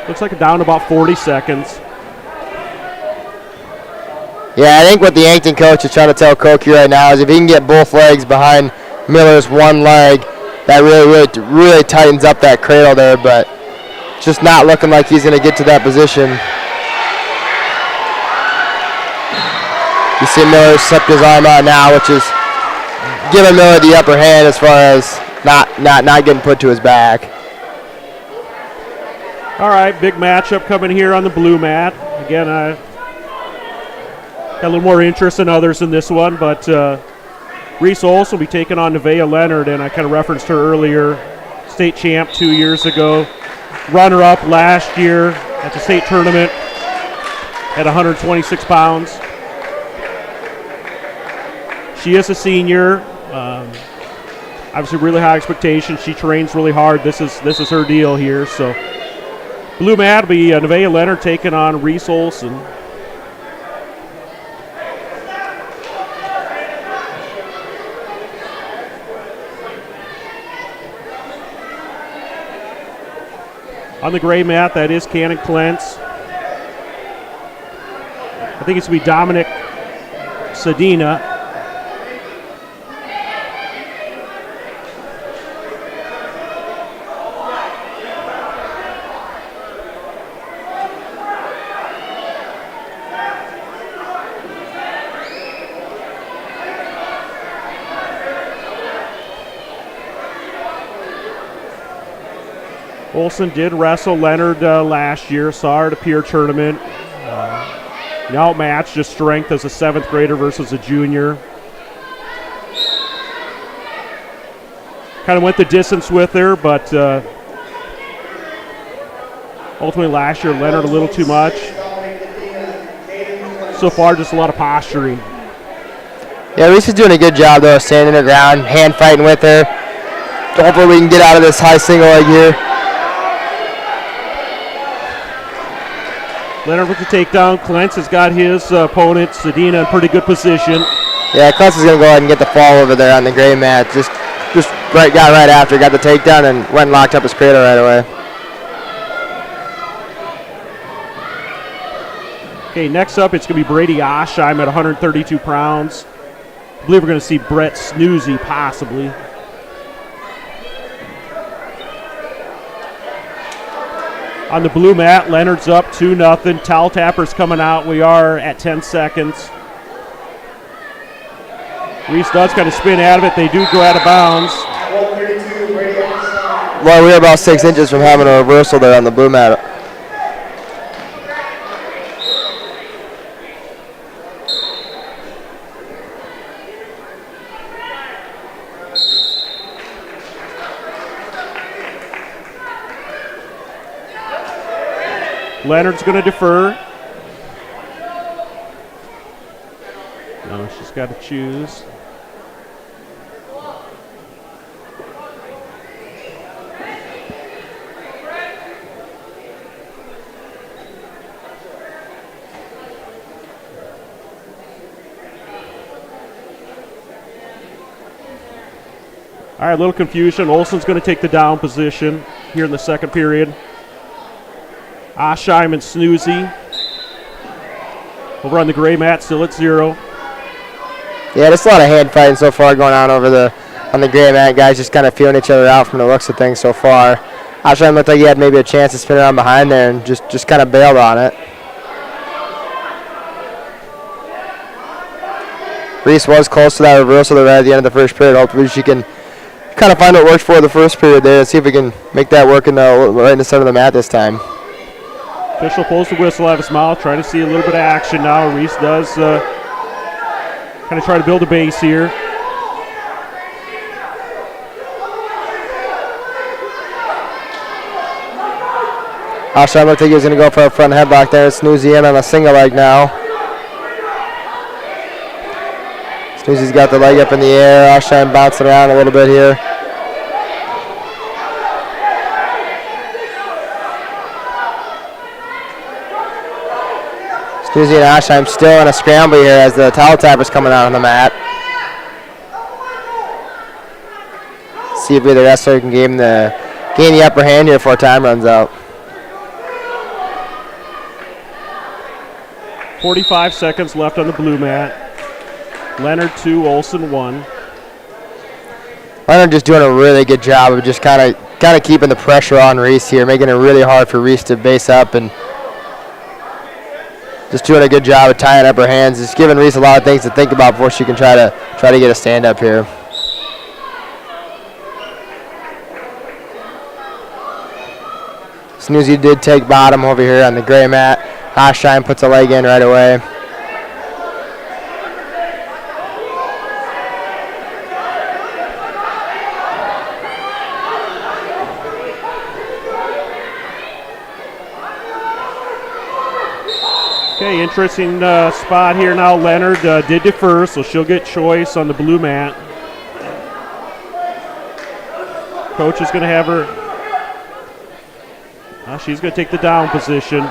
Looks like down about 40 seconds. Yeah, I think what the Yankton coach is trying to tell Koch right now is if he can get both legs behind Miller's one leg, that really tightens up that cradle there, but just not looking like he's going to get to that position. You see Miller slipped his arm out now, which is giving Miller the upper hand as far as not getting put to his back. All right, big matchup coming here on the blue mat. Again, got a little more interest than others in this one, but Reese Olson will be taking on Nevaeh Leonard, and I kind of referenced her earlier, state champ 2 years ago, runner-up last year at the state tournament at 126 pounds. She is a senior. Obviously, really high expectations. She trains really hard. This is her deal here. So, blue mat will be Nevaeh Leonard taking on Reese Olson. On the gray mat, that is Cannon Clentz. I think it's going to be Dominic Sedina. Olson did wrestle Leonard last year, saw her at a peer tournament. Outmatched, just strength as a 7th grader versus a junior. Kind of went the distance with her, but ultimately last year Leonard a little too much. So far, just a lot of posturing. Yeah, Reese is doing a good job though, standing her ground, hand fighting with her. Hopefully we can get out of this high single leg here. Leonard with the takedown. Clentz has got his opponent, Sedina, in pretty good position. Yeah, Clentz is going to go ahead and get the fall over there on the gray mat. Just got right after, got the takedown, and went and locked up his cradle right away. Okay, next up it's going to be Brady Oshheim at 132 pounds. I believe we're going to see Brett Snoozy possibly. On the blue mat, Leonard's up 2-0. Towel tapper's coming out. We are at 10 seconds. Reese does kind of spin out of it. They do go out of bounds. Well, we're about 6 inches from having a reversal there on the blue mat. Leonard's going to defer. No, she's got to choose. All right, a little confusion. Olson's going to take the down position here in the second period. Oshheim and Snoozy over on the gray mat, still at 0. Yeah, there's a lot of hand fighting so far going on on the gray mat. Guys just kind of feeling each other out from the looks of things so far. Oshheim looked like he had maybe a chance to spin around behind there and just kind of bailed on it. Reese was close to that reversal right at the end of the first period. Hopefully she can kind of find what worked for the first period there and see if we can make that work right in the center of the mat this time. Official pulls the whistle out of his mouth, trying to see a little bit of action now. Reese does kind of try to build a base here. Oshheim looked like he was going to go for a front headlock there. Snoozy in on a single leg now. Snoozy's got the leg up in the air. Oshheim bouncing around a little bit here. Snoozy and Oshheim still in a scramble here as the towel tapper's coming out on the mat. See if either wrestler can gain the upper hand here before time runs out. 45 seconds left on the blue mat. Leonard 2, Olson 1. Leonard just doing a really good job of just kind of keeping the pressure on Reese here, making it really hard for Reese to base up and just doing a good job of tying up her hands. Just giving Reese a lot of things to think about before she can try to get a stand up here. Snoozy did take bottom over here on the gray mat. Oshheim puts a leg in right away. Okay, interesting spot here now. Leonard did defer, so she'll get choice on the blue mat. Coach is going to have her. She's going to take the down position.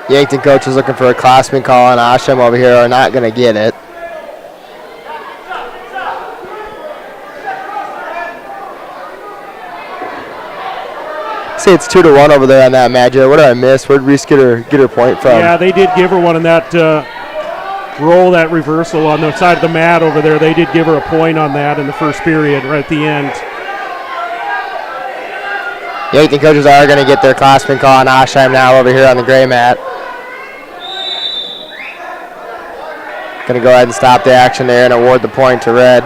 Yankton coach is looking for a classman call, and Asham over here are not going to get it. Say it's 2-1 over there on that match. What did I miss? Where did Reese get her point from? Yeah, they did give her one in that roll, that reversal on the side of the mat over there. They did give her a point on that in the first period, right at the end. Yankton coaches are going to get their classman call on Ashheim now over here on the gray mat. Going to go ahead and stop the action there and award the point to red.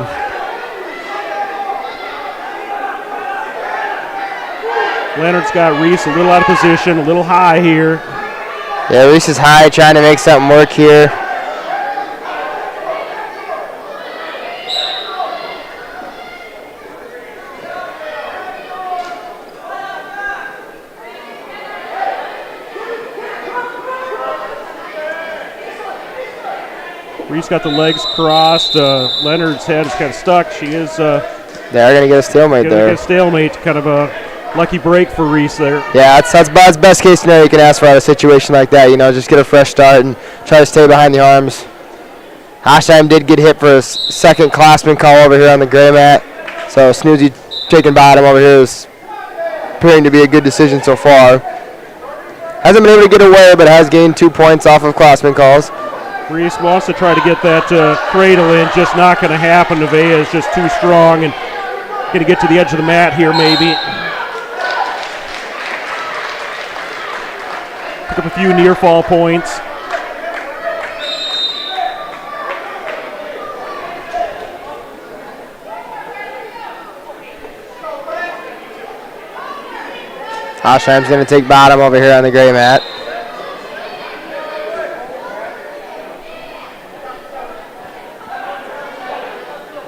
Leonard's got Reese a little out of position, a little high here. Yeah, Reese is high, trying to make something work here. Reese got the legs crossed. Leonard's head is kind of stuck. She is. They are going to get a stalemate there. Get a stalemate, kind of a lucky break for Reese there. Yeah, that's best case scenario you can ask for out of a situation like that. You know, just get a fresh start and try to stay behind the arms. Ashheim did get hit for a second classman call over here on the gray mat. So Snoozy taking bottom over here is appearing to be a good decision so far. Hasn't been able to get away, but has gained 2 points off of classman calls. Reese wants to try to get that cradle in, just not going to happen. Nevaeh is just too strong and going to get to the edge of the mat here maybe. Pick up a few near fall points. Ashheim's going to take bottom over here on the gray mat.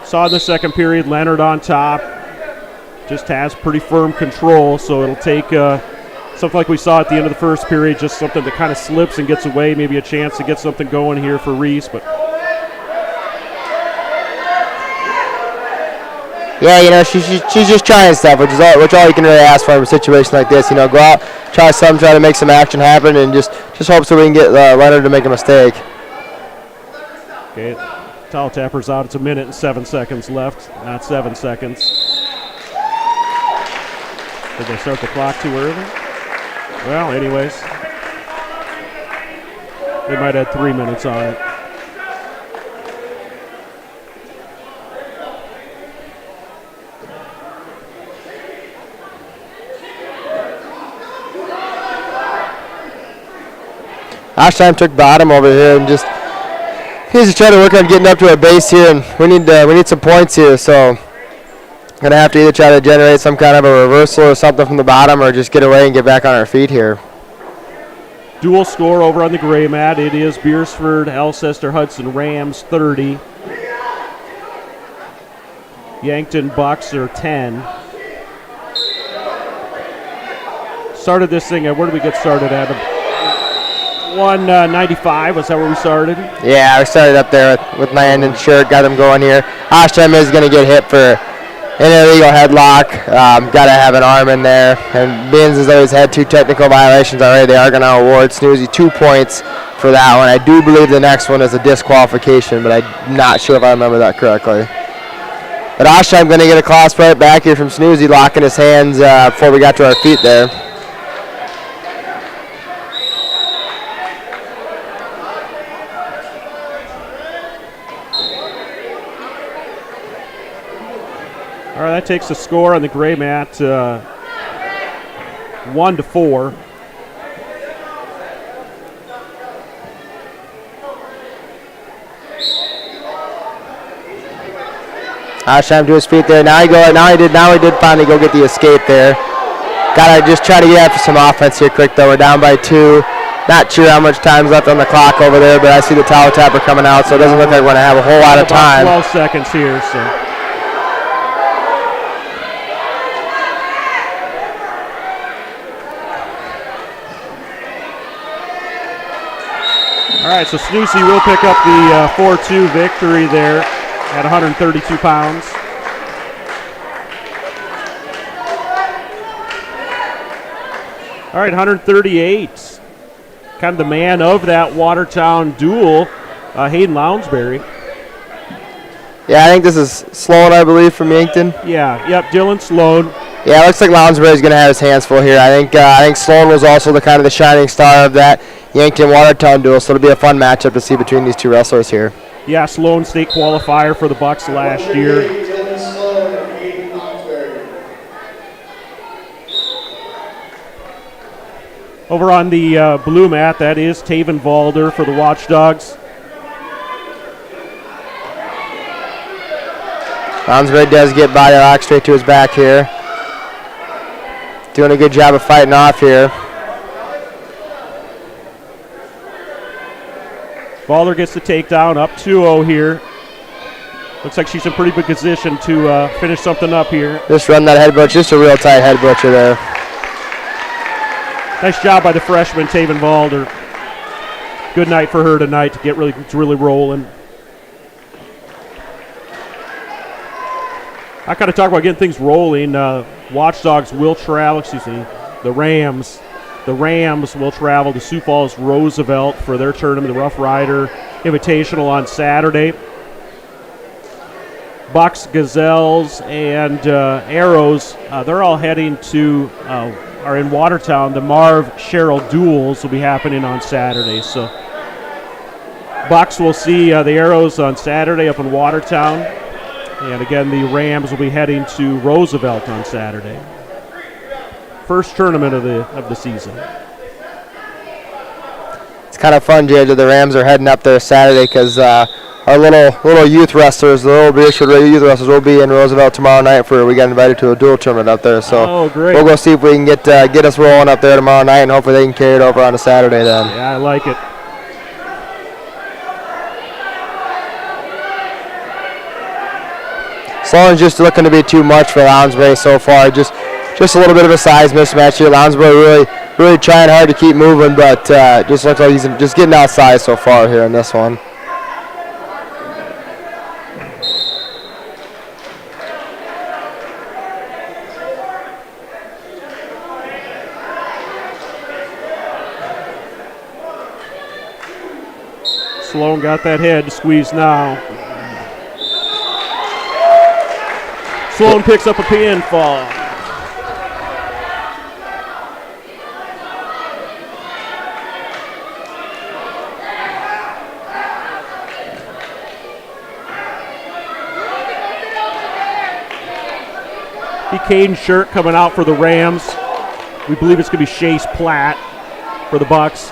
Saw in the second period, Leonard on top. Just has pretty firm control, so it'll take something like we saw at the end of the first period, just something that kind of slips and gets away, maybe a chance to get something going here for Reese. But yeah, you know, she's just trying stuff, which all you can really ask for in a situation like this. You know, go out, try to make some action happen, and just hope so we can get Leonard to make a mistake. Okay, towel tapper's out. It's 1 minute and 7 seconds left, not 7 seconds. Did they start the clock too early? Well, anyways, they might add 3 minutes on it. Ashheim took bottom over here and just he's just trying to work on getting up to a base here, and we need some points here. So gonna have to either try to generate some kind of a reversal or something from the bottom, or just get away and get back on our feet here. Dual score over on the gray mat. It is Beersford, Alcester, Hudson Rams 30. Yankton Bucks are 10. Started this thing at, where did we get started at? 195, was that where we started? Yeah, we started up there with Landon Shirt, got him going here. Ashheim is going to get hit for an illegal headlock. Got to have an arm in there. And Beans has always had 2 technical violations already. They are going to award Snoozy 2 points for that one. I do believe the next one is a disqualification, but I'm not sure if I remember that correctly. But Ashheim going to get a class right back here from Snoozy, locking his hands before we got to our feet there. All right, that takes the score on the gray mat 1-4. Ashheim to his feet there. Now he did finally go get the escape there. Gotta just try to get after some offense here quick though. We're down by 2. Not sure how much time's left on the clock over there, but I see the towel tapper coming out, so it doesn't look like we're gonna have a whole lot of time. 12 seconds here, so. All right, so Snoozy will pick up the 4-2 victory there at 132 pounds. All right, 138. Kind of the man of that Watertown duel, Hayden Lounsbury. Yeah, I think this is Sloan, I believe, from Yankton. Yeah, yep, Dylan Sloan. Yeah, it looks like Lounsbury's going to have his hands full here. I think Sloan was also the kind of the shining star of that Yankton-Watertown duel, so it'll be a fun matchup to see between these two wrestlers here. Yeah, Sloan state qualifier for the Bucks last year. Dylan Sloan and Hayden Lounsbury. Over on the blue mat, that is Taven Valder for the Watchdogs. Lounsbury does get body lock straight to his back here. Doing a good job of fighting off here. Valder gets the takedown, up 2-0 here. Looks like she's in pretty good position to finish something up here. Just run that head butcher, just a real tight head butcher there. Nice job by the freshman, Taven Valder. Good night for her tonight to get really rolling. I kind of talk about getting things rolling. Watchdogs will travel, the Rams. The Rams will travel to Sioux Falls Roosevelt for their tournament, the Rough Rider Invitational on Saturday. Bucks, Gazelles, and Arrows, they're all heading to, are in Watertown. The Marv Sherrill Duels will be happening on Saturday. So Bucks will see the Arrows on Saturday up in Watertown. And again, the Rams will be heading to Roosevelt on Saturday. First tournament of the season. It's kind of fun, Jay, that the Rams are heading up there Saturday because our little youth wrestlers, the little Beershore youth wrestlers, will be in Roosevelt tomorrow night we got invited to a dual tournament up there. So great. We'll go see if we can get us rolling up there tomorrow night, and hopefully they can carry it over on a Saturday then. Yeah, I like it. Sloan's just looking to be too much for Lounsbury so far. Just a little bit of a size mismatch here. Lounsbury really trying hard to keep moving, but just looks like he's just getting outsized so far here in this one. Sloan got that head squeezed now. Sloan picks up a pinfall. Caden Shirk coming out for the Rams. We believe it's going to be Chase Platt for the Bucks.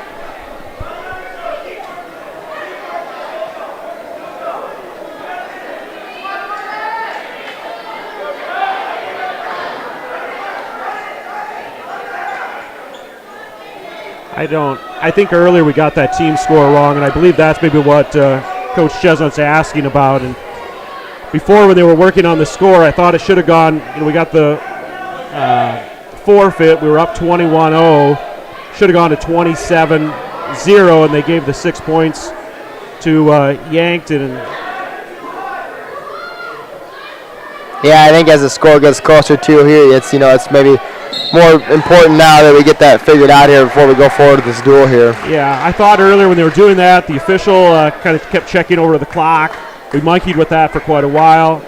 I think earlier we got that team score wrong, and I believe that's maybe what Coach Chesnutt's asking about. And before, when they were working on the score, I thought it should have gone, we got the forfeit. We were up 21-0. Should have gone to 27-0, and they gave the 6 points to Yankton. Yeah, I think as the score gets closer to here, it's maybe more important now that we get that figured out here before we go forward with this duel here. Yeah, I thought earlier when they were doing that, the official kind of kept checking over the clock. We monkeyed with that for quite a while.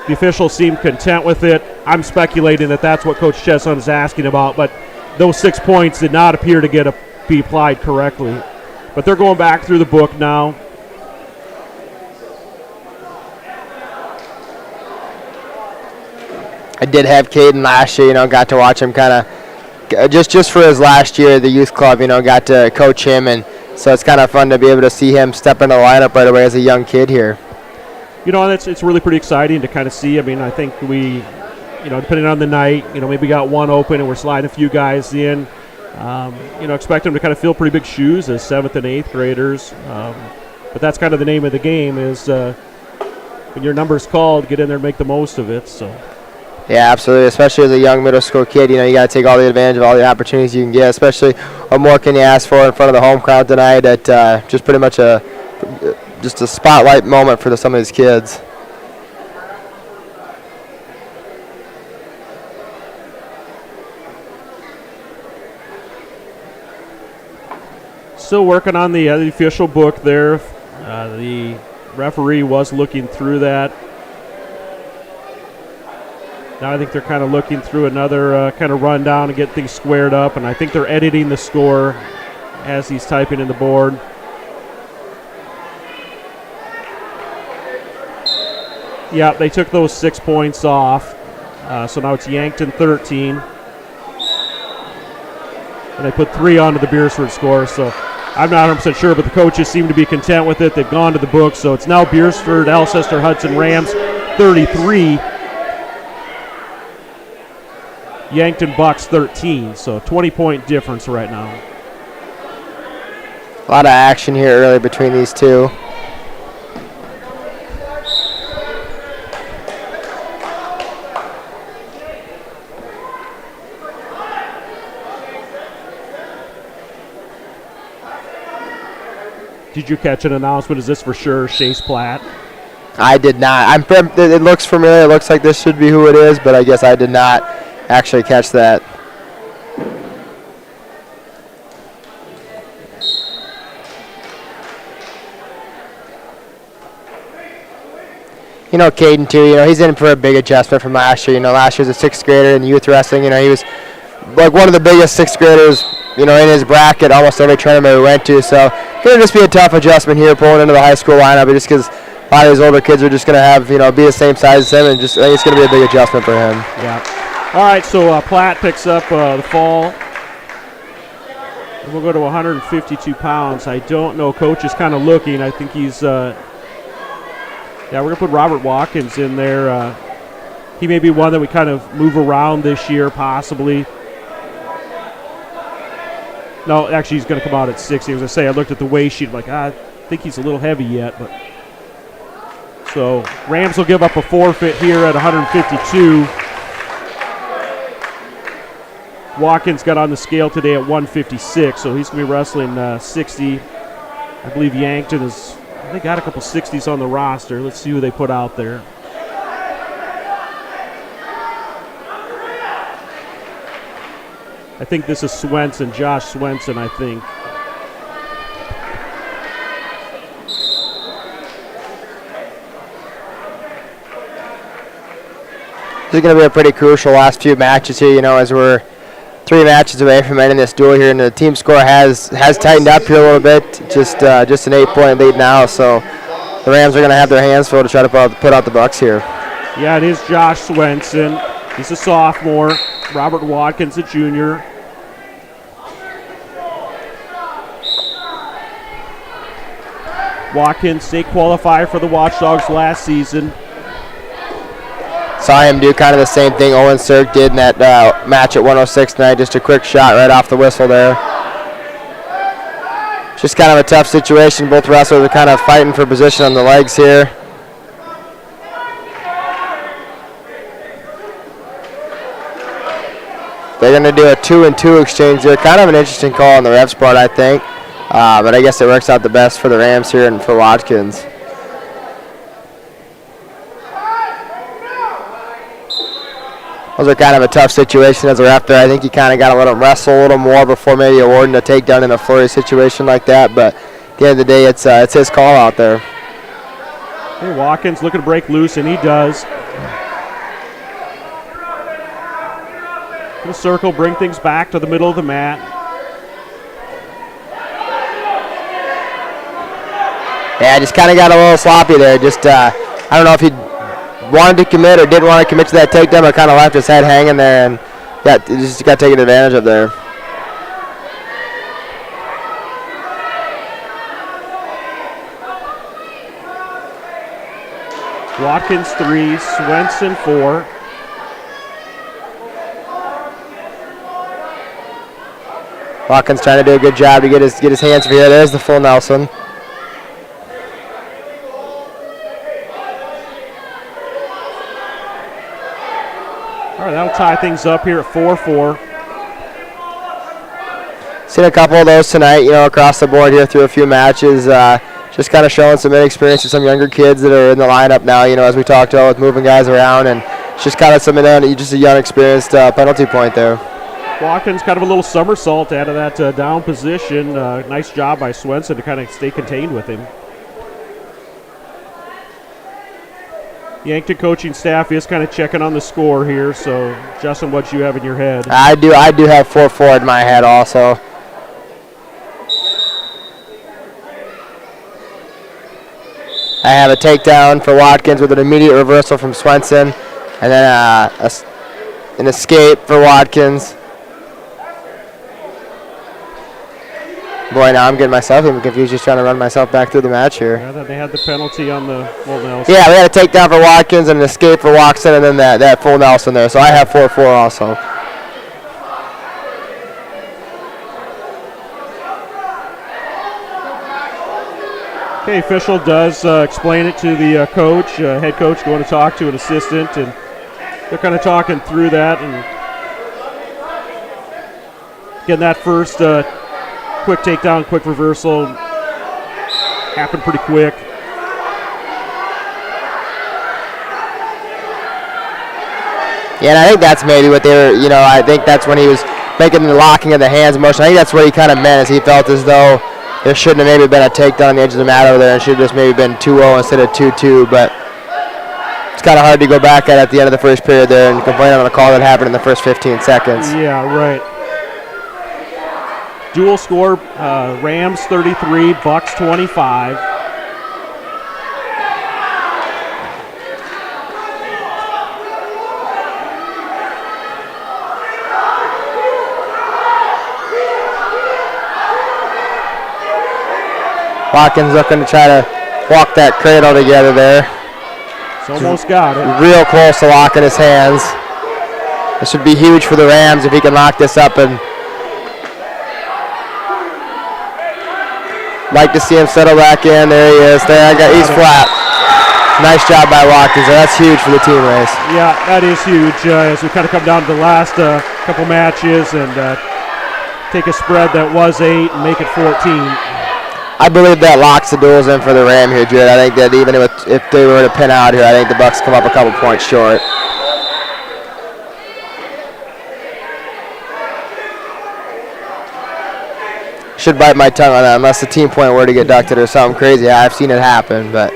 The officials seemed content with it. I'm speculating that that's what Coach Chesnutt is asking about, but those 6 points did not appear to be applied correctly. But they're going back through the book now. I did have Caden last year, got to watch him kind of just for his last year at the youth club, got to coach him, and so it's kind of fun to be able to see him step in the lineup right away as a young kid here. It's really pretty exciting to kind of see. I mean, I think we, depending on the night, maybe got one open and we're sliding a few guys in. Expect them to kind of fill pretty big shoes as 7th and 8th graders. But that's kind of the name of the game is when your number's called, get in there and make the most of it. So Yeah, absolutely. Especially as a young middle school kid, you got to take all the advantage of all the opportunities you can get. Especially, what more can you ask for in front of the home crowd tonight? At just pretty much just a spotlight moment for some of these kids. Still working on the official book there. The referee was looking through that. Now I think they're kind of looking through another kind of rundown and get things squared up, and I think they're editing the score as he's typing in the board. Yeah, they took those 6 points off, so now it's Yankton 13. And they put 3 onto the Beersford score, so I'm not 100% sure, but the coaches seem to be content with it. They've gone to the book, so it's now Beersford, Alcester Hudson Rams 33. Yankton Bucks 13, so 20-point difference right now. A lot of action here early between these two. Did you catch an announcement? Is this for sure Chase Platt? I did not. It looks familiar. It looks like this should be who it is, but I guess I did not actually catch that. Caden too, he's in for a big adjustment from last year. Last year was a 6th grader in youth wrestling. He was like one of the biggest 6th graders, in his bracket, almost every tournament we went to. So it's going to just be a tough adjustment here pulling into the high school lineup, just because a lot of these older kids are just going to have, be the same size as him, and I think it's going to be a big adjustment for him. Yeah. All right, so Platt picks up the fall. And we'll go to 152 pounds. I don't know. Coach is kind of looking. I think he's, we're going to put Robert Watkins in there. He may be one that we kind of move around this year, possibly. No, actually, he's going to come out at 60. As I say, I looked at the weigh sheet. I'm like, I think he's a little heavy yet. But so Rams will give up a forfeit here at 152. Watkins got on the scale today at 156, so he's going to be wrestling 60. I believe Yankton is, they got a couple 60s on the roster. Let's see who they put out there. I think this is Swenson, Josh Swenson, I think. This is going to be a pretty crucial last few matches here, as we're 3 matches away from ending this duel here, and the team score has tightened up here a little bit. Just an 8-point lead now, so the Rams are going to have their hands full to try to put out the Bucks here. Yeah, it is Josh Swenson. He's a sophomore. Robert Watkins, a junior. Watkins, state qualifier for the Watchdogs last season. Saw him do kind of the same thing Owen Sirk did in that match at 106 tonight. Just a quick shot right off the whistle there. Just kind of a tough situation. Both wrestlers are kind of fighting for position on the legs here. They're going to do a 2-and-2 exchange there. Kind of an interesting call on the ref's part, I think. But I guess it works out the best for the Rams here and for Watkins. Those are kind of a tough situation as a ref there. I think you kind of got to let him wrestle a little more before maybe awarding a takedown in a flurry situation like that. But at the end of the day, it's his call out there. Hey, Watkins looking to break loose, and he does. Little circle, bring things back to the middle of the mat. Yeah, just kind of got a little sloppy there. Just, I don't know if he wanted to commit or didn't want to commit to that takedown, but kind of left his head hanging there and just got taken advantage of there. Watkins 3, Swenson 4. Watkins trying to do a good job to get his hands here. There's the full Nelson. right, that'll tie things up here at 4-4. Seen a couple of those tonight, across the board here through a few matches. Just kind of showing some inexperience to some younger kids that are in the lineup now, as we talked about with moving guys around. And it's just kind of just a young, experienced penalty point there. Watkins kind of a little somersault out of that down position. Nice job by Swenson to kind of stay contained with him. Yankton coaching staff is kind of checking on the score here. So, Justin, what you have in your head? I do have 4-4 in my head also. I have a takedown for Watkins with an immediate reversal from Swenson, and then an escape for Watkins. Boy, now I'm getting myself even confused just trying to run myself back through the match here. Yeah, they had the penalty on the full Nelson. Yeah, we had a takedown for Watkins and an escape for Watson, and then that full Nelson there. So I have 4-4 also. Okay, official does explain it to the coach, head coach going to talk to an assistant, and they're kind of talking through that and getting that first quick takedown, quick reversal happened pretty quick. Yeah, and I think that's maybe what they were, I think that's when he was making the locking of the hands motion. I think that's what he kind of meant, as he felt as though there shouldn't have maybe been a takedown on the edge of the mat over there, and should have just maybe been 2-0 instead of 2-2. But it's kind of hard to go back at the end of the first period there and complain on a call that happened in the first 15 seconds. Yeah, right. Dual score, Rams 33, Bucks 25. Watkins looking to try to walk that cradle together there. It's almost got it. Real close to locking his hands. This would be huge for the Rams if he can lock this up, and like to see him settle back in. There he is. He's flat. Nice job by Watkins. That's huge for the team race. Yeah, that is huge as we kind of come down to the last couple matches and take a spread that was 8 and make it 14. I believe that locks the duels in for the Ram here, Jared. I think that even if they were to pin out here, I think the Bucks come up a couple points short. Should bite my tongue on that unless the team point were to get ducked or something crazy. I've seen it happen, but.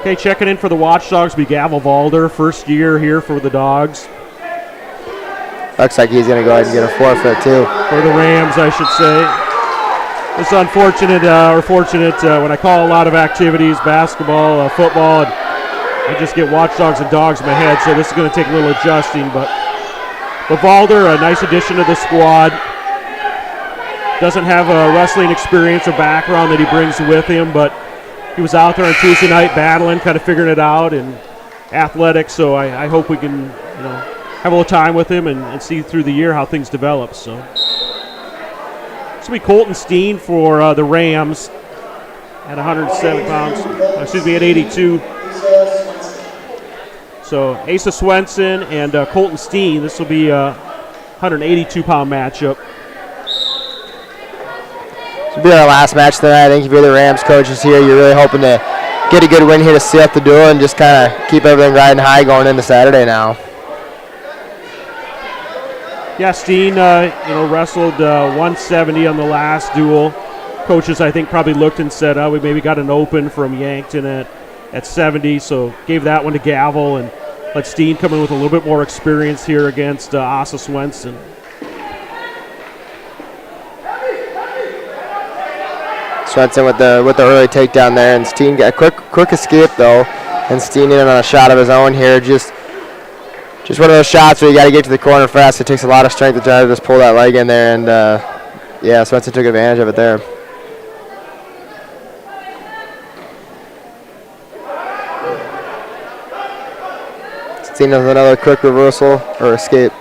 Okay, checking in for the Watchdogs be Gavel Valder, first year here for the Dogs. Looks like he's going to go ahead and get a forfeit too. For the Rams, I should say. It's unfortunate, or fortunate, when I call a lot of activities, basketball, football, and I just get Watchdogs and Dogs in my head, so this is going to take a little adjusting. But Valder, a nice addition to the squad. Doesn't have a wrestling experience or background that he brings with him, but he was out there on Tuesday night battling, kind of figuring it out, and athletic, so I hope we can have a little time with him and see through the year how things develop. So this will be Colton Steen for the Rams at 107 pounds. Excuse me, at 82. So Asa Swenson and Colton Steen. This will be a 182-pound matchup. This will be our last match tonight. I think if you're the Rams coaches here, you're really hoping to get a good win here to seal up the duel and just kind of keep everything riding high going into Saturday now. Yeah, Steen, wrestled 170 on the last duel. Coaches, I think, probably looked and said, we maybe got an open from Yankton at 70, so gave that one to Gavel and let Steen come in with a little bit more experience here against Asa Swenson. Swenson with the early takedown there, and Steen got a quick escape though, and Steen in on a shot of his own here. Just one of those shots where you got to get to the corner fast. It takes a lot of strength to try to just pull that leg in there, and yeah, Swenson took advantage of it there. Steen does another quick reversal or escape.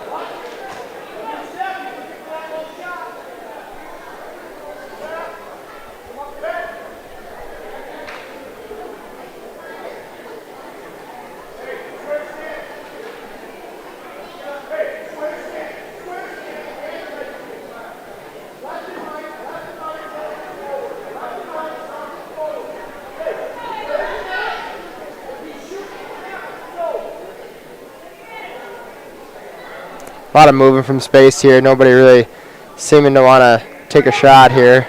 lot of moving from space here. Nobody really seeming to want to take a shot here.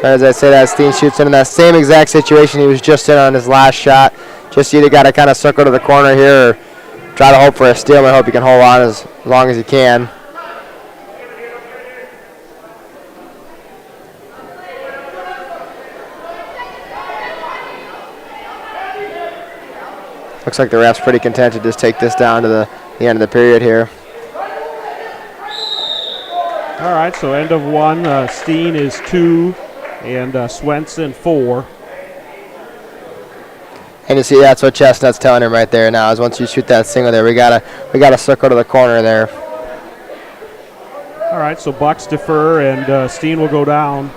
As I said, as Steen shoots in that same exact situation he was just in on his last shot. Just either got to kind of circle to the corner here or try to hope for a steal and hope he can hold on as long as he can. Looks like the ref's pretty content to just take this down to the end of the period here. All right, so end of 1. Steen is 2, and Swenson 4. And you see that's what Chestnut's telling him right there now is once you shoot that single there, we gotta circle to the corner there. All right, so Bucks defer, and Steen will go down.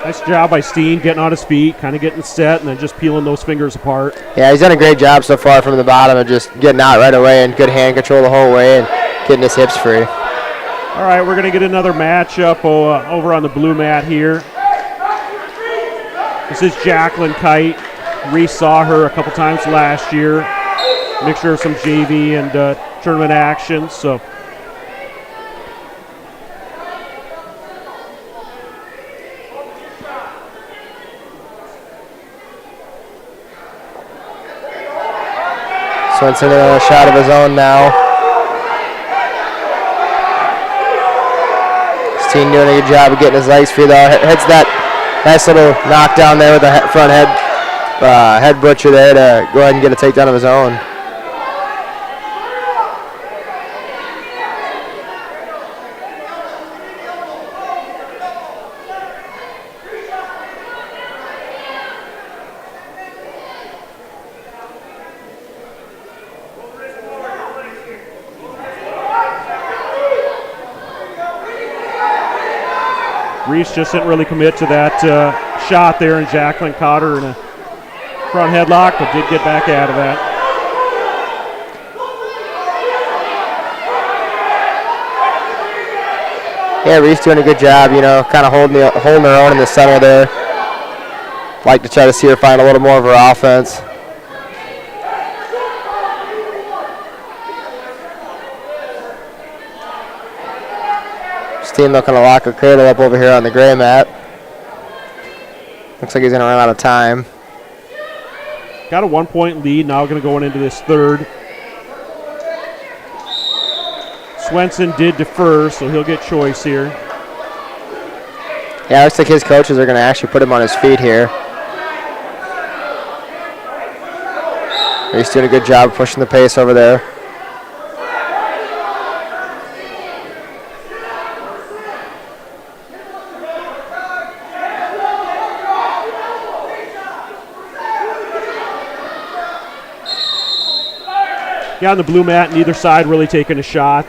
Nice job by Steen getting on his feet, kind of getting set, and then just peeling those fingers apart. Yeah, he's done a great job so far from the bottom of just getting out right away and good hand control the whole way and getting his hips free. All right, we're going to get another matchup over on the blue mat here. This is Jacqueline Kite. Reese saw her a couple times last year. Mixture of some JV and tournament action, so. Swenson in a shot of his own now. Steen doing a good job of getting his legs free though. Hits that nice little knockdown there with the front head butcher there to go ahead and get a takedown of his own. Reese just didn't really commit to that shot there, and Jacqueline caught her in a front headlock, but did get back out of that. Yeah, Reese doing a good job, you know, kind of holding her own in the center there. Like to try to see her find a little more of her offense. Steen looking to lock a cradle up over here on the gray mat. Looks like he's going to run out of time. Got a 1-point lead, now going to go into this third. Swenson did defer, so he'll get choice here. Yeah, looks like his coaches are going to actually put him on his feet here. He's doing a good job pushing the pace over there. Yeah, on the blue mat, neither side really taking a shot.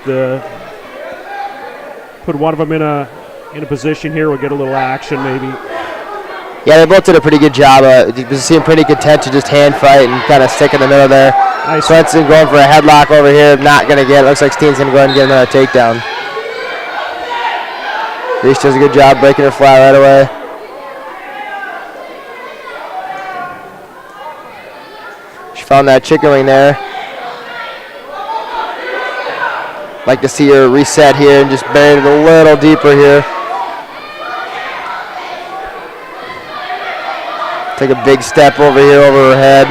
Put one of them in a position here. We'll get a little action maybe. Yeah, they both did a pretty good job. You seem pretty content to just hand fight and kind of stick in the middle there. Nice. Swenson going for a headlock over here, not going to get it. Looks like Steen's going to go ahead and get another takedown. Reese does a good job breaking her flat right away. She found that chicken wing there. Like to see her reset here and just bury it a little deeper here. Take a big step over here over her head.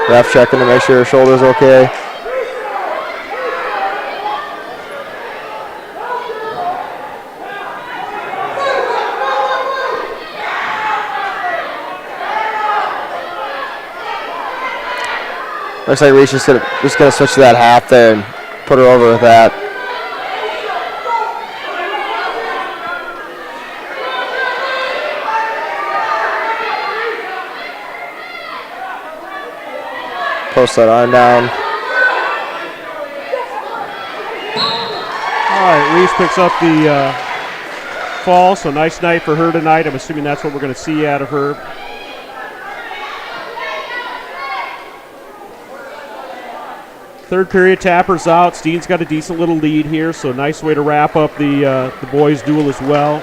Ref checking to make sure her shoulder's okay. Looks like Reese just gonna switch to that half there and put her over with that. Post that arm down. All right, Reese picks up the fall, so nice night for her tonight. I'm assuming that's what we're going to see out of her. Third period, Tapper's out. Steen's got a decent little lead here, so nice way to wrap up the boys' duel as well.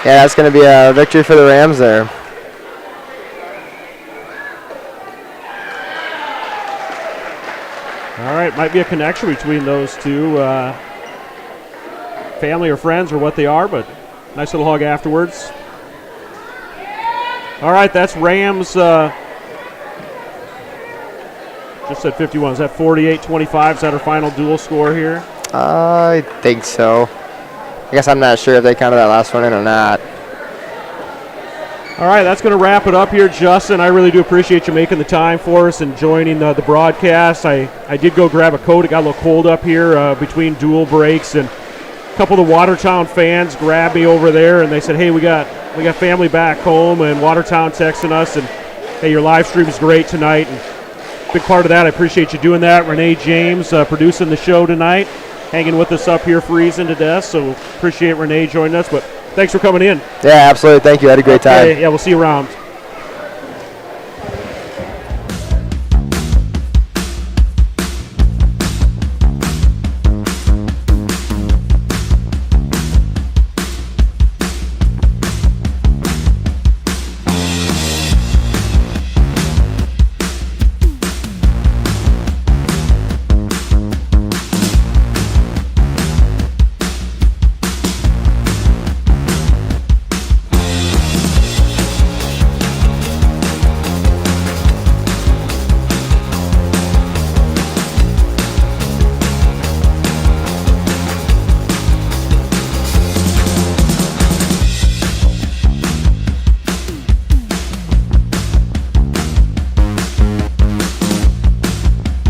Yeah, that's going to be a victory for the Rams there. All right, might be a connection between those two. Family or friends or what they are, but nice little hug afterwards. All right, that's Rams. Just said 51. Is that 48-25? Is that our final dual score here? I think so. I guess I'm not sure if they counted that last one in or not. All right, that's going to wrap it up here, Justin. I really do appreciate you making the time for us and joining the broadcast. I did go grab a coat. It got a little cold up here between dual breaks, and a couple of the Watertown fans grabbed me over there, and they said, hey, we got family back home, and Watertown texting us, and hey, your live stream is great tonight. And big part of that, I appreciate you doing that. Renee James producing the show tonight, hanging with us up here freezing to death, so appreciate Renee joining us. But thanks for coming in. Yeah, absolutely. Thank you. I had a great time. Yeah, we'll see you around.